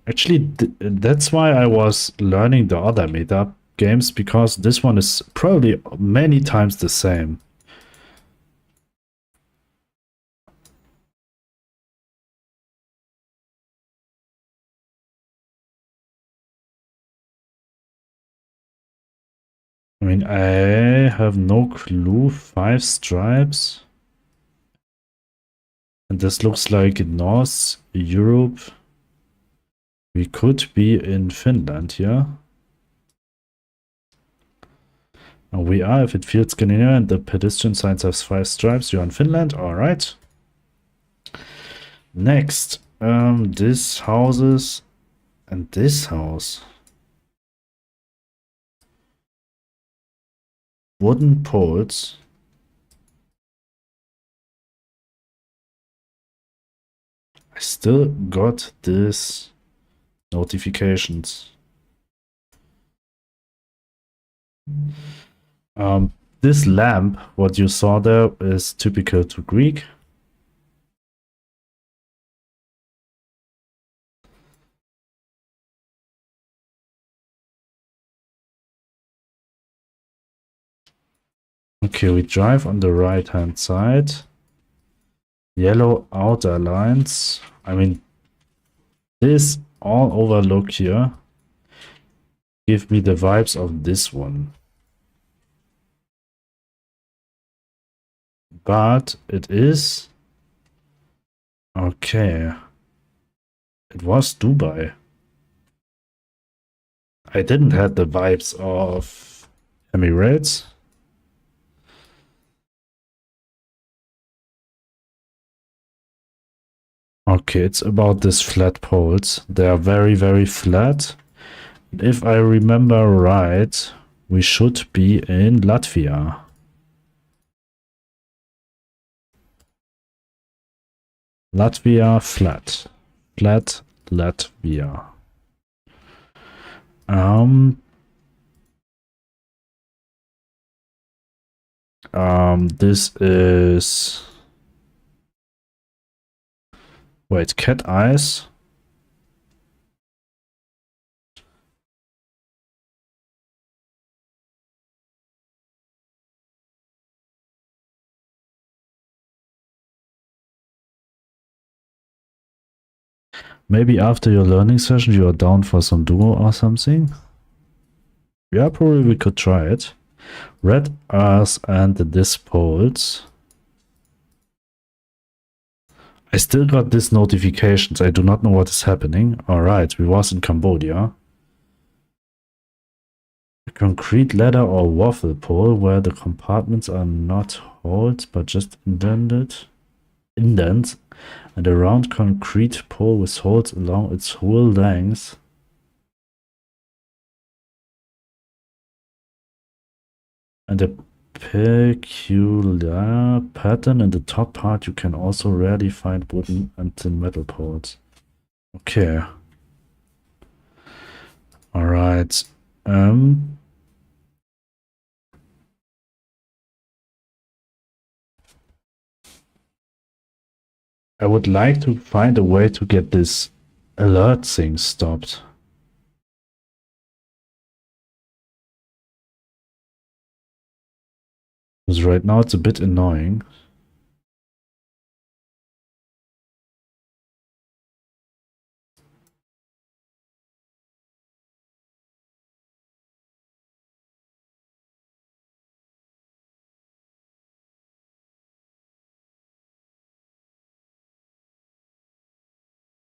A: Actually, that's why I was learning the other meta games, because this one is probably many times the same. I mean, I have no clue. 5 stripes. And this looks like North Europe. We could be in Finland here. And we are, if it feels Scandinavia and the pedestrian signs have 5 stripes, you're in Finland. Alright. Next, this houses and this house. Wooden poles. I still got this notifications. This lamp, what you saw there, is typical to Greek. Okay, we drive on the right hand side. Yellow outer lines. I mean, this all overlook here give me the vibes of this one. But it is... Okay. It was Dubai. I didn't have the vibes of Emirates. Okay, it's about these flat poles. They are very, very flat. If I remember right, we should be in Latvia. Latvia flat. Flat Latvia. This is... Wait, cat eyes? Maybe after your learning session you are down for some duo or something? Yeah, probably we could try it. Red earth and the disc poles. I still got these notifications. I do not know what is happening. Alright, we was in Cambodia. A concrete ladder or waffle pole where the compartments are not holes but just indented. indent, and a round concrete pole with holes along its whole length. And a peculiar pattern in the top part. You can also rarely find wooden and thin metal poles. Okay. All right. I would like to find a way to get this alert thing stopped. Because right now it's a bit annoying.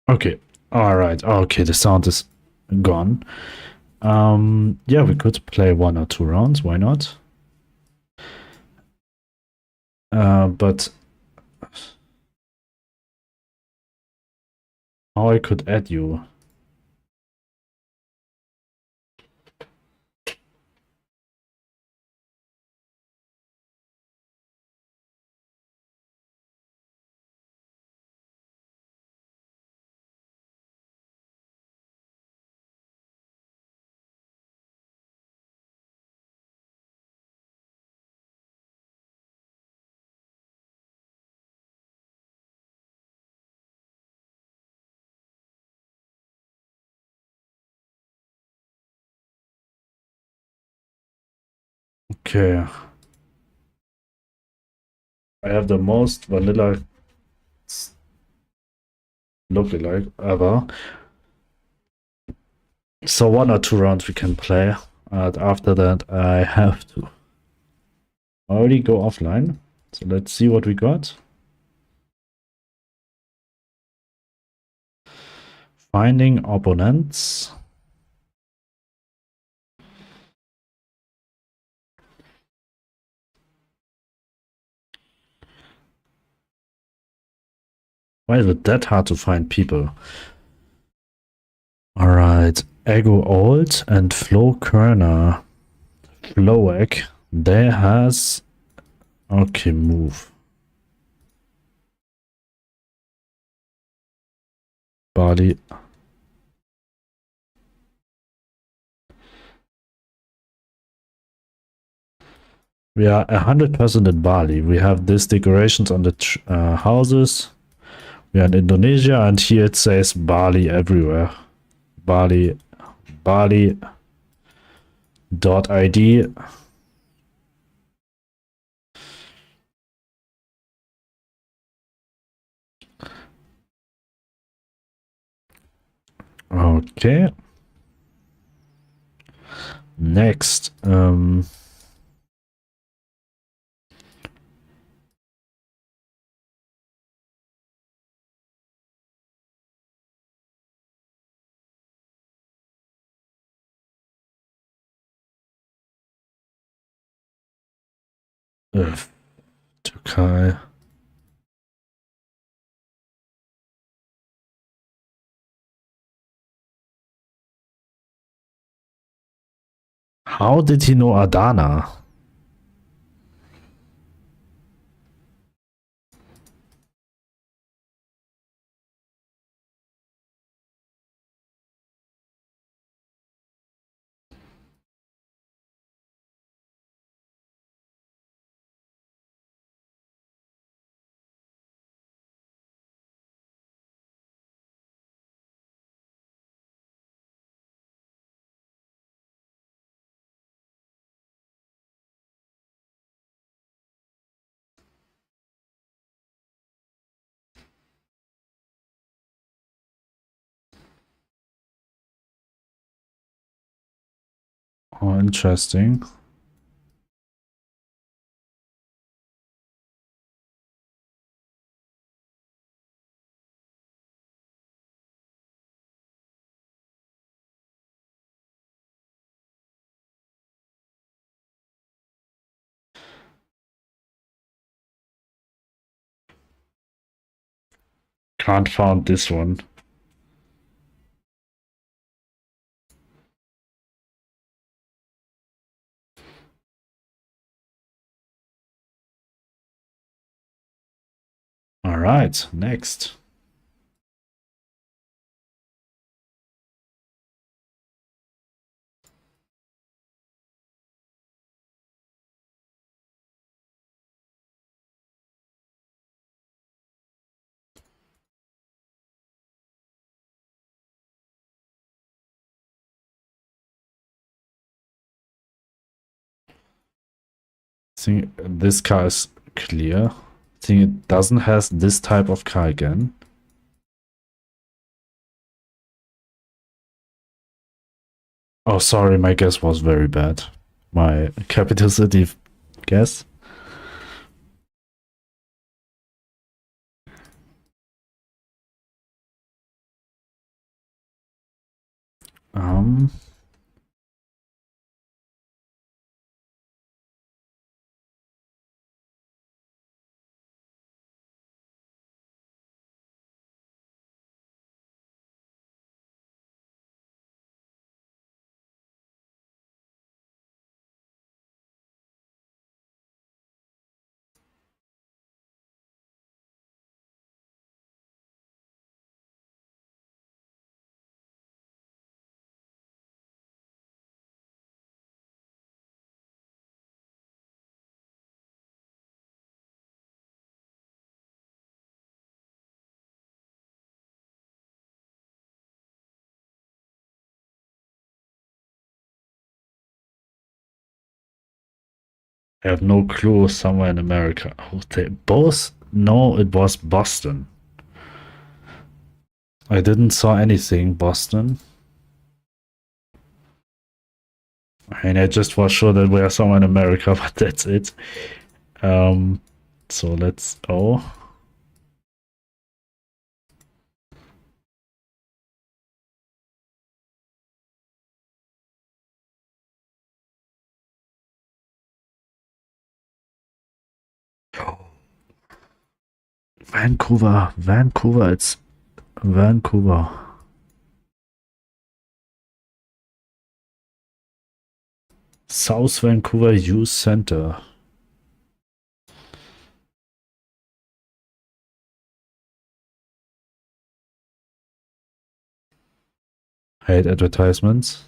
A: Okay. All right. Okay, the sound is gone. Yeah, we could play 1 or 2 rounds. Why not? But how I could add you? Okay. I have the most vanilla lookalike ever. So 1 or 2 rounds we can play. And after that, I have to already go offline. So let's see what we got. Finding opponents. Why is it that hard to find people? Alright. Ego Old and Flo Kerner. Floek. They has... Okay, move. Bali. We are 100% in Bali. We have these decorations on the houses. We are in Indonesia, and here it says Bali everywhere. Bali, Bali dot ID. Okay. Next. Türkei. How did he know Adana? Oh, interesting. Can't find this one. All right, next. I think this car is clear. I think it doesn't have this type of car again. Oh, sorry, my guess was very bad. My capital city guess. Um, I have no clue. Somewhere in America. Oh, they both know it was Boston. I didn't saw anything Boston. And I just was sure that we are somewhere in America, but that's it. So let's. Oh. Vancouver, it's Vancouver. South Vancouver Youth Center. Hate advertisements.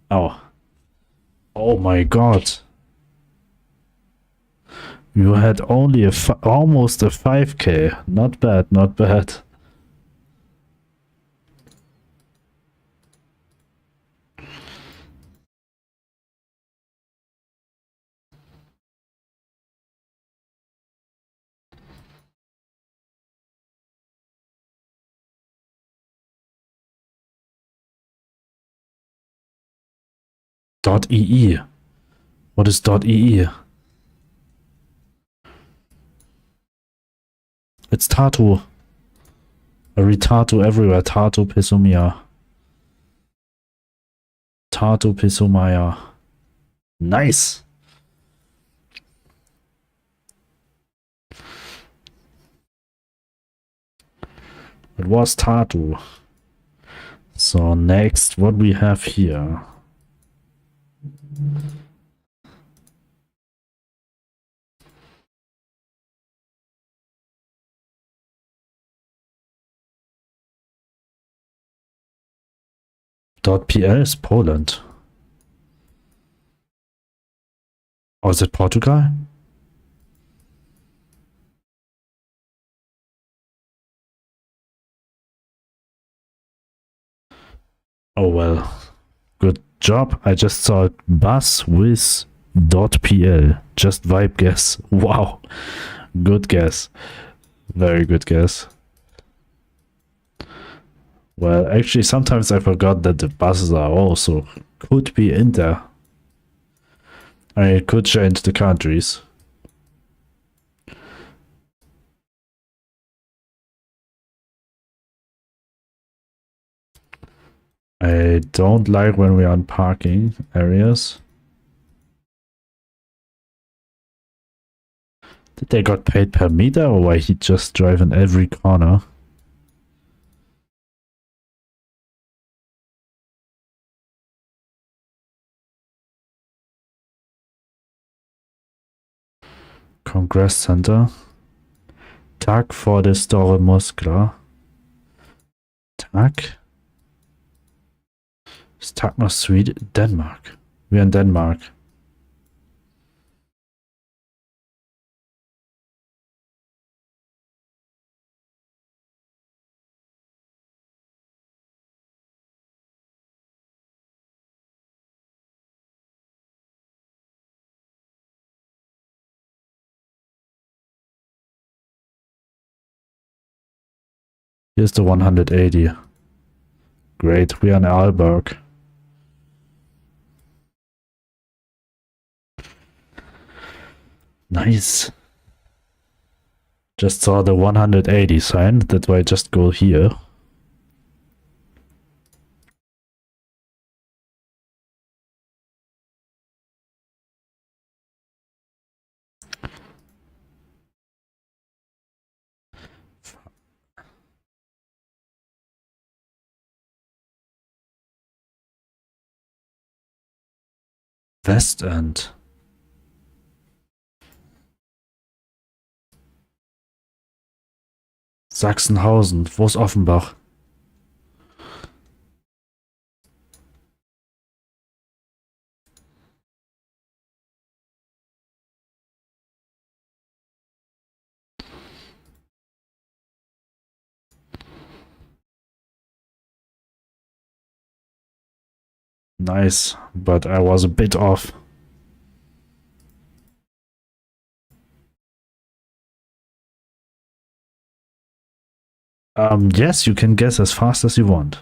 A: Oh. Oh my god. You had only almost a 5k. Not bad, not bad. .ee. What is .ee? It's Tartu. I read Tartu everywhere. Tartu Pisumia. Tartu Pisumaya. Nice. It was Tartu. So next, what we have here. .pl is Poland. Or is it Portugal? Oh well. Good job. I just saw bus with .pl. Just vibe guess. Wow. Good guess. Very good guess. Well, actually, sometimes I forgot that the buses are also could be in there. I mean, it could change the countries. I don't like when we are in parking areas. Did they got paid per meter or why he just drive in every corner? Congress Center. Tag for the Store Muscular. Tag. Ist Tag nach Sweden? Denmark. Wir in Denmark. Here's the 180. Great, we are in Aalborg. Nice. Just saw the 180 sign, that's why I just go here. West End. Sachsenhausen. Wo ist Offenbach? Nice, but I was a bit off. Yes, you can guess as fast as you want.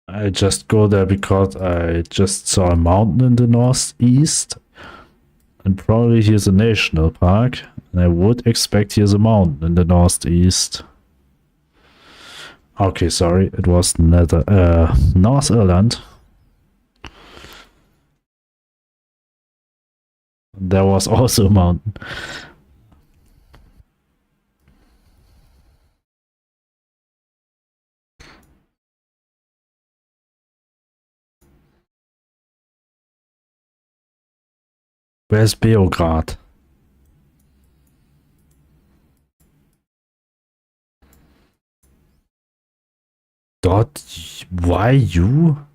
A: I just go there because I just saw a mountain in the northeast, and probably here's a national park, and I would expect here's a mountain in the northeast. Okay, sorry, it was North Ireland. There was also a mountain. Where's Beograd? Why you?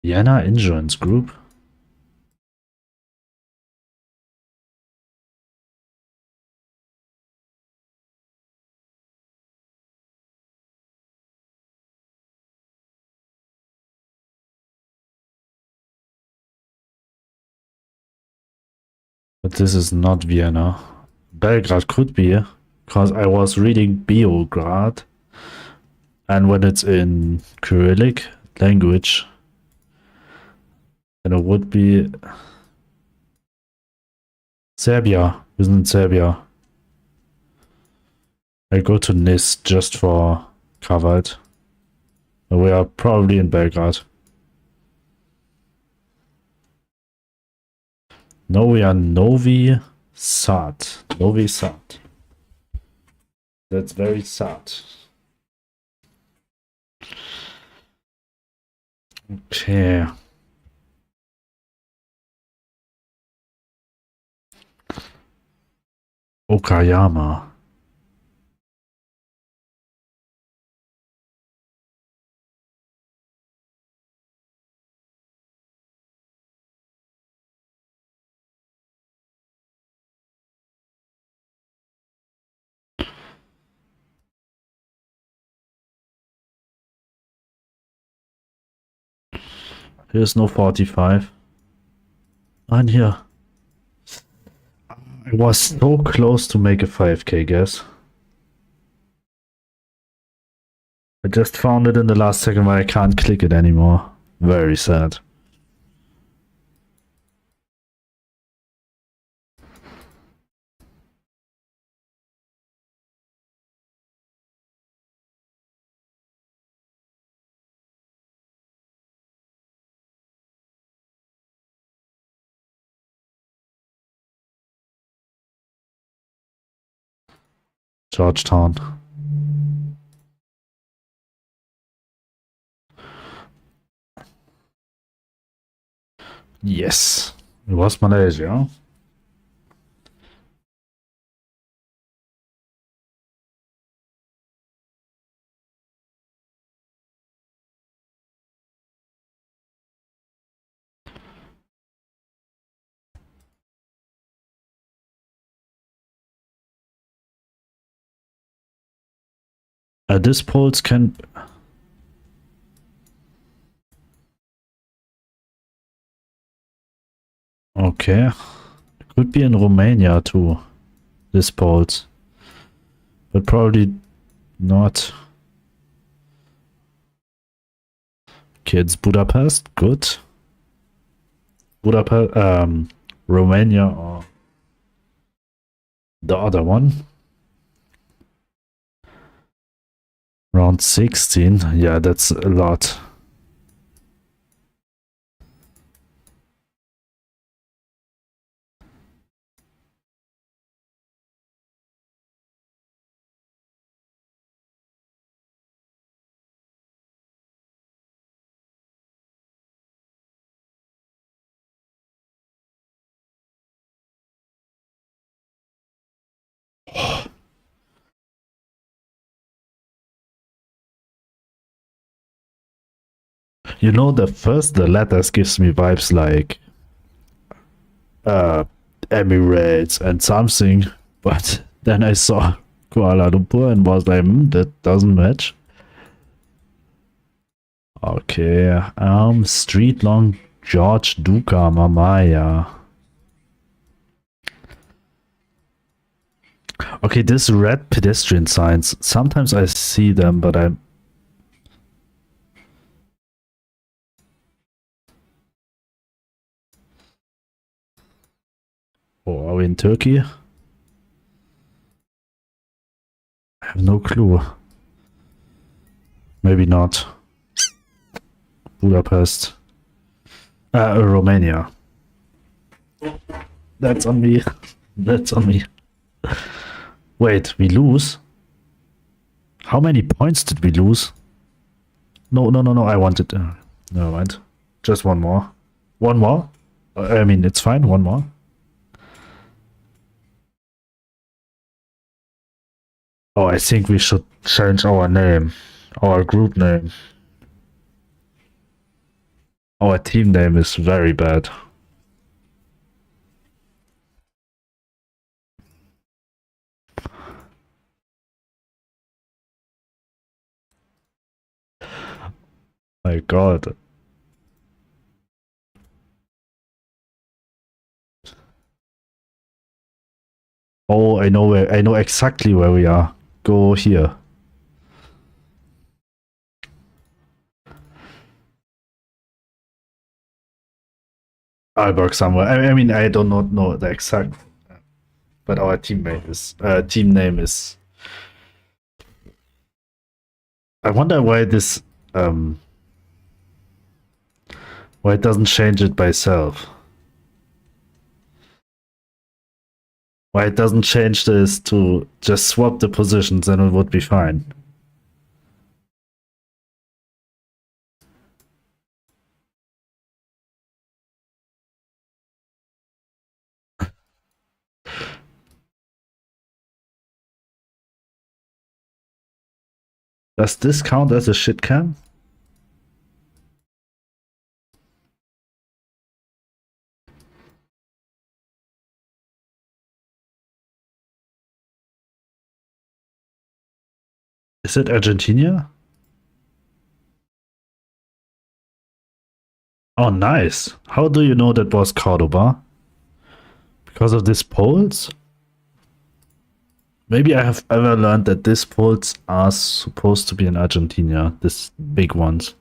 A: Vienna Insurance Group? But this is not Vienna. Belgrade could be, because I was reading Beograd, and when it's in Cyrillic language, then it would be Serbia. Isn't Serbia? I go to NIS just for covered. We are probably in Belgrade. No, we are Novi Sad. Novi Sad. That's very sad. Okay. Okayama. Here's no 45. And here. I was so close to make a 5k guess. I just found it in the last second where I can't click it anymore. Very sad. Georgetown. Yes. It was Malaysia. This polls can... Okay. Could be in Romania too. This polls. But probably not. Kids Budapest, good. Budapest, Romania or the other one. Round 16, yeah, that's a lot. You know, the letters gives me vibes like Emirates and something, but then I saw Kuala Lumpur and was like, that doesn't match. Okay, street long George Duca Mamaya. Okay, this red pedestrian signs, sometimes I see them, but I'm... Oh, are we in Turkey? I have no clue. Maybe not. Budapest. Romania. That's on me. That's on me. Wait, we lose? How many points did we lose? No, I wanted... never mind. Just one more. One more? I mean, it's fine, one more. Oh, I think we should change our name. Our group name. Our team name is very bad. My god. Oh, I know exactly where we are. Go here. Aalborg somewhere. I mean, I do not know the exact, but our teammate is team name is. I wonder why this Why it doesn't change it by itself? Why it doesn't change this to just swap the positions, then it would be fine. Does this count as a shit cam? Is it Argentina? Oh, nice. How do you know that was Cordoba? Because of these poles? Maybe I have ever learned that these poles are supposed to be in Argentina. These big ones.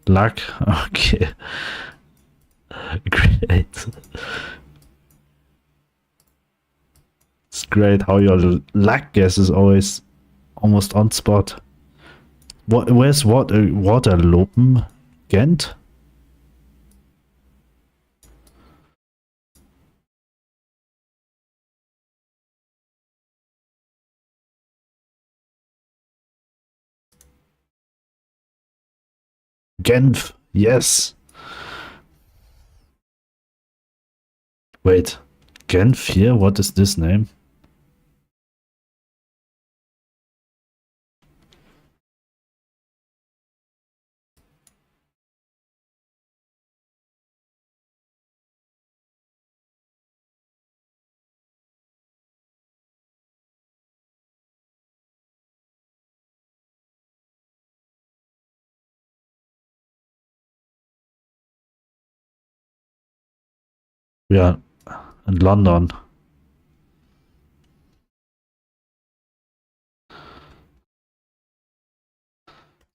A: Luck? Okay. Great. It's great how your luck guess is always almost on spot. Where's Waterlopen? Ghent? Genf, yes. Wait, Genf here? What is this name? We are in London.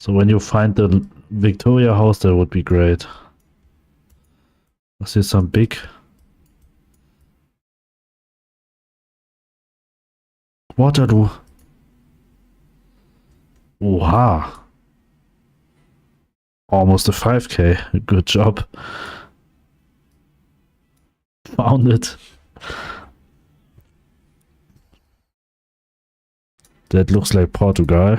A: So when you find the Victoria House, that would be great. I see some big... Waterloo. Oha. Almost a 5k. Good job. Found it. That looks like Portugal.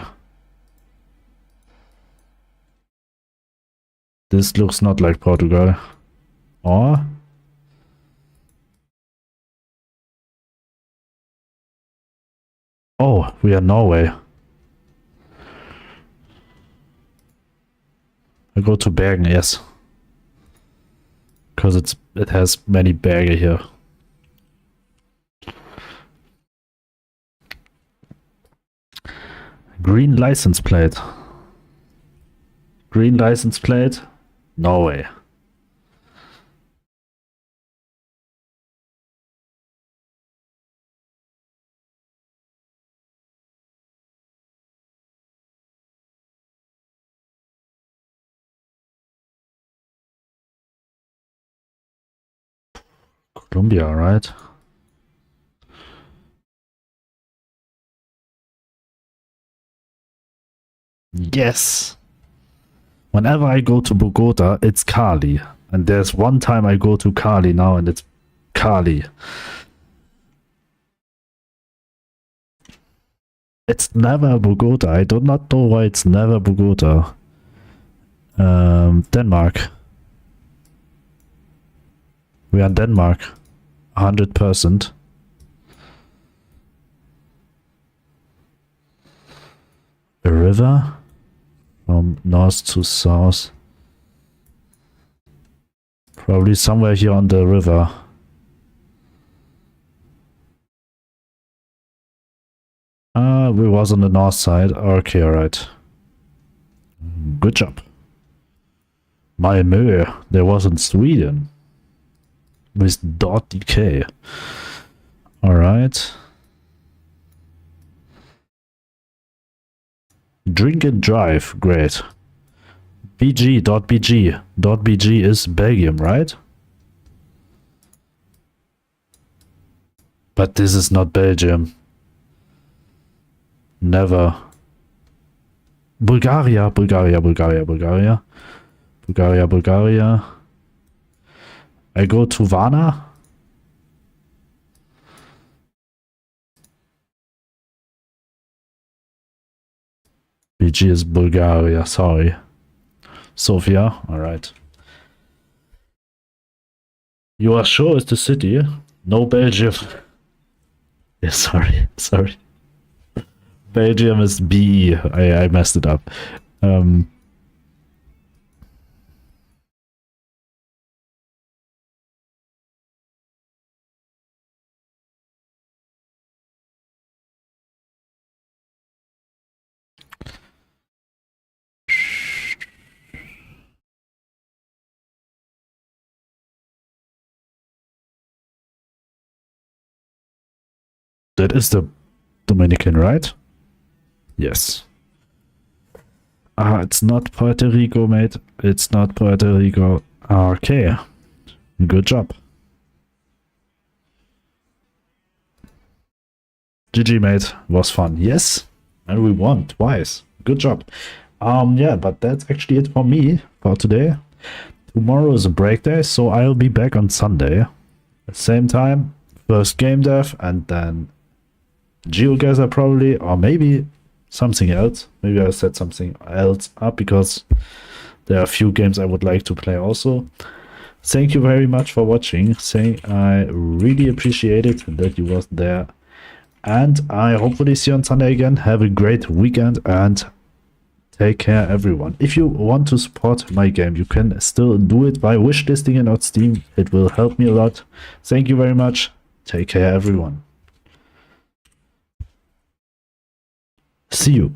A: This looks not like Portugal. Or? Oh, we are Norway. I go to Bergen, yes. Because it has many Berge here. Green license plate. Green license plate. Norway. Colombia, right? Yes. Whenever I go to Bogota, it's Cali. And there's one time I go to Cali now and it's Cali. It's never Bogota. I do not know why it's never Bogota. Denmark. We are in Denmark. 100%. A river? From north to south. Probably somewhere here on the river. We was on the north side. Okay, alright. Good job. Malmö. There was in Sweden. With .dk. Alright. Drink and drive. Great. BG.bg. .bg is Belgium, right? But this is not Belgium. Never. Bulgaria, Bulgaria, Bulgaria, Bulgaria. Bulgaria, Bulgaria. I go to Varna. BG is Bulgaria, sorry. Sofia, alright. You are sure it's the city? No Belgium. Yeah, sorry. Belgium is B. I messed it up. That is the Dominican, right? Yes. It's not Puerto Rico, mate. It's not Puerto Rico. Okay. Good job. GG, mate. Was fun. Yes. And we won twice. Good job. Yeah, but that's actually it for me for today. Tomorrow is a break day, so I'll be back on Sunday. At the same time, first game dev, and then GeoGuessr probably, or maybe something else. Maybe I'll set something else up because there are a few games I would like to play also. Thank you very much for watching. I really appreciate it that you was there. And I hopefully see you on Sunday again. Have a great weekend and take care, everyone. If you want to support my game, you can still do it by wishlisting it on Steam. It will help me a lot. Thank you very much. Take care, everyone. See you.